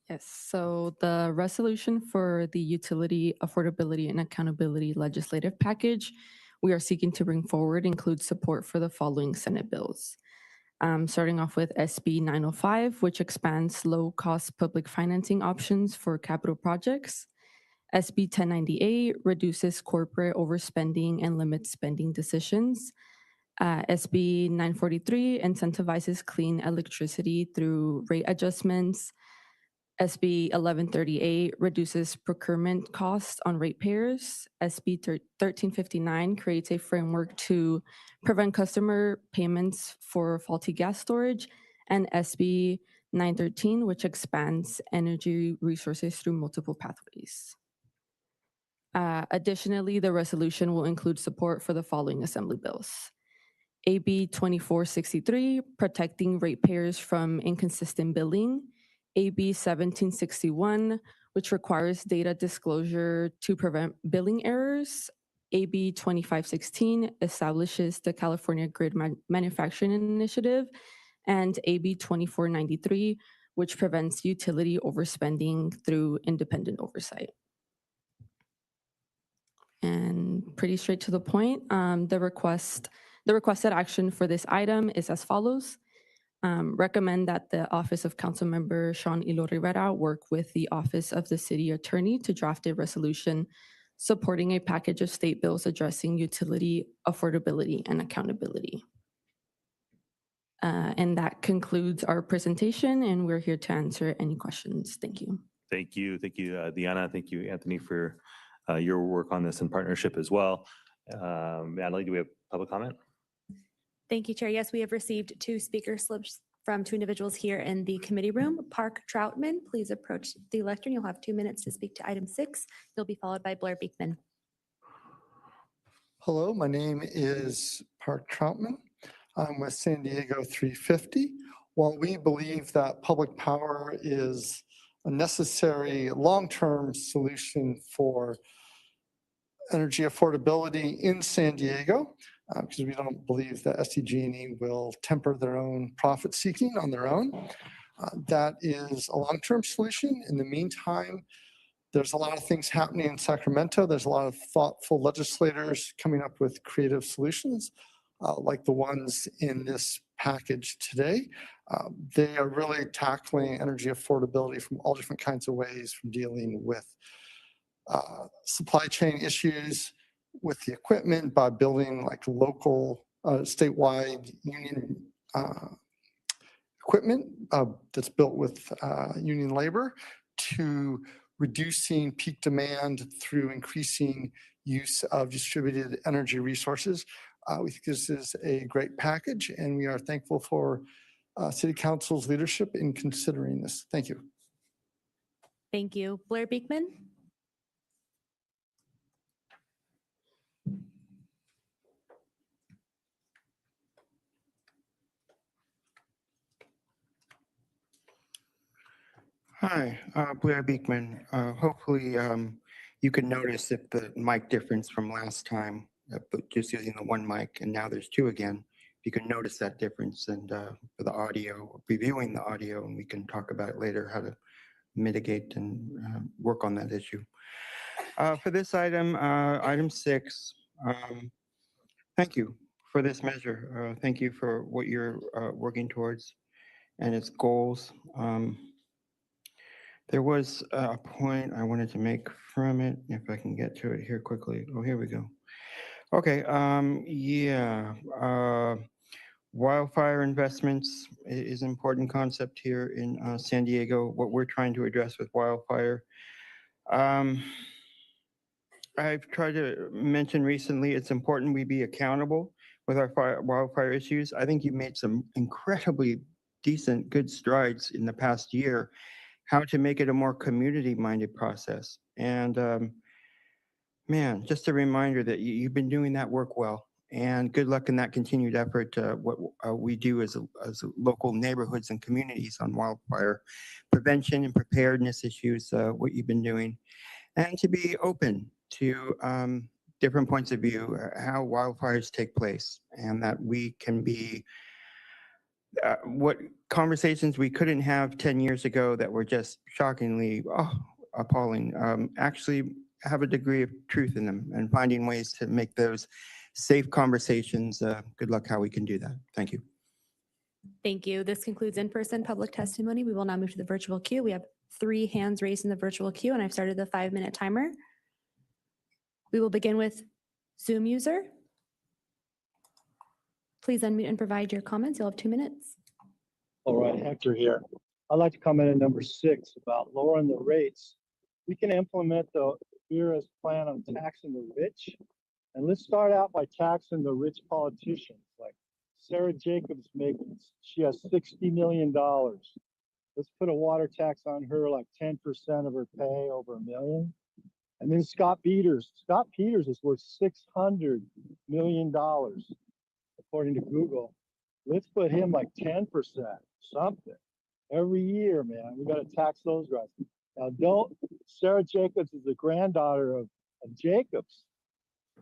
Yes, so the resolution for the utility affordability and accountability legislative package we are seeking to bring forward includes support for the following Senate bills. Starting off with SB 905, which expands low-cost public financing options for capital projects. SB 1098 reduces corporate overspending and limits spending decisions. SB 943 incentivizes clean electricity through rate adjustments. SB 1138 reduces procurement costs on ratepayers. SB 1359 creates a framework to prevent customer payments for faulty gas storage. And SB 913, which expands energy resources through multiple pathways. Additionally, the resolution will include support for the following assembly bills. AB 2463, protecting ratepayers from inconsistent billing. AB 1761, which requires data disclosure to prevent billing errors. AB 2516 establishes the California Grid Manufacturing Initiative. And AB 2493, which prevents utility overspending through independent oversight. And pretty straight to the point, the requested action for this item is as follows. Recommend that the Office of Councilmember Sean Ilo Rivera work with the Office of the City Attorney to draft a resolution supporting a package of state bills addressing utility affordability and accountability. And that concludes our presentation, and we're here to answer any questions. Thank you. Thank you, Deanna. Thank you, Anthony, for your work on this in partnership as well. Natalie, do we have public comment? Thank you, Chair. Yes, we have received 2 speaker slips from 2 individuals here in the committee room. Park Troutman, please approach the lectern. You'll have 2 minutes to speak to item 6. You'll be followed by Blair Beekman. Hello, my name is Park Troutman. I'm with San Diego 350. While we believe that public power is a necessary long-term solution for energy affordability in San Diego, because we don't believe that SDG&E will temper their own profit seeking on their own. That is a long-term solution. In the meantime, there's a lot of things happening in Sacramento. There's a lot of thoughtful legislators coming up with creative solutions, like the ones in this package today. They are really tackling energy affordability from all different kinds of ways, from dealing with supply chain issues, with the equipment, by building like local statewide union equipment that's built with union labor, to reducing peak demand through increasing use of distributed energy resources. We think this is a great package, and we are thankful for City Council's leadership in considering this. Thank you. Thank you. Blair Beekman. Hi, Blair Beekman. Hopefully you can notice if the mic difference from last time, but just using the one mic and now there's 2 again. You can notice that difference, and for the audio, reviewing the audio, and we can talk about it later, how to mitigate and work on that issue. For this item, item 6, thank you for this measure. Thank you for what you're working towards and its goals. There was a point I wanted to make from it, if I can get to it here quickly. Oh, here we go. Okay, Wildfire investments is an important concept here in San Diego, what we're trying to address with wildfire. I've tried to mention recently, it's important we be accountable with our wildfire issues. I think you've made some incredibly decent, good strides in the past year, how to make it a more community-minded process. And man, just a reminder that you've been doing that work well. And good luck in that continued effort, what we do as local neighborhoods and communities on wildfire prevention and preparedness issues, what you've been doing. And to be open to different points of view, how wildfires take place, and that we can be what conversations we couldn't have 10 years ago that were just shockingly appalling, actually have a degree of truth in them, and finding ways to make those safe conversations. Good luck how we can do that. Thank you. Thank you. This concludes in-person public testimony. We will now move to the virtual queue. We have 3 hands raised in the virtual queue, and I've started the 5-minute timer. We will begin with Zoom user. Please unmute and provide your comments. You'll have 2 minutes. All right, Hector here. I'd like to comment on number 6 about lowering the rates. We can implement the Vera's plan on taxing the rich. And let's start out by taxing the rich politicians. Like Sarah Jacobs she has $60 million. Let's put a water tax on her, like 10% of her pay, over $1 million. And then Scott Peters. Scott Peters is worth $600 million, according to Google. Let's put him like 10%, something. Every year, man, we got to tax those guys. Now, Sarah Jacobs is the granddaughter of Jacobs,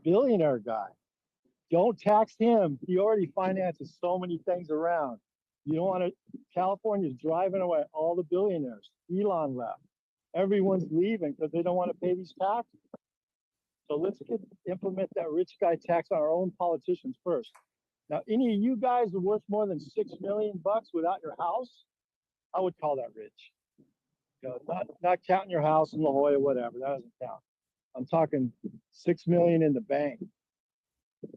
billionaire guy. Don't tax him. He already finances so many things around. You don't want to, California's driving away all the billionaires. Elon left. Everyone's leaving because they don't want to pay these taxes. So let's implement that rich guy tax on our own politicians first. Now, any of you guys are worth more than $6 million without your house, I would call that rich. You know, not counting your house in La Jolla, whatever, that doesn't count. I'm talking $6 million in the bank.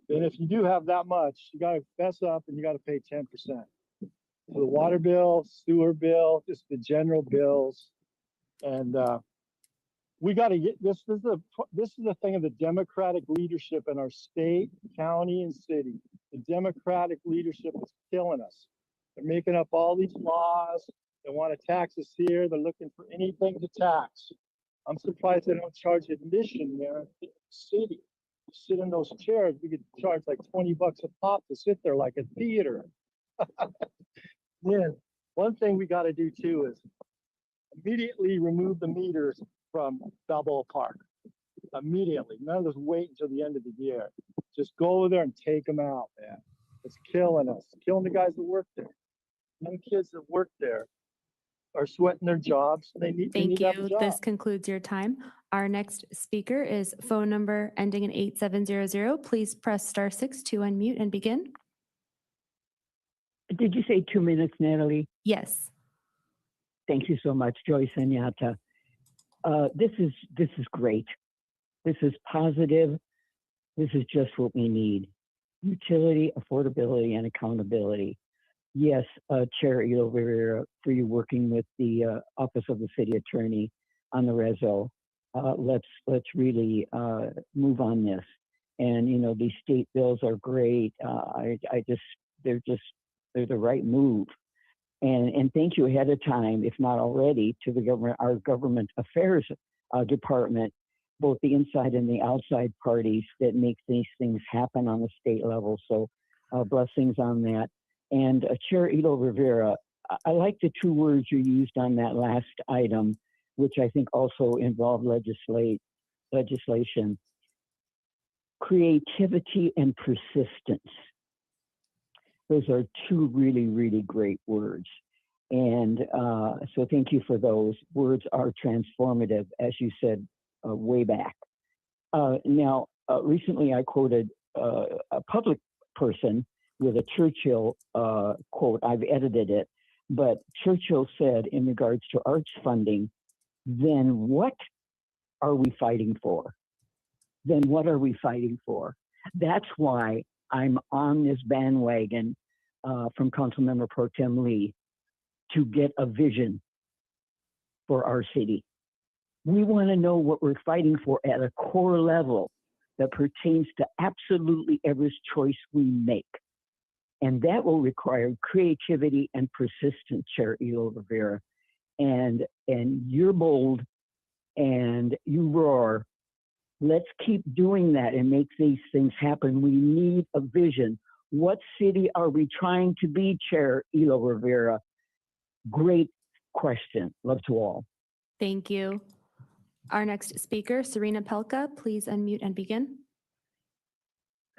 And if you do have that much, you got to fess up and you got to pay 10%. So the water bill, sewer bill, just the general bills. And we got to get this. This is the thing of the Democratic leadership in our state, county, and city. The Democratic leadership is killing us. They're making up all these laws. They want to tax us here. They're looking for anything to tax. I'm surprised they don't charge admission there in the city. You sit in those chairs, we could charge like $20 a pop to sit there like a theater. Then one thing we got to do too is immediately remove the meters from Balboa Park. Immediately. None of this wait until the end of the year. Just go over there and take them out, man. It's killing us. It's killing the guys that work there. Young kids that work there are sweating their jobs. They need Thank to have a you. job. This concludes your time. Our next speaker is phone number ending in 8700. Please press *6 to unmute and begin. Did you say 2 minutes, Natalie? Yes. Thank you so much, Joyce Anyata. This is great. This is positive. This is just what we need. Utility, affordability, and accountability. Yes, Chair Elo Rivera, for you working with the Office of the City Attorney on the reso. Let's really move on this. And you know, these state bills are great. They're the right move. And thank you ahead of time, if not already, to our government affairs department, both the inside and the outside parties that make these things happen on the state level. So blessings on that. And Chair Elo Rivera, I like the 2 words you used on that last item, which I think also involved legislation. Creativity and persistence. Those are 2 really, really great words. And so thank you for those. Words are transformative, as you said way back. Now, recently I quoted a public person with a Churchill quote. I've edited it, but Churchill said in regards to arts funding, then what are we fighting for? Then what are we fighting for? That's why I'm on this bandwagon from Councilmember Pro Tem Lee to get a vision for our city. We want to know what we're fighting for at a core level that pertains to absolutely every choice we make. And that will require creativity and persistence, Chair Elo Rivera. And you're bold and you roar. Let's keep doing that and make these things happen. We need a vision. What city are we trying to be, Chair Elo Rivera? Great question. Love to all. Thank you. Our next speaker, Serena Pelka, please unmute and begin.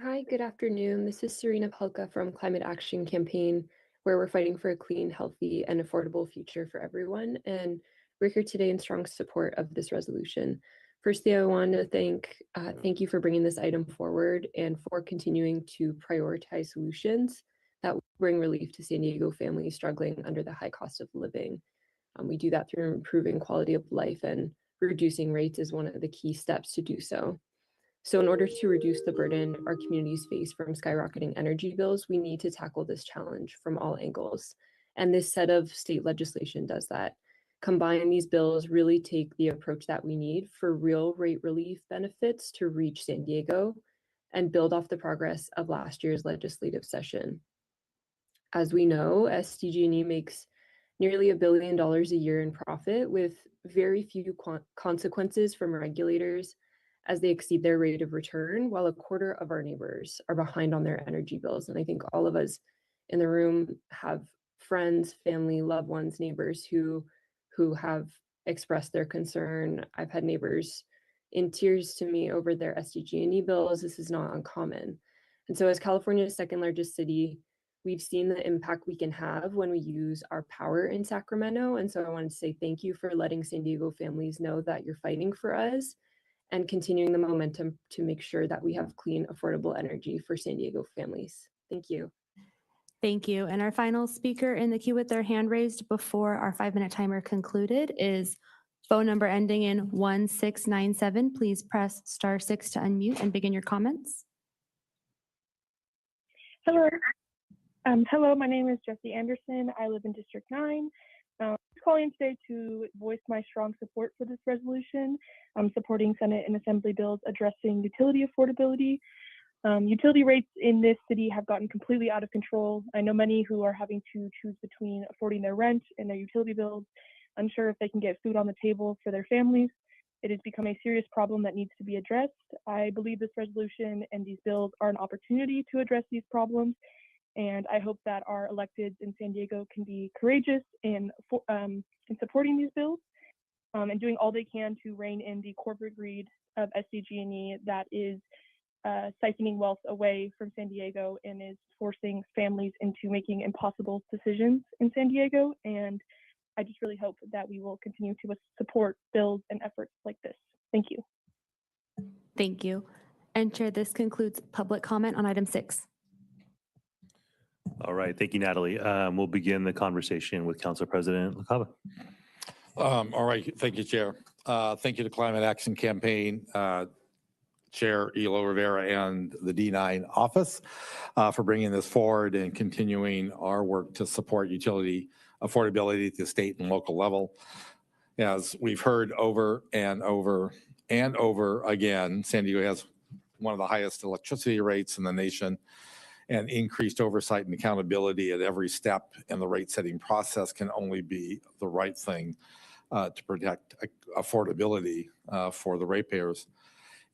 Hi, good afternoon. This is Serena Pelka from Climate Action Campaign, where we're fighting for a clean, healthy, and affordable future for everyone. And we're here today in strong support of this resolution. Firstly, I want to thank you for bringing this item forward and for continuing to prioritize solutions that will bring relief to San Diego families struggling under the high cost of living. We do that through improving quality of life, and reducing rates is one of the key steps to do so. So in order to reduce the burden our communities face from skyrocketing energy bills, we need to tackle this challenge from all angles. And this set of state legislation does that. Combine these bills really take the approach that we need for real rate relief benefits to reach San Diego and build off the progress of last year's legislative session. As we know, SDG&E makes nearly $1 billion a year in profit, with very few consequences from regulators as they exceed their rate of return, while a quarter of our neighbors are behind on their energy bills. And I think all of us in the room have friends, family, loved ones, neighbors who have expressed their concern. I've had neighbors in tears to me over their SDG&E bills. This is not uncommon. And so as California's second largest city, we've seen the impact we can have when we use our power in Sacramento. And so I wanted to say thank you for letting San Diego families know that you're fighting for us and continuing the momentum to make sure that we have clean, affordable energy for San Diego families. Thank you. Thank you. And our final speaker in the queue with their hand raised before our 5-minute timer concluded is phone number ending in 1697. Please press *6 to unmute and begin your comments. Hello. Hello, my name is Jesse Anderson. I live in District 9. I'm calling today to voice my strong support for this resolution. I'm supporting Senate and Assembly bills addressing utility affordability. Utility rates in this city have gotten completely out of control. I know many who are having to choose between affording their rent and their utility bills, unsure if they can get food on the table for their families. It has become a serious problem that needs to be addressed. I believe this resolution and these bills are an opportunity to address these problems. And I hope that our electeds in San Diego can be courageous in supporting these bills and doing all they can to rein in the corporate greed of SDG&E that is siphoning wealth away from San Diego and is forcing families into making impossible decisions in San Diego. And I just really hope that we will continue to support bills and efforts like this. Thank you. Thank you. And Chair, this concludes public comment on item 6. All right. Thank you, Natalie. We'll begin the conversation with Council President LaCava. All right. Thank you, Chair. Thank you to Climate Action Campaign, Chair Elo Rivera and the D9 office for bringing this forward and continuing our work to support utility affordability at the state and local level. As we've heard over and over and over again, San Diego has one of the highest electricity rates in the nation, and increased oversight and accountability at every step in the rate setting process can only be the right thing to protect affordability for the ratepayers.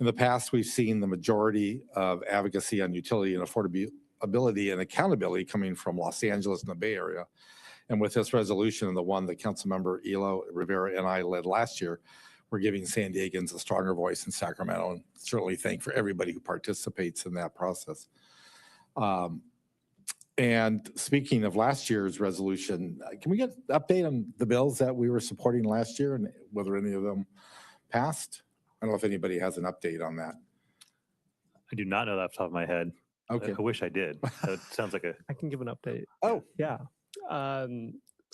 In the past, we've seen the majority of advocacy on utility and affordability and accountability coming from Los Angeles and the Bay Area. And with this resolution and the one that Councilmember Elo Rivera and I led last year, we're giving San Diegans a stronger voice in Sacramento, and certainly thank for everybody who participates in that process. And speaking of last year's resolution, can we get an update on the bills that we were supporting last year and whether any of them passed? I don't know if anybody has an update on that. I do not know that off the top of my head. Okay. I wish I did. That sounds like a... I can give an update. Oh. Yeah.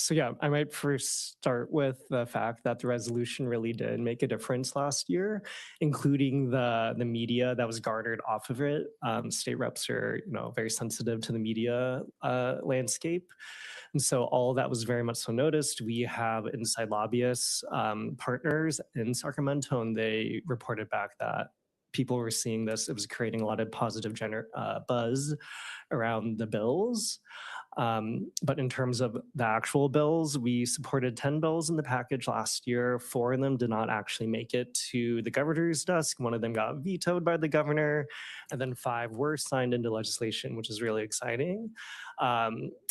So yeah, I might first start with the fact that the resolution really did make a difference last year, including the media that was garnered off of it. State reps are, very sensitive to the media landscape. And so all that was very much so noticed. We have inside lobbyists, partners in Sacramento, and they reported back that people were seeing this. It was creating a lot of positive buzz around the bills. But in terms of the actual bills, we supported 10 bills in the package last year. 4 of them did not actually make it to the governor's desk. 1 of them got vetoed by the governor, and then 5 were signed into legislation, which is really exciting.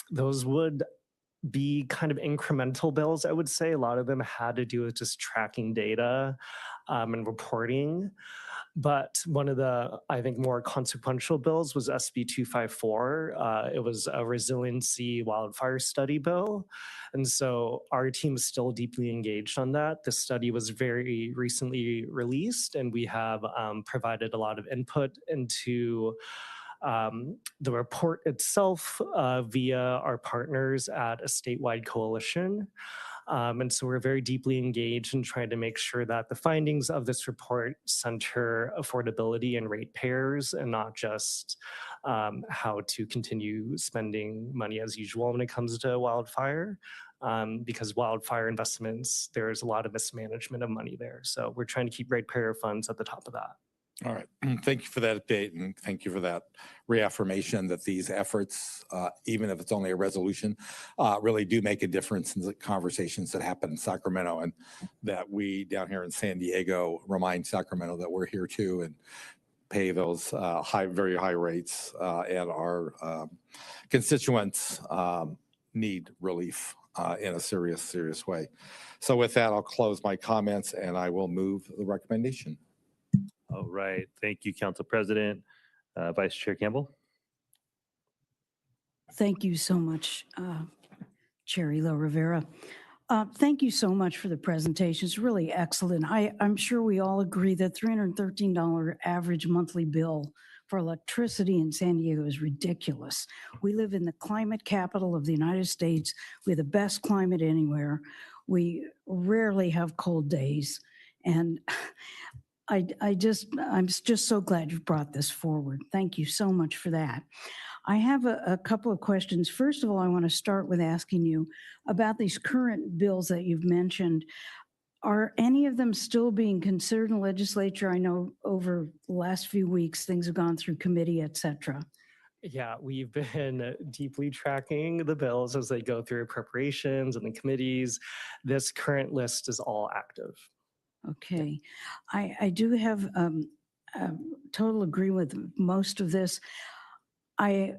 Those would be kind of incremental bills, I would say. A lot of them had to do with just tracking data and reporting. But one of the, I think, more consequential bills was SB 254. It was a resiliency wildfire study bill. And so our team is still deeply engaged on that. The study was very recently released, and we have provided a lot of input into the report itself via our partners at a statewide coalition. And so we're very deeply engaged in trying to make sure that the findings of this report center affordability and ratepayers, and not just how to continue spending money as usual when it comes to wildfire. Because wildfire investments, there's a lot of mismanagement of money there. So we're trying to keep ratepayer funds at the top of that. All right. Thank you for that update, and thank you for that reaffirmation that these efforts, even if it's only a resolution, really do make a difference in the conversations that happen in Sacramento, and that we down here in San Diego remind Sacramento that we're here too and pay those very high rates, and our constituents need relief in a serious way. So with that, I'll close my comments and I will move the recommendation. All right. Thank you, Council President. Vice Chair Campbell. Thank you so much, Chair Elo Rivera. Thank you so much for the presentation. It's really excellent. I'm sure we all agree that $313 average monthly bill for electricity in San Diego is ridiculous. We live in the climate capital of the United States. We have the best climate anywhere. We rarely have cold days. And I'm just so glad you brought this forward. Thank you so much for that. I have a couple of questions. First of all, I want to start with asking you about these current bills that you've mentioned. Are any of them still being considered in the legislature? I know over the last few weeks, things have gone through committee, et cetera. Yeah, we've been deeply tracking the bills as they go through preparations and the committees. This current list is all active. Okay. I do have total agree with most of this. I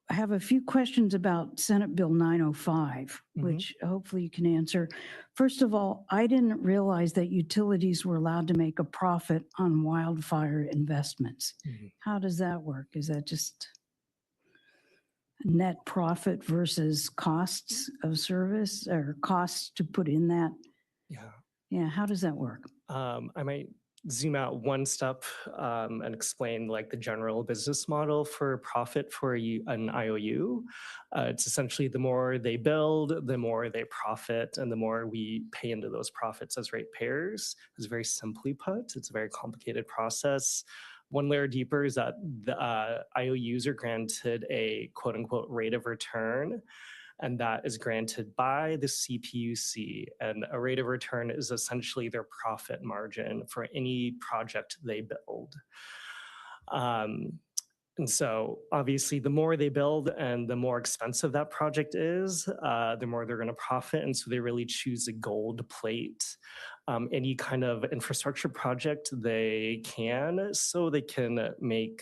have a few questions about Senate Bill 905, which hopefully you can answer. First of all, I didn't realize that utilities were allowed to make a profit on wildfire investments. How does that work? Is that just net profit versus costs of service or costs to put in that? Yeah. Yeah, how does that work? I might zoom out one step and explain like the general business model for profit for an IOU. It's essentially the more they build, the more they profit, and the more we pay into those profits as ratepayers. It's very simply put. It's a very complicated process. One layer deeper is that the IOUs are granted a quote unquote rate of return, and that is granted by the CPUC. And a rate of return is essentially their profit margin for any project they build. And so obviously the more they build and the more expensive that project is, the more they're going to profit. And so they really choose a gold plate any kind of infrastructure project they can, so they can make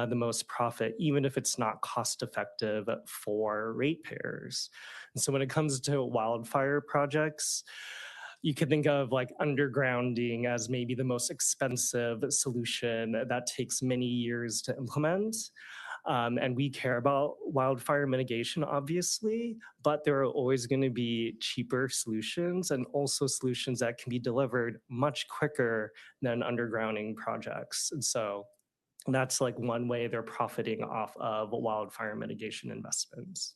the most profit, even if it's not cost effective for ratepayers. And so when it comes to wildfire projects, you could think of like undergrounding as maybe the most expensive solution that takes many years to implement. And we care about wildfire mitigation, obviously, but there are always going to be cheaper solutions and also solutions that can be delivered much quicker than undergrounding projects. And so that's like one way they're profiting off of wildfire mitigation investments.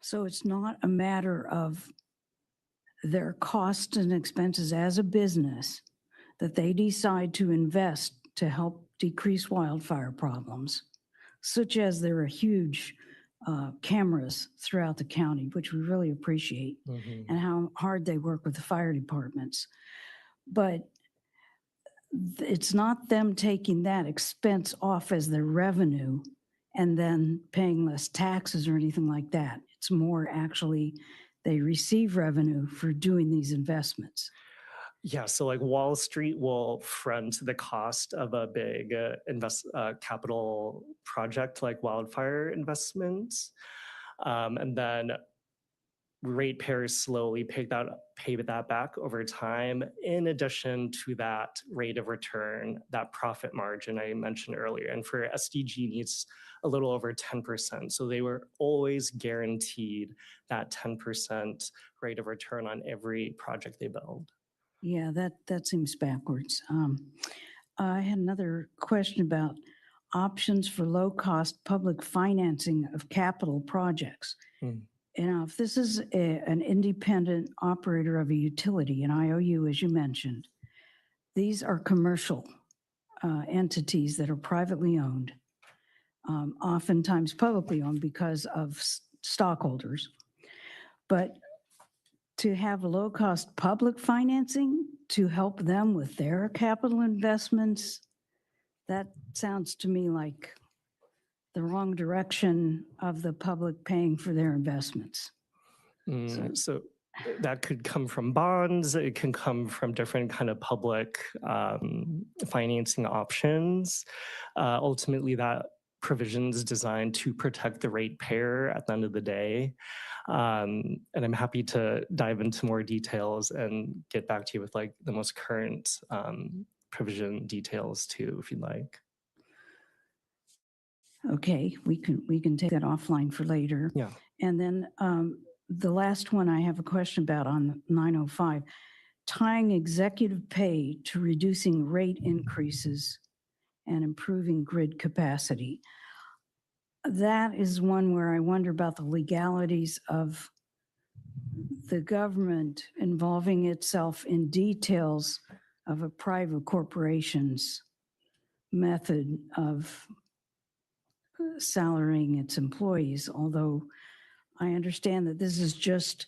So it's not a matter of their costs and expenses as a business that they decide to invest to help decrease wildfire problems, such as there are huge cameras throughout the county, which we really appreciate, and how hard they work with the fire departments. But it's not them taking that expense off as their revenue and then paying less taxes or anything like that. It's more actually they receive revenue for doing these investments. Yeah, so like Wall Street will front the cost of a big capital project like wildfire investments. And then ratepayers slowly pay that back over time, in addition to that rate of return, that profit margin I mentioned earlier. And for SDG, it's a little over 10%. So they were always guaranteed that 10% rate of return on every project they build. Yeah, that seems backwards. I had another question about options for low-cost public financing of capital projects. Now, if this is an independent operator of a utility, an IOU, as you mentioned, these are commercial entities that are privately owned, oftentimes publicly owned because of stockholders. But to have low-cost public financing to help them with their capital investments, that sounds to me like the wrong direction of the public paying for their investments. So that could come from bonds. It can come from different kind of public financing options. Ultimately, that provision is designed to protect the ratepayer at the end of the day. And I'm happy to dive into more details and get back to you with like the most current provision details too, if you'd like. Okay, we can take that offline for later. Yeah. And then the last one I have a question about on 905, tying executive pay to reducing rate increases and improving grid capacity. That is one where I wonder about the legalities of the government involving itself in details of a private corporation's method of salarying its employees, although I understand that this is just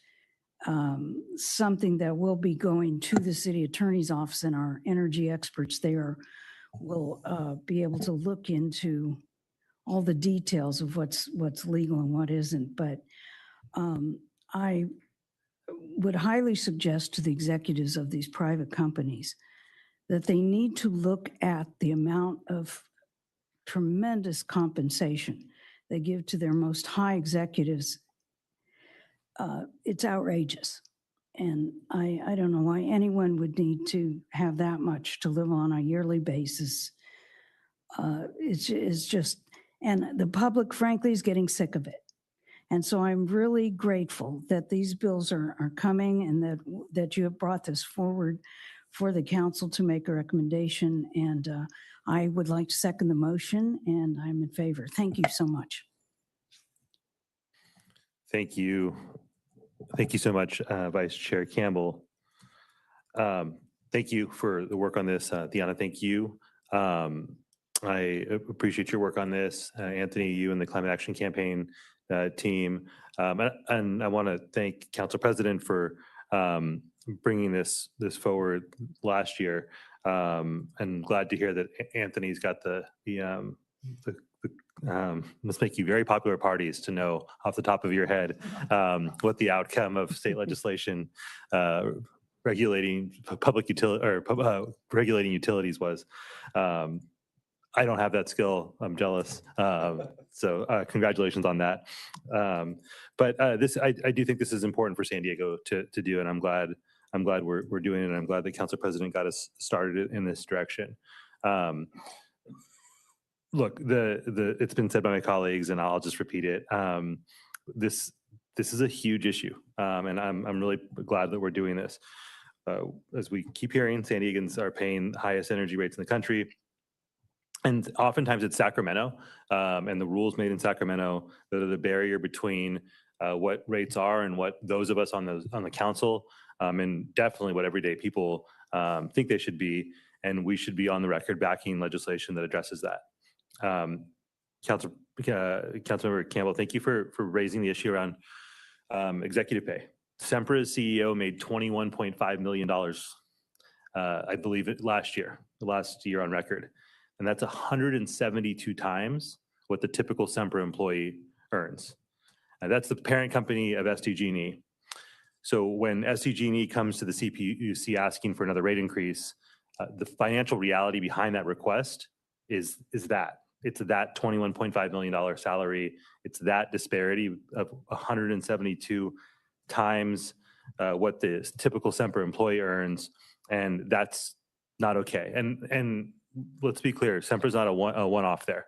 something that will be going to the city attorney's office, and our energy experts there will be able to look into all the details of what's legal and what isn't. But I would highly suggest to the executives of these private companies that they need to look at the amount of tremendous compensation they give to their most high executives. It's outrageous. And I don't know why anyone would need to have that much to live on a yearly basis. It's just, and the public, frankly, is getting sick of it. And so I'm really grateful that these bills are coming and that you have brought this forward for the council to make a recommendation. And I would like to second the motion, and I'm in favor. Thank you so much. Thank you. Thank you so much, Vice Chair Campbell. Thank you for the work on this. Deanna, thank you. I appreciate your work on this. Anthony, you and the Climate Action Campaign team. And I want to thank Council President for bringing this forward last year. And glad to hear that Anthony's got must make you very popular parties to know off the top of your head what the outcome of state legislation regulating public utility or regulating utilities was. I don't have that skill. I'm jealous. So congratulations on that. But I do think this is important for San Diego to do, and I'm glad we're doing it, and I'm glad the Council President got us started in this direction. Look, it's been said by my colleagues, and I'll just repeat it. This is a huge issue, and I'm really glad that we're doing this. As we keep hearing, San Diegans are paying the highest energy rates in the country. And oftentimes it's Sacramento and the rules made in Sacramento that are the barrier between what rates are and what those of us on the council and definitely what everyday people think they should be. And we should be on the record backing legislation that addresses that. Councilmember Campbell, thank you for raising the issue around executive pay. Sempra's CEO made $21.5 million, I believe, last year on record. And that's 172 times what the typical Sempra employee earns. And that's the parent company of SDG&E. So when SDG&E comes to the CPUC asking for another rate increase, the financial reality behind that request is that. It's that $21.5 million salary. It's that disparity of 172 times what the typical Sempra employee earns, and that's not okay. And let's be clear, Sempra's not a one-off there.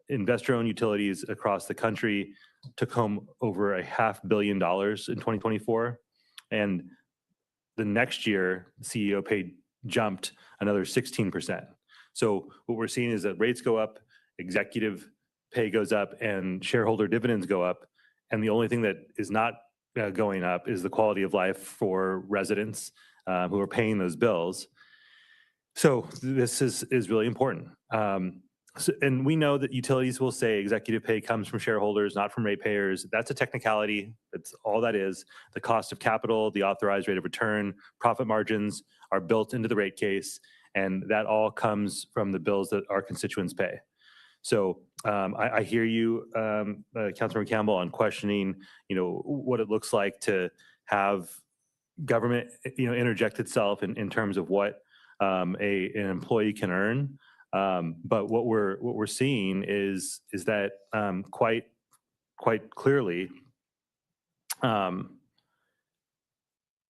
Investor-owned utilities across the country took home over $500 million in 2024, and the next year, CEO pay jumped another 16%. So what we're seeing is that rates go up, executive pay goes up, and shareholder dividends go up, and the only thing that is not going up is the quality of life for residents who are paying those bills. So this is really important. And we know that utilities will say executive pay comes from shareholders, not from ratepayers. That's a technicality. That's all that is. The cost of capital, the authorized rate of return, profit margins are built into the rate case, and that all comes from the bills that our constituents pay. So I hear you, Councilmember Campbell, on questioning, what it looks like to have government, interject itself in terms of what an employee can earn. But what we're seeing is that quite clearly,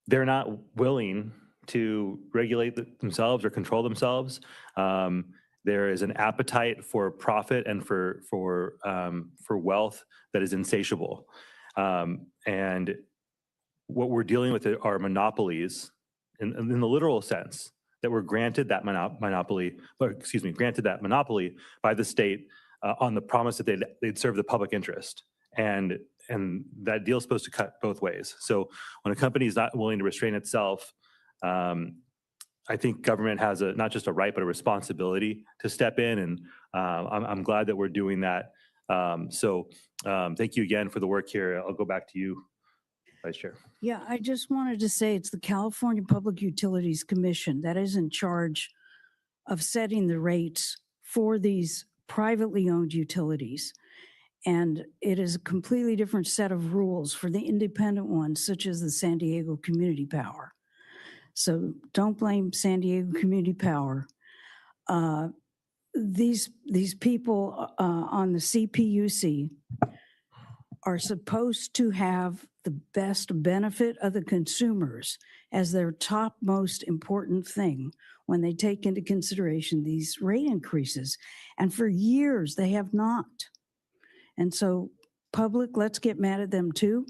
they're not willing to regulate themselves or control themselves. There is an appetite for profit and for wealth that is insatiable. And what we're dealing with are monopolies in the literal sense, that were granted that monopoly by the state on the promise that they'd serve the public interest. And that deal's supposed to cut both ways. So when a company is not willing to restrain itself, I think government has not just a right, but a responsibility to step in. And I'm glad that we're doing that. So thank you again for the work here. I'll go back to you, Vice Chair. Yeah, I just wanted to say it's the California Public Utilities Commission that is in charge of setting the rates for these privately owned utilities. And it is a completely different set of rules for the independent ones, such as the San Diego Community Power. So don't blame San Diego Community Power. These people on the CPUC are supposed to have the best benefit of the consumers as their top most important thing when they take into consideration these rate increases. And for years, they have not. And so public, let's get mad at them too.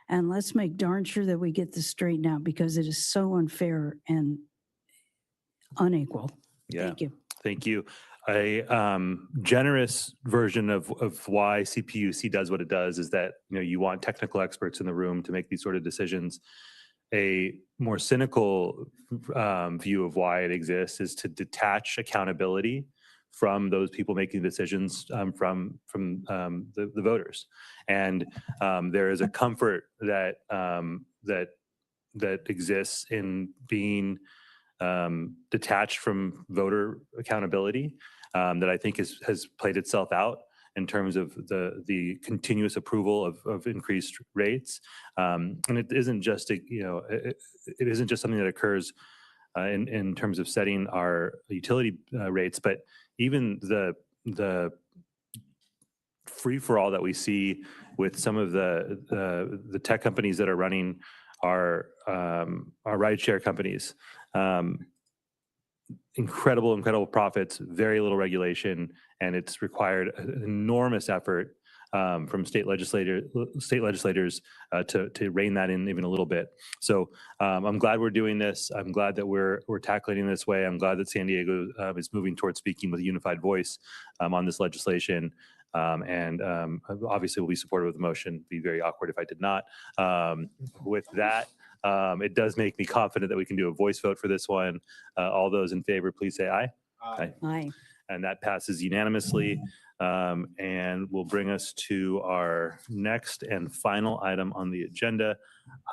And let's make darn sure that we get this straightened out, because it is so unfair and unequal. Yeah. Thank you. Thank you. A generous version of why CPUC does what it does is that you want technical experts in the room to make these sort of decisions. A more cynical view of why it exists is to detach accountability from those people making decisions from the voters. And there is a comfort that that exists in being detached from voter accountability that I think has played itself out in terms of the continuous approval of increased rates. And it isn't just it isn't just something that occurs in terms of setting our utility rates, but even the free-for-all that we see with some of the tech companies that are running our rideshare companies. Incredible profits, very little regulation, and it's required an enormous effort from state legislators to rein that in even a little bit. So I'm glad we're doing this. I'm glad that we're tackling it this way. I'm glad that San Diego is moving towards speaking with a unified voice on this legislation. Obviously we'll be supportive of the motion. Be very awkward if I did not. With that, it does make me confident that we can do a voice vote for this one. All those in favor, please say aye. Aye. Aye. And that passes unanimously, and will bring us to our next and final item on the agenda,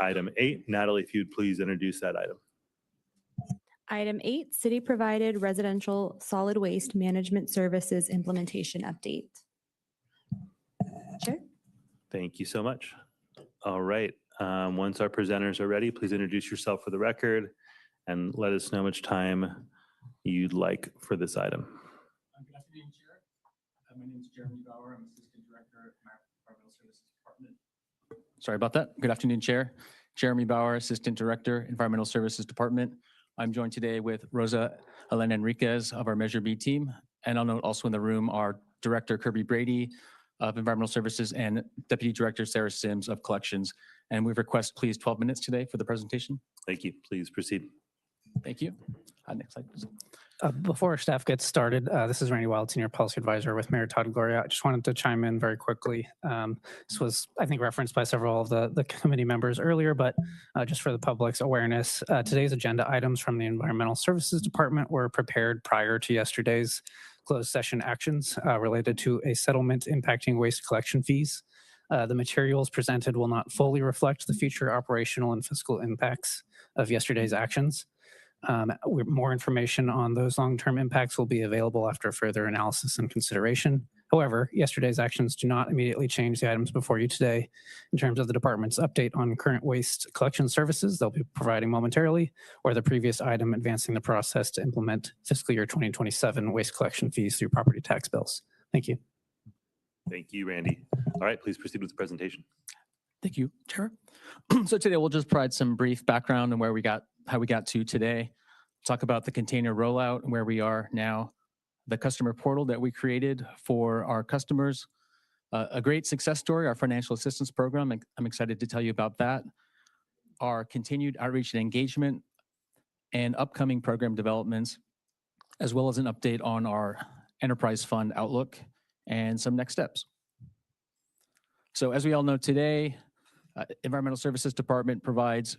item 8. Natalie, if you'd please introduce that item. Item 8, City Provided Residential Solid Waste Management Services Implementation Update. Chair? Thank you so much. All right. Once our presenters are ready, please introduce yourself for the record and let us know how much time you'd like for this item. Good afternoon, Chair. My name is Jeremy Bauer. I'm Assistant Director at Environmental Services Department. Sorry about that. Good afternoon, Chair. Jeremy Bauer, Assistant Director, Environmental Services Department. I'm joined today with Rosa Elena Enriquez of our Measure B team. And I'll note also in the room are Director Kirby Brady of Environmental Services and Deputy Director Sarah Sims of Collections. And we request please 12 minutes today for the presentation. Thank you. Please proceed. Thank you. Next slide, please. Before our staff gets started, this is Randy Wild, Senior Policy Advisor with Mayor Todd Gloria. I just wanted to chime in very quickly. This was, I think, referenced by several of the committee members earlier, but just for the public's awareness, today's agenda items from the Environmental Services Department were prepared prior to yesterday's closed session actions related to a settlement impacting waste collection fees. The materials presented will not fully reflect the future operational and fiscal impacts of yesterday's actions. More information on those long-term impacts will be available after further analysis and consideration. However, yesterday's actions do not immediately change the items before you today in terms of the department's update on current waste collection services they'll be providing momentarily, or the previous item advancing the process to implement fiscal year 2027 waste collection fees through property tax bills. Thank you. Thank you, Randy. All right, please proceed with the presentation. Thank you, Chair. So today we'll just provide some brief background on how we got to today. Talk about the container rollout and where we are now, the customer portal that we created for our customers, a great success story, our financial assistance program. I'm excited to tell you about that. Our continued outreach and engagement and upcoming program developments, as well as an update on our enterprise fund outlook and some next steps. So as we all know today, Environmental Services Department provides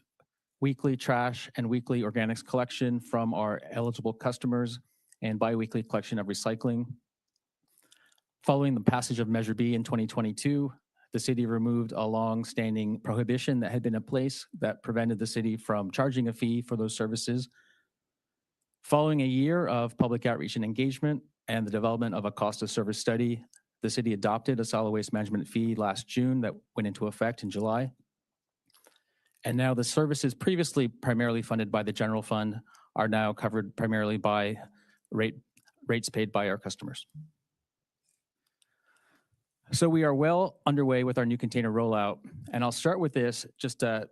weekly trash and weekly organics collection from our eligible customers and biweekly collection of recycling. Following the passage of Measure B in 2022, the city removed a long-standing prohibition that had been in place that prevented the city from charging a fee for those services. Following a year of public outreach and engagement and the development of a cost of service study, the city adopted a solid waste management fee last June that went into effect in July. And now the services previously primarily funded by the general fund are now covered primarily by rates paid by our customers. So we are well underway with our new container rollout. And I'll start with this just to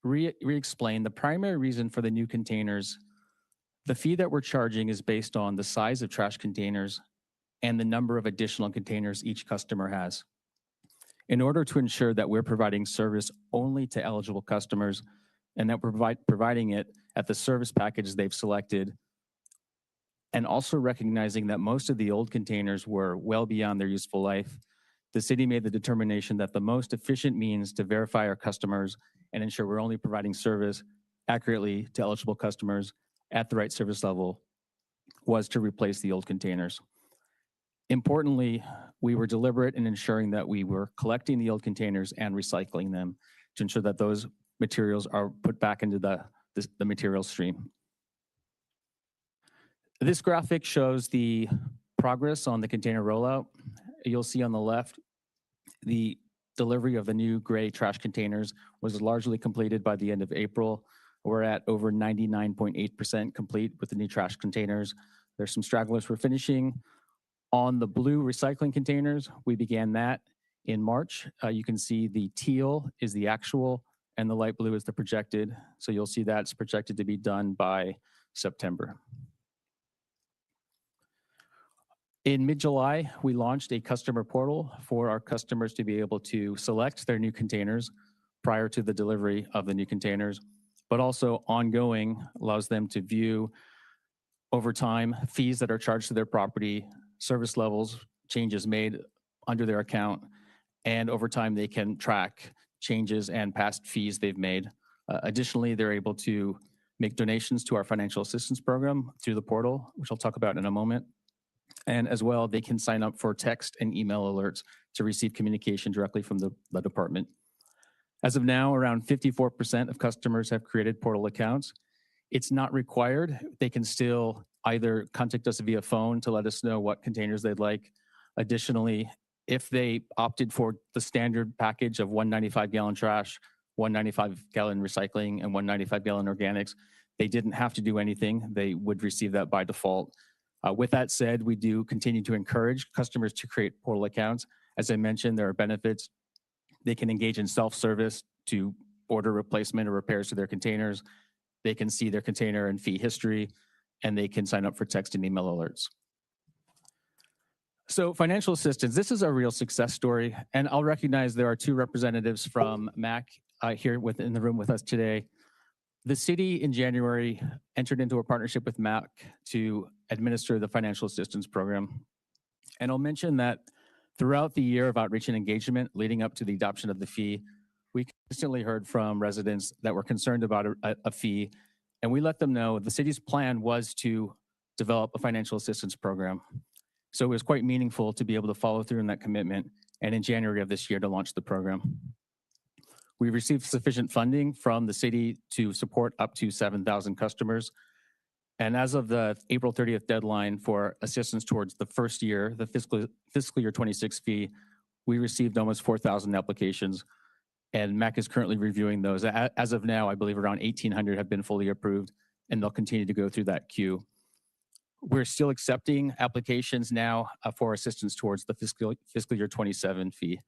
re-explain the primary reason for the new containers. The fee that we're charging is based on the size of trash containers and the number of additional containers each customer has. In order to ensure that we're providing service only to eligible customers and that we're providing it at the service packages they've selected, and also recognizing that most of the old containers were well beyond their useful life, the city made the determination that the most efficient means to verify our customers and ensure we're only providing service accurately to eligible customers at the right service level was to replace the old containers. Importantly, we were deliberate in ensuring that we were collecting the old containers and recycling them to ensure that those materials are put back into the material stream. This graphic shows the progress on the container rollout. You'll see on the left, the delivery of the new gray trash containers was largely completed by the end of April. We're at over 99.8% complete with the new trash containers. There's some stragglers we're finishing. On the blue recycling containers, we began that in March. You can see the teal is the actual and the light blue is the projected. So you'll see that's projected to be done by September. In mid-July, we launched a customer portal for our customers to be able to select their new containers prior to the delivery of the new containers, but also ongoing allows them to view over time fees that are charged to their property, service levels changes made under their account. And over time, they can track changes and past fees they've made. Additionally, they're able to make donations to our financial assistance program through the portal, which I'll talk about in a moment. And as well, they can sign up for text and email alerts to receive communication directly from the department. As of now, around 54% of customers have created portal accounts. It's not required. They can still either contact us via phone to let us know what containers they'd like. Additionally, if they opted for the standard package of 195-gallon trash, 195-gallon recycling, and 195-gallon organics, they didn't have to do anything. They would receive that by default. With that said, we do continue to encourage customers to create portal accounts. As I mentioned, there are benefits. They can engage in self-service to order replacement or repairs to their containers. They can see their container and fee history, and they can sign up for text and email alerts. So financial assistance, this is a real success story, and I'll recognize there are two representatives from MAC here in the room with us today. The city in January entered into a partnership with MAC to administer the financial assistance program. And I'll mention that throughout the year of outreach and engagement leading up to the adoption of the fee, we consistently heard from residents that were concerned about a fee, and we let them know the city's plan was to develop a financial assistance program. So it was quite meaningful to be able to follow through on that commitment, and in January of this year to launch the program. We received sufficient funding from the city to support up to 7,000 customers. And as of the April 30th deadline for assistance towards the first year, the fiscal year 26 fee, we received almost 4,000 applications, and MAC is currently reviewing those. As of now, I believe around 1,800 have been fully approved, and they'll continue to go through that queue. We're still accepting applications now for assistance towards the fiscal year 27 fee.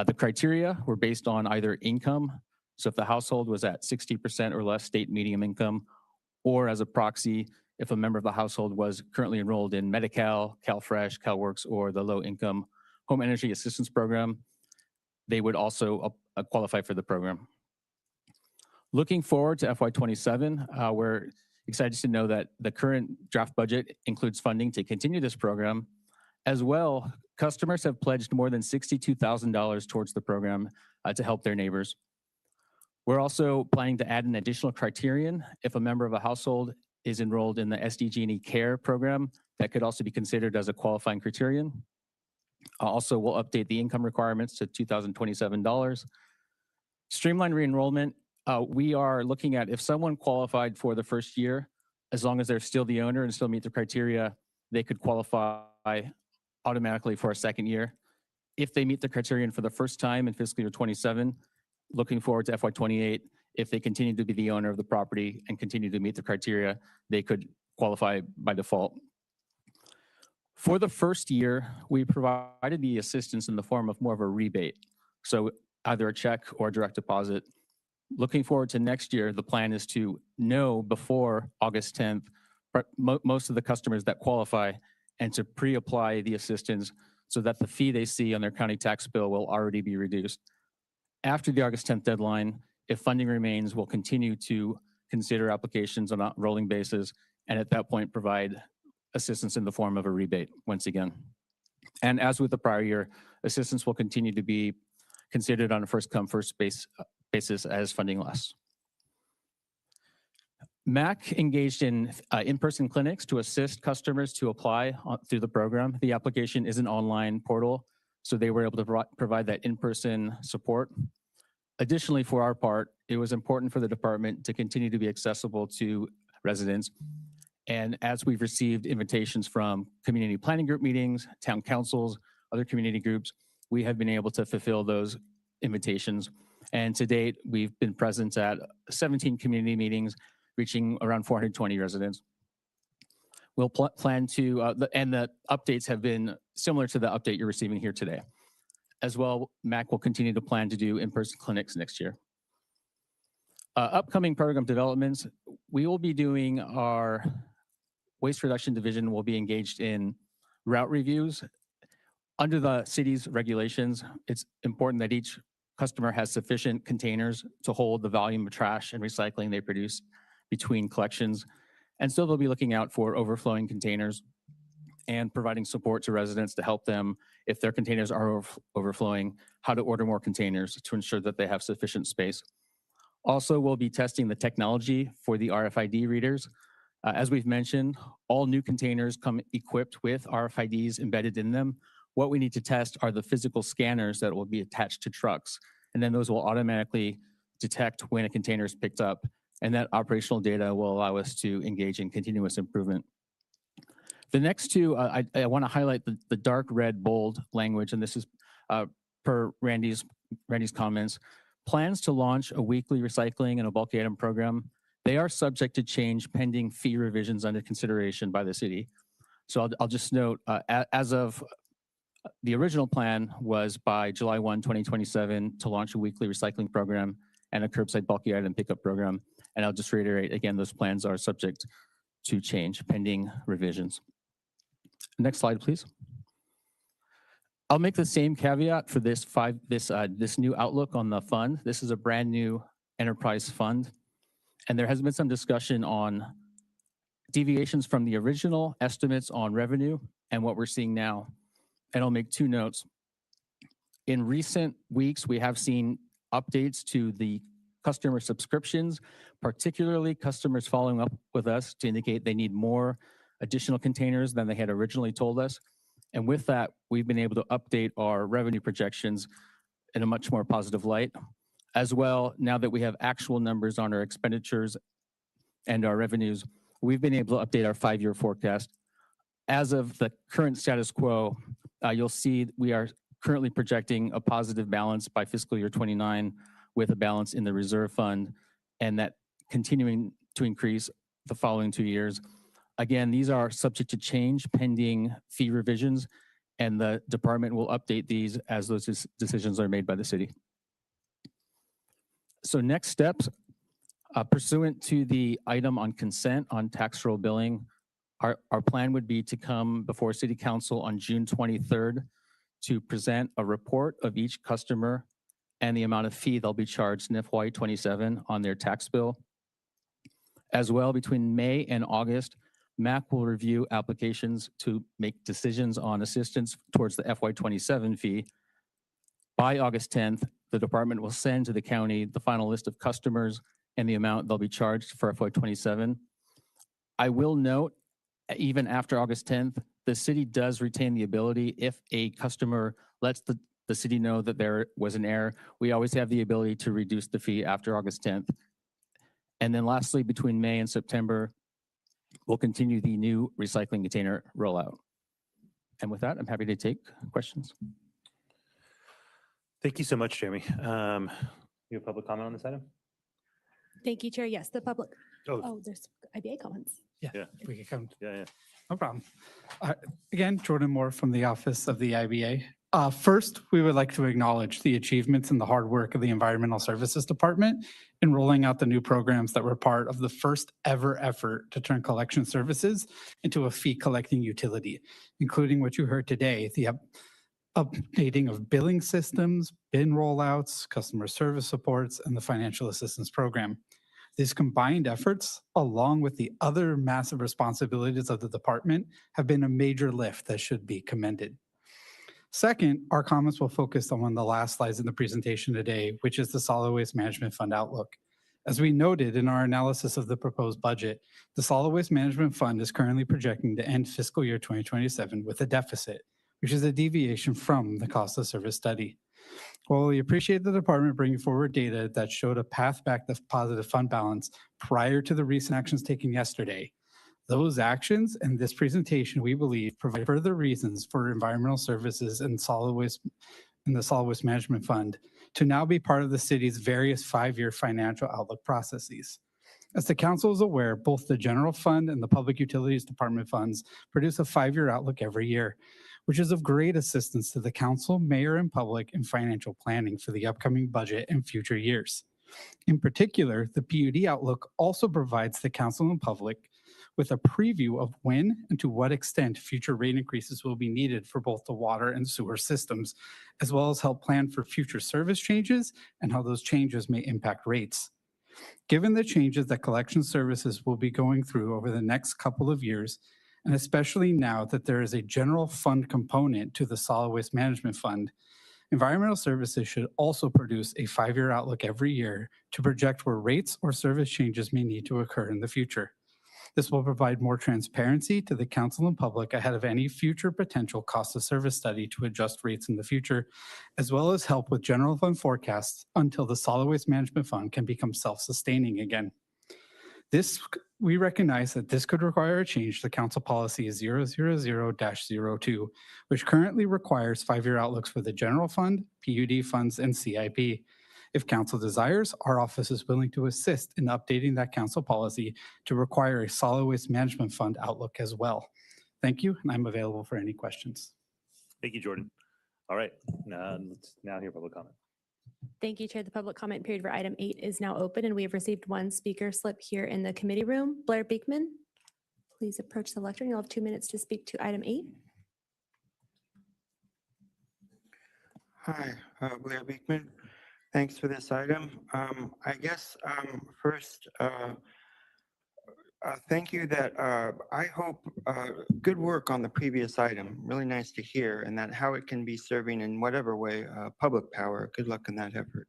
The criteria were based on either income, so if the household was at 60% or less state median income, or as a proxy, if a member of the household was currently enrolled in Medi-Cal, CalFresh, CalWORKS, or the low-income home energy assistance program, they would also qualify for the program. Looking forward to FY27, we're excited to know that the current draft budget includes funding to continue this program. As well, customers have pledged more than $62,000 towards the program to help their neighbors. We're also planning to add an additional criterion. If a member of a household is enrolled in the SDG&E Care program, that could also be considered as a qualifying criterion. Also, we'll update the income requirements to $2,027. Streamline re-enrollment, we are looking at if someone qualified for the first year, as long as they're still the owner and still meet the criteria, they could qualify automatically for a second year. If they meet the criterion for the first time in fiscal year 27, looking forward to FY28, if they continue to be the owner of the property and continue to meet the criteria, they could qualify by default. For the first year, we provided the assistance in the form of more of a rebate. So either a check or a direct deposit. Looking forward to next year, the plan is to know before August 10th, most of the customers that qualify, and to pre-apply the assistance so that the fee they see on their county tax bill will already be reduced. After the August 10th deadline, if funding remains, we'll continue to consider applications on a rolling basis, and at that point provide assistance in the form of a rebate once again. And as with the prior year, assistance will continue to be considered on a first come, first basis as funding lasts. MAC engaged in in-person clinics to assist customers to apply through the program. The application is an online portal, so they were able to provide that in-person support. Additionally, for our part, it was important for the department to continue to be accessible to residents. And as we've received invitations from community planning group meetings, town councils, other community groups, we have been able to fulfill those invitations. And to date, we've been present at 17 community meetings, reaching around 420 residents. We'll plan to, and the updates have been similar to the update you're receiving here today. As well, MAC will continue to plan to do in-person clinics next year. Upcoming program developments, we will be doing our waste reduction division will be engaged in route reviews. Under the city's regulations, it's important that each customer has sufficient containers to hold the volume of trash and recycling they produce between collections. And so they'll be looking out for overflowing containers. and providing support to residents to help them if their containers are overflowing, how to order more containers to ensure that they have sufficient space. Also, we'll be testing the technology for the RFID readers. As we've mentioned, all new containers come equipped with RFIDs embedded in them. What we need to test are the physical scanners that will be attached to trucks, and then those will automatically detect when a container is picked up, and that operational data will allow us to engage in continuous improvement. The next two, I want to highlight the dark red bold language, and this is per Randy's comments. Plans to launch a weekly recycling and a bulk item program. They are subject to change pending fee revisions under consideration by the city. So I'll just note, as of the original plan was by July 1, 2027 to launch a weekly recycling program and a curbside bulky item pickup program. And I'll just reiterate, again, those plans are subject to change pending revisions. Next slide, please. I'll make the same caveat for this new outlook on the fund. This is a brand new enterprise fund. And there has been some discussion on deviations from the original estimates on revenue and what we're seeing now. And I'll make two notes. In recent weeks, we have seen updates to the customer subscriptions, particularly customers following up with us to indicate they need more additional containers than they had originally told us. And with that, we've been able to update our revenue projections in a much more positive light. As well, now that we have actual numbers on our expenditures and our revenues, we've been able to update our 5-year forecast. As of the current status quo, you'll see we are currently projecting a positive balance by fiscal year 29 with a balance in the reserve fund, and that continuing to increase the following 2 years. Again, these are subject to change pending fee revisions, and the department will update these as those decisions are made by the city. So next steps, pursuant to the item on consent on tax roll billing, our plan would be to come before City Council on June 23rd to present a report of each customer and the amount of fee they'll be charged in FY27 on their tax bill. As well, between May and August, MAC will review applications to make decisions on assistance towards the FY27 fee. By August 10th, the department will send to the county the final list of customers and the amount they'll be charged for FY27. I will note, even after August 10th, the city does retain the ability, if a customer lets the city know that there was an error, we always have the ability to reduce the fee after August 10th. And then lastly, between May and September, we'll continue the new recycling container rollout. And with that, I'm happy to take questions. Thank you so much, Jeremy. You have public comment on this item? Thank you, Chair. Yes, the public. Oh. There's IBA comments. Yeah, Yeah. we can come. Yeah. No problem. Again, Jordan Moore from the Office of the IBA. First, we would like to acknowledge the achievements and the hard work of the Environmental Services Department in rolling out the new programs that were part of the first ever effort to turn collection services into a fee collecting utility, including what you heard today, the updating of billing systems, bin rollouts, customer service supports, and the financial assistance program. These combined efforts, along with the other massive responsibilities of the department, have been a major lift that should be commended. Second, our comments will focus on one of the last slides in the presentation today, which is the Solid Waste Management Fund outlook. As we noted in our analysis of the proposed budget, the Solid Waste Management Fund is currently projecting to end fiscal year 2027 with a deficit, which is a deviation from the cost of service study. While we appreciate the department bringing forward data that showed a path back to positive fund balance prior to the recent actions taken yesterday, those actions and this presentation, we believe, provide further reasons for environmental services and solid waste in the Solid Waste Management Fund to now be part of the city's various 5-year financial outlook processes. As the council is aware, both the general fund and the public utilities department funds produce a 5-year outlook every year, which is of great assistance to the council, mayor, and public in financial planning for the upcoming budget and future years. In particular, the PUD outlook also provides the council and public with a preview of when and to what extent future rate increases will be needed for both the water and sewer systems, as well as help plan for future service changes and how those changes may impact rates. Given the changes that collection services will be going through over the next couple of years, and especially now that there is a general fund component to the Solid Waste Management Fund, Environmental Services should also produce a 5-year outlook every year to project where rates or service changes may need to occur in the future. This will provide more transparency to the council and public ahead of any future potential cost of service study to adjust rates in the future, as well as help with general fund forecasts until the Solid Waste Management Fund can become self-sustaining again. We recognize that this could require a change to Council Policy 000-02, which currently requires 5-year outlooks for the general fund, PUD funds, and CIP. If Council desires, our office is willing to assist in updating that Council policy to require a Solid Waste Management Fund outlook as well. Thank you, and I'm available for any questions. Thank you, Jordan. All right, let's now hear public comment. Thank you, Chair. The public comment period for item 8 is now open, and we have received one speaker slip here in the committee room. Blair Beekman, please approach the lectern. You'll have 2 minutes to speak to item 8. Hi, Blair Beekman. Thanks for this item. I guess first, thank you that I hope good work on the previous item. Really nice to hear, and that how it can be serving in whatever way public power. Good luck in that effort.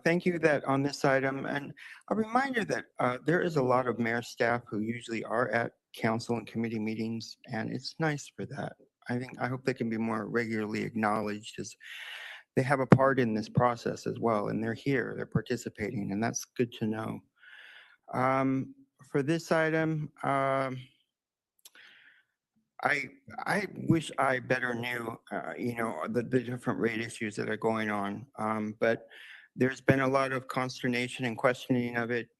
Thank you that on this item, and a reminder that there is a lot of mayor staff who usually are at council and committee meetings, and it's nice for that. I hope they can be more regularly acknowledged as they have a part in this process as well, and they're here, they're participating, and that's good to know. For this item, I wish I better knew, the different rate issues that are going on, but there's been a lot of consternation and questioning of it.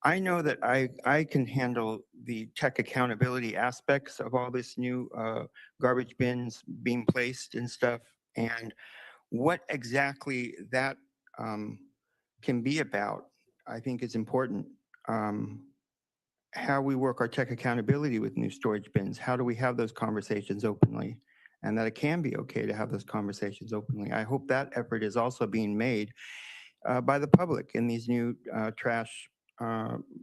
I know that I can handle the tech accountability aspects of all this new garbage bins being placed and stuff, and what exactly that can be about, I think is important. How we work our tech accountability with new storage bins. How do we have those conversations openly? And that it can be okay to have those conversations openly. I hope that effort is also being made by the public in these new trash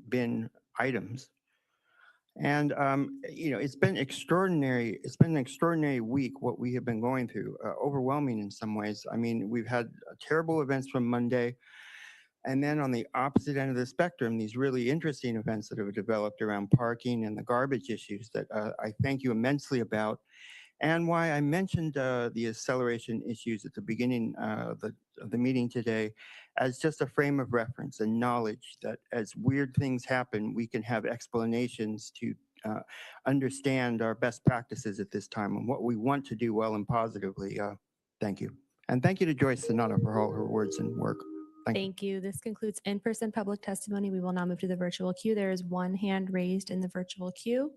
bin items. And, it's been extraordinary. It's been an extraordinary week, what we have been going through, overwhelming in some ways. I mean, we've had terrible events from Monday. And then on the opposite end of the spectrum, these really interesting events that have developed around parking and the garbage issues that I thank you immensely about. And why I mentioned the acceleration issues at the beginning of the meeting today as just a frame of reference and knowledge that as weird things happen, we can have explanations to understand our best practices at this time and what we want to do well and positively. Thank you. And thank you to Joyce Sonata for all her words and work. Thank you. This concludes in-person public testimony. We will now move to the virtual queue. There is one hand raised in the virtual queue.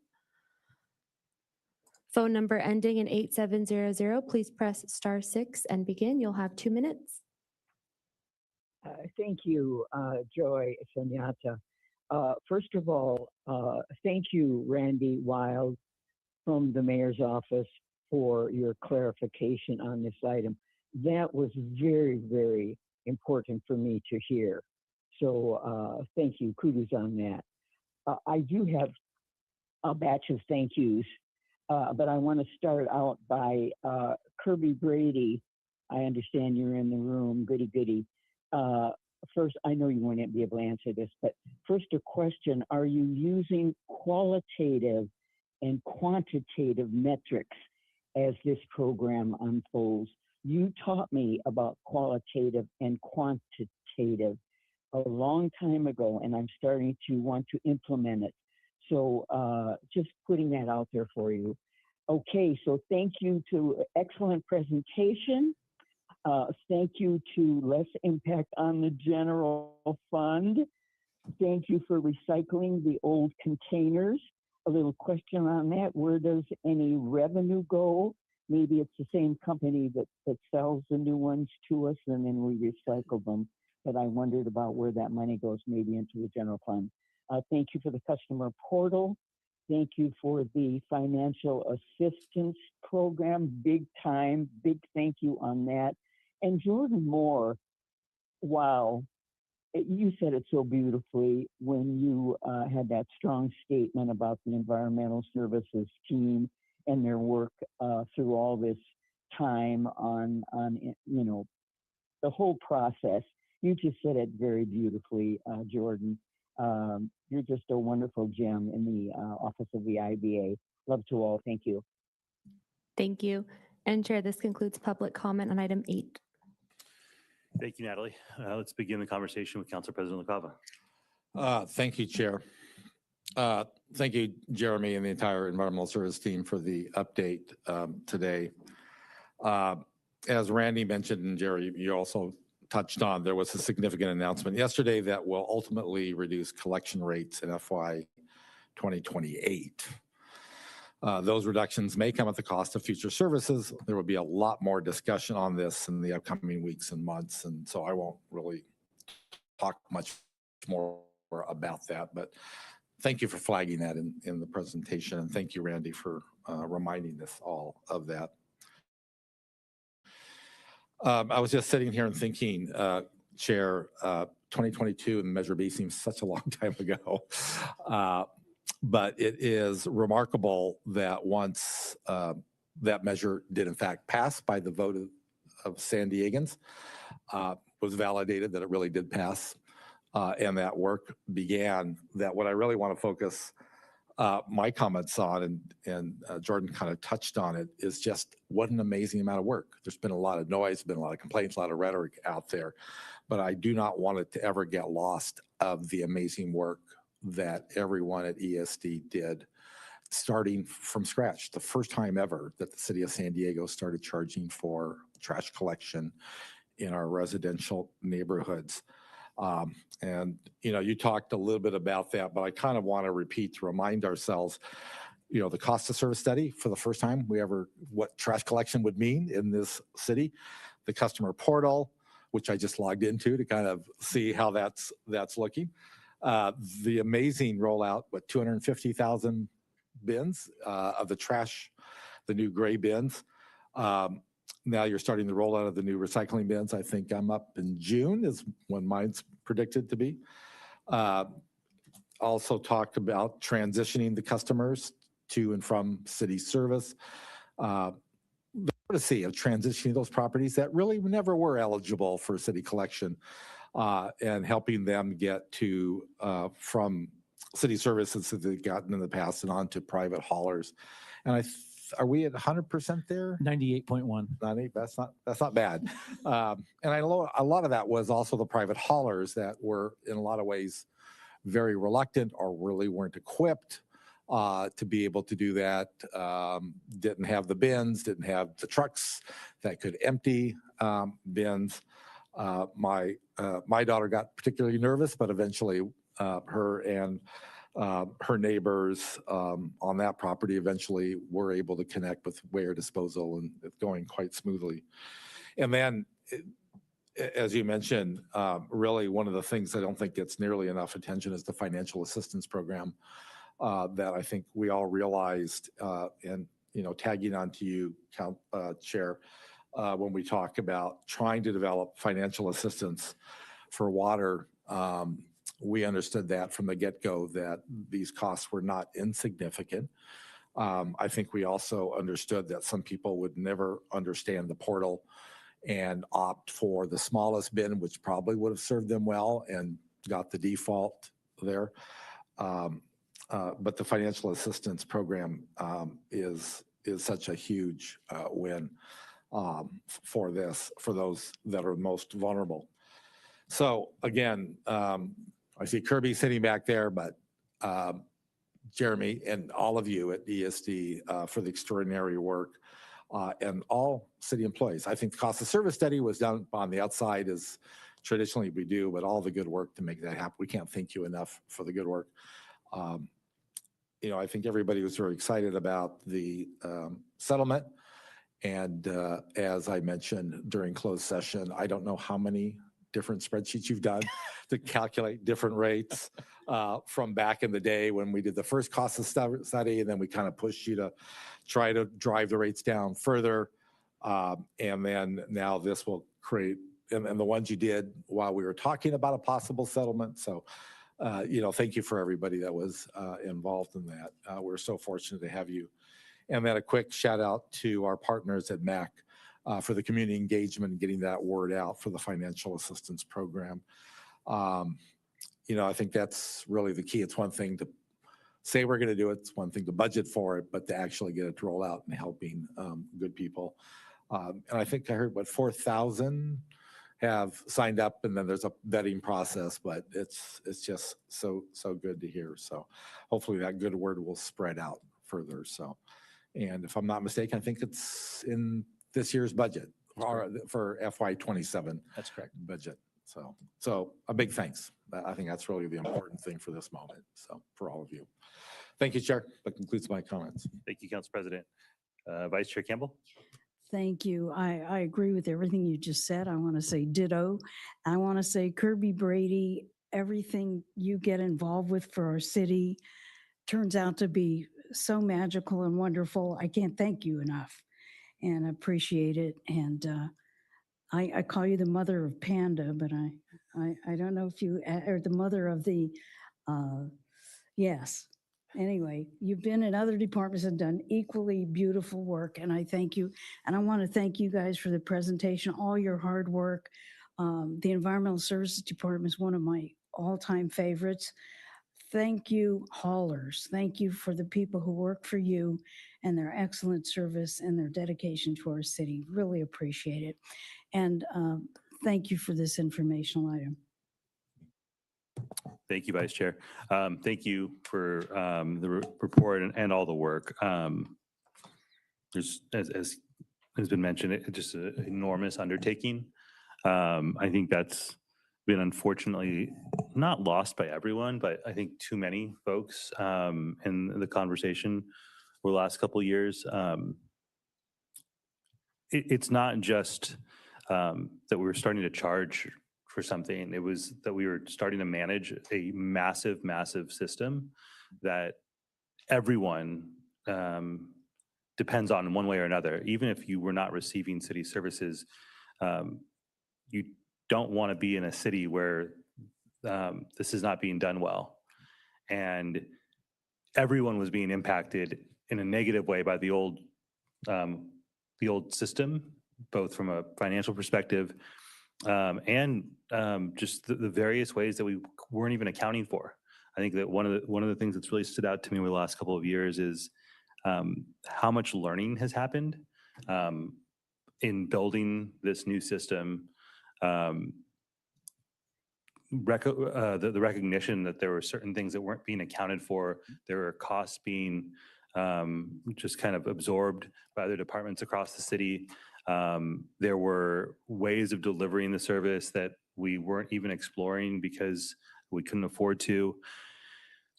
Phone number ending in 8700, please press *6 and begin. You'll have 2 minutes. Thank you, Joy Sonata. First of all, thank you, Randy Wild from the mayor's office for your clarification on this item. That was very, very important for me to hear. So thank you. Kudos on that. I do have a batch of thank yous, but I want to start out by Kirby Brady. I understand you're in the room. Goody, goody. First, I know you won't be able to answer this, but first a question. Are you using qualitative and quantitative metrics as this program unfolds? You taught me about qualitative and quantitative a long time ago, and I'm starting to want to implement it. So just putting that out there for you. Okay, so thank you to excellent presentation. Thank you to less impact on the general fund. Thank you for recycling the old containers. A little question on that. Where does any revenue go? Maybe it's the same company that sells the new ones to us and then we recycle them. But I wondered about where that money goes, maybe into the general fund. Thank you for the customer portal. Thank you for the financial assistance program, big time, big thank you on that. And Jordan Moore, wow, you said it so beautifully when you had that strong statement about the environmental services team and their work through all this time on the whole process. You just said it very beautifully, Jordan. You're just a wonderful gem in the office of the IBA. Love to all. Thank you. Thank you. And Chair, this concludes public comment on item 8. Thank you, Natalie. Let's begin the conversation with Council President LaCava. Thank you, Chair. Thank you, Jeremy, and the entire Environmental Service team for the update today. As Randy mentioned, and Jerry, you also touched on, there was a significant announcement yesterday that will ultimately reduce collection rates in FY 2028. Those reductions may come at the cost of future services. There will be a lot more discussion on this in the upcoming weeks and months, and so I won't really talk much more about that, but thank you for flagging that in the presentation, and thank you, Randy, for reminding us all of that. I was just sitting here and thinking, Chair, 2022 and Measure B seems such a long time ago. But it is remarkable that once that measure did in fact pass by the vote of San Diegans, was validated that it really did pass, and that work began, that what I really want to focus my comments on, and Jordan kind of touched on it, is just what an amazing amount of work. There's been a lot of noise, been a lot of complaints, a lot of rhetoric out there, but I do not want it to ever get lost of the amazing work that everyone at ESD did, starting from scratch. The first time ever that the city of San Diego started charging for trash collection in our residential neighborhoods. And, you know, you talked a little bit about that, but I kind of want to repeat to remind ourselves, you know, the cost of service study for the first time we ever, what trash collection would mean in this city, the customer portal, which I just logged into to kind of see how that's looking. The amazing rollout, 250,000 bins of the trash, the new gray bins. Now you're starting the rollout of the new recycling bins. I think I'm up in June is when mine's predicted to be. Also talked about transitioning the customers to and from city service. The courtesy of transitioning those properties that really never were eligible for city collection, and helping them get to from city services that they've gotten in the past and on to private haulers. And are we at 100% there? 98.1. 98, that's not bad. And I know a lot of that was also the private haulers that were in a lot of ways very reluctant or really weren't equipped to be able to do that. Didn't have the bins, didn't have the trucks that could empty bins. My daughter got particularly nervous, but eventually her and her neighbors on that property eventually were able to connect with Ware Disposal, and it's going quite smoothly. And then, as you mentioned, really one of the things I don't think gets nearly enough attention is the financial assistance program that I think we all realized, and you know, tagging on to you, Chair, when we talk about trying to develop financial assistance for water. We understood that from the get-go that these costs were not insignificant. I think we also understood that some people would never understand the portal and opt for the smallest bin, which probably would have served them well and got the default there. But the financial assistance program is such a huge win for those that are most vulnerable. So again, I see Kirby sitting back there, but Jeremy and all of you at ESD for the extraordinary work, and all city employees. I think the cost of service study was done on the outside as traditionally we do, but all the good work to make that happen. We can't thank you enough for the good work. You know, I think everybody was very excited about the settlement. And as I mentioned during closed session, I don't know how many different spreadsheets you've done to calculate different rates from back in the day when we did the first cost of study, and then we kind of pushed you to try to drive the rates down further. And then now this will create and the ones you did while we were talking about a possible settlement. So, thank you for everybody that was involved in that. We're so fortunate to have you. And then a quick shout out to our partners at MAC for the community engagement and getting that word out for the financial assistance program. I think that's really the key. It's one thing to say we're going to do it. It's one thing to budget for it, but to actually get it to roll out and helping good people. And I think I heard 4,000 have signed up, and then there's a vetting process, but it's just so good to hear. So hopefully that good word will spread out further. So, and if I'm not mistaken, I think it's in this year's budget for FY27. That's correct. Budget. So a big thanks. I think that's really the important thing for this moment. So for all of you. Thank you, Chair. That concludes my comments. Thank you, Council President. Vice Chair Campbell? Thank you. I agree with everything you just said. I want to say ditto. I want to say Kirby Brady, everything you get involved with for our city turns out to be so magical and wonderful. I can't thank you enough and appreciate it. And I call you the mother of Panda, but I don't know if you are the mother of the, yes. Anyway, you've been in other departments and done equally beautiful work, and I thank you. And I want to thank you guys for the presentation, all your hard work. The Environmental Services Department is one of my all-time favorites. Thank you, haulers. Thank you for the people who work for you and their excellent service and their dedication to our city. Really appreciate it. And thank you for this informational item. Thank you, Vice Chair. Thank you for the report and all the work. There's, as has been mentioned, it's just an enormous undertaking. I think that's been unfortunately not lost by everyone, but I think too many folks in the conversation over the last couple of years. It's not just that we were starting to charge for something. It was that we were starting to manage a massive, massive system that everyone depends on in one way or another. Even if you were not receiving city services, you don't want to be in a city where this is not being done well. And everyone was being impacted in a negative way by the old system, both from a financial perspective and just the various ways that we weren't even accounting for. I think that one of the things that's really stood out to me over the last couple of years is how much learning has happened in building this new system. The recognition that there were certain things that weren't being accounted for. There were costs being just kind of absorbed by other departments across the city. There were ways of delivering the service that we weren't even exploring because we couldn't afford to.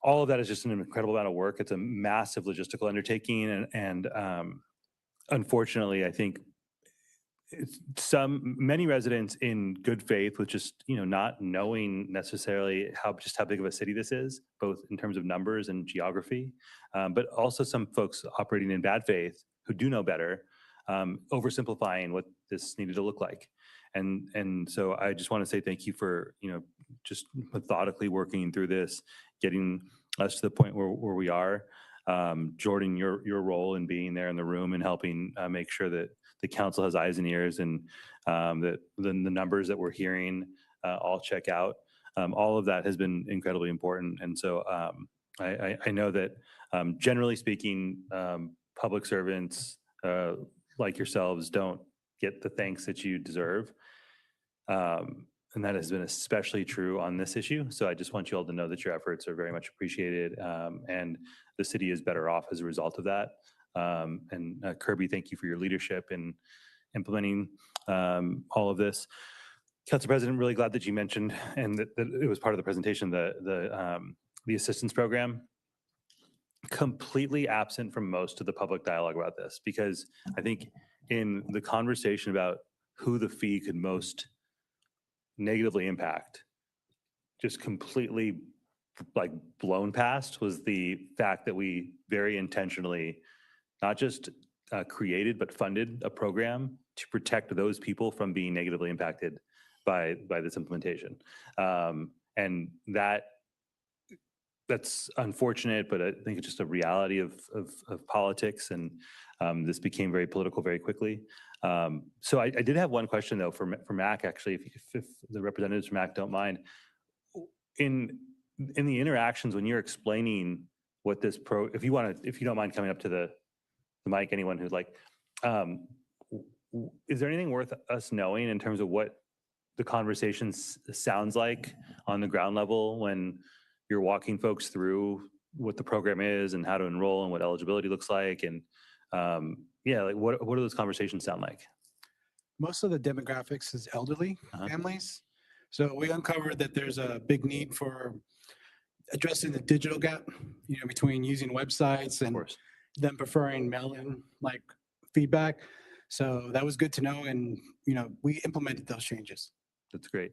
All of that is just an incredible amount of work. It's a massive logistical undertaking. And unfortunately, I think many residents in good faith with just, not knowing necessarily how big of a city this is, both in terms of numbers and geography, but also some folks operating in bad faith who do know better, oversimplifying what this needed to look like. And so I just want to say thank you for, just methodically working through this, getting us to the point where we are. Jordan, your role in being there in the room and helping make sure that the council has eyes and ears and that the numbers that we're hearing all check out. All of that has been incredibly important. And so I know that generally speaking, public servants like yourselves don't get the thanks that you deserve. And that has been especially true on this issue. So I just want you all to know that your efforts are very much appreciated, and the city is better off as a result of that. And Kirby, thank you for your leadership in implementing all of this. Council President, really glad that you mentioned, and that it was part of the presentation, the assistance program. Completely absent from most of the public dialogue about this, because I think in the conversation about who the fee could most negatively impact, just completely blown past was the fact that we very intentionally not just created but funded a program to protect those people from being negatively impacted by this implementation. And that's unfortunate, but I think it's just a reality of politics, and this became very political very quickly. So I did have one question though for MAC, actually, if the representatives from MAC don't mind. In the interactions when you're explaining what this if you don't mind coming up to the mic, anyone who's like, is there anything worth us knowing in terms of what the conversation sounds like on the ground level when you're walking folks through what the program is and how to enroll and what eligibility looks like? And yeah, like what do those conversations sound like? Most of the demographics is elderly families. So we uncovered that there's a big need for addressing the digital gap, between using websites and them preferring mail-in like feedback. So that was good to know. And, we implemented those changes. That's great.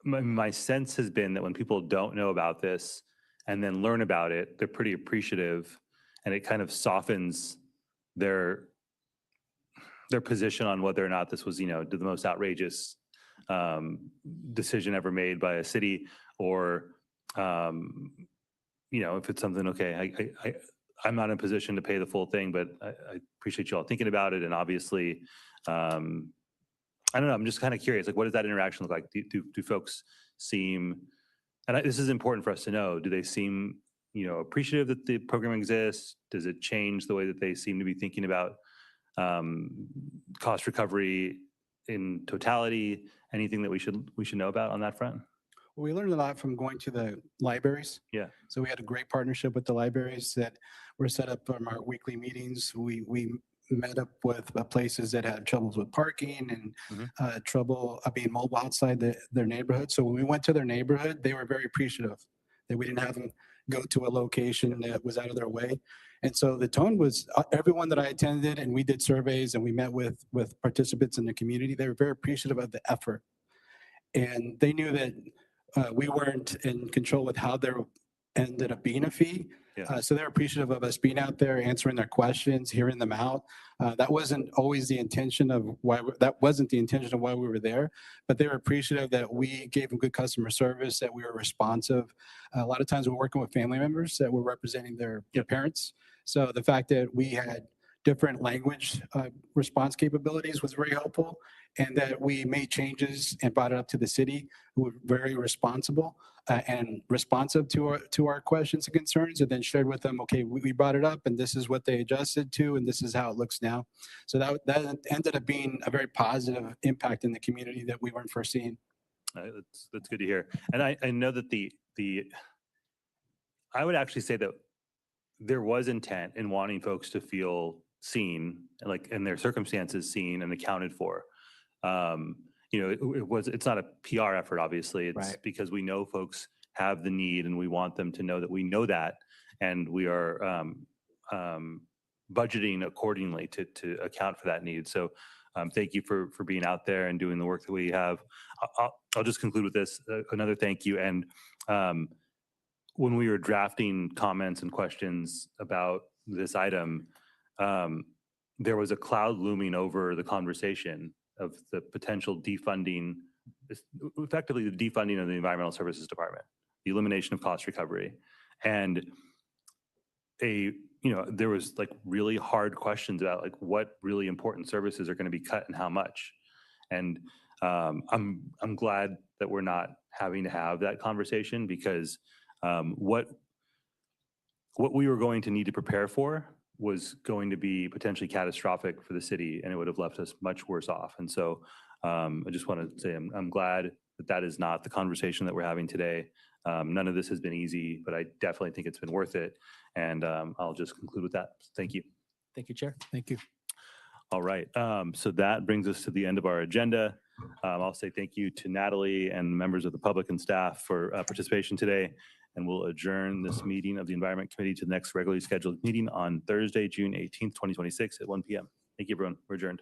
My sense has been that when people don't know about this and then learn about it, they're pretty appreciative, and it kind of softens their position on whether or not this was, the most outrageous decision ever made by a city, or, if it's something, okay, I'm not in a position to pay the full thing, but I appreciate you all thinking about it. And obviously, I don't know, I'm just kind of curious, like, what does that interaction look like? Do folks seem, and this is important for us to know, do they seem, appreciative that the program exists? Does it change the way that they seem to be thinking about cost recovery in totality? Anything that we should know about on that front? Well, we learned a lot from going to the libraries. Yeah. So we had a great partnership with the libraries that were set up from our weekly meetings. We met up with places that had troubles with parking and trouble being mobile outside their neighborhood. So when we went to their neighborhood, they were very appreciative that we didn't have them go to a location that was out of their way. And so the tone was, everyone that I attended, and we did surveys and we met with participants in the community, they were very appreciative of the effort. And they knew that we weren't in control with how there ended up being a fee. So they're appreciative of us being out there, answering their questions, hearing them out. That wasn't always the intention of why we were there, but they were appreciative that we gave them good customer service, that we were responsive. A lot of times we're working with family members that were representing their parents. So the fact that we had different language response capabilities was very helpful, and that we made changes and brought it up to the city, who were very responsible and responsive to our questions and concerns, and then shared with them, okay, we brought it up and this is what they adjusted to and this is how it looks now. So that ended up being a very positive impact in the community that we weren't foreseeing. That's good to hear. And I know that I would actually say that there was intent in wanting folks to feel seen, like in their circumstances seen and accounted for. It's not a PR effort, obviously. It's because we know folks have the need and we want them to know that we know that, and we are budgeting accordingly to account for that need. So thank you for being out there and doing the work that we have. I'll just conclude with this, another thank you. And when we were drafting comments and questions about this item, there was a cloud looming over the conversation of the potential defunding, effectively the defunding of the Environmental Services Department, the elimination of cost recovery. And there was like really hard questions about like what really important services are going to be cut and how much. And I'm glad that we're not having to have that conversation, because what we were going to need to prepare for was going to be potentially catastrophic for the city, and it would have left us much worse off. And so I just want to say I'm glad that is not the conversation that we're having today. None of this has been easy, but I definitely think it's been worth it. And I'll just conclude with that. Thank you. Thank you, Chair. Thank you. All right. So that brings us to the end of our agenda. I'll say thank you to Natalie and members of the public and staff for participation today. And we'll adjourn this meeting of the Environment Committee to the next regularly scheduled meeting on Thursday, June 18th, 2026 at 1 p.m. Thank you, everyone. We're adjourned.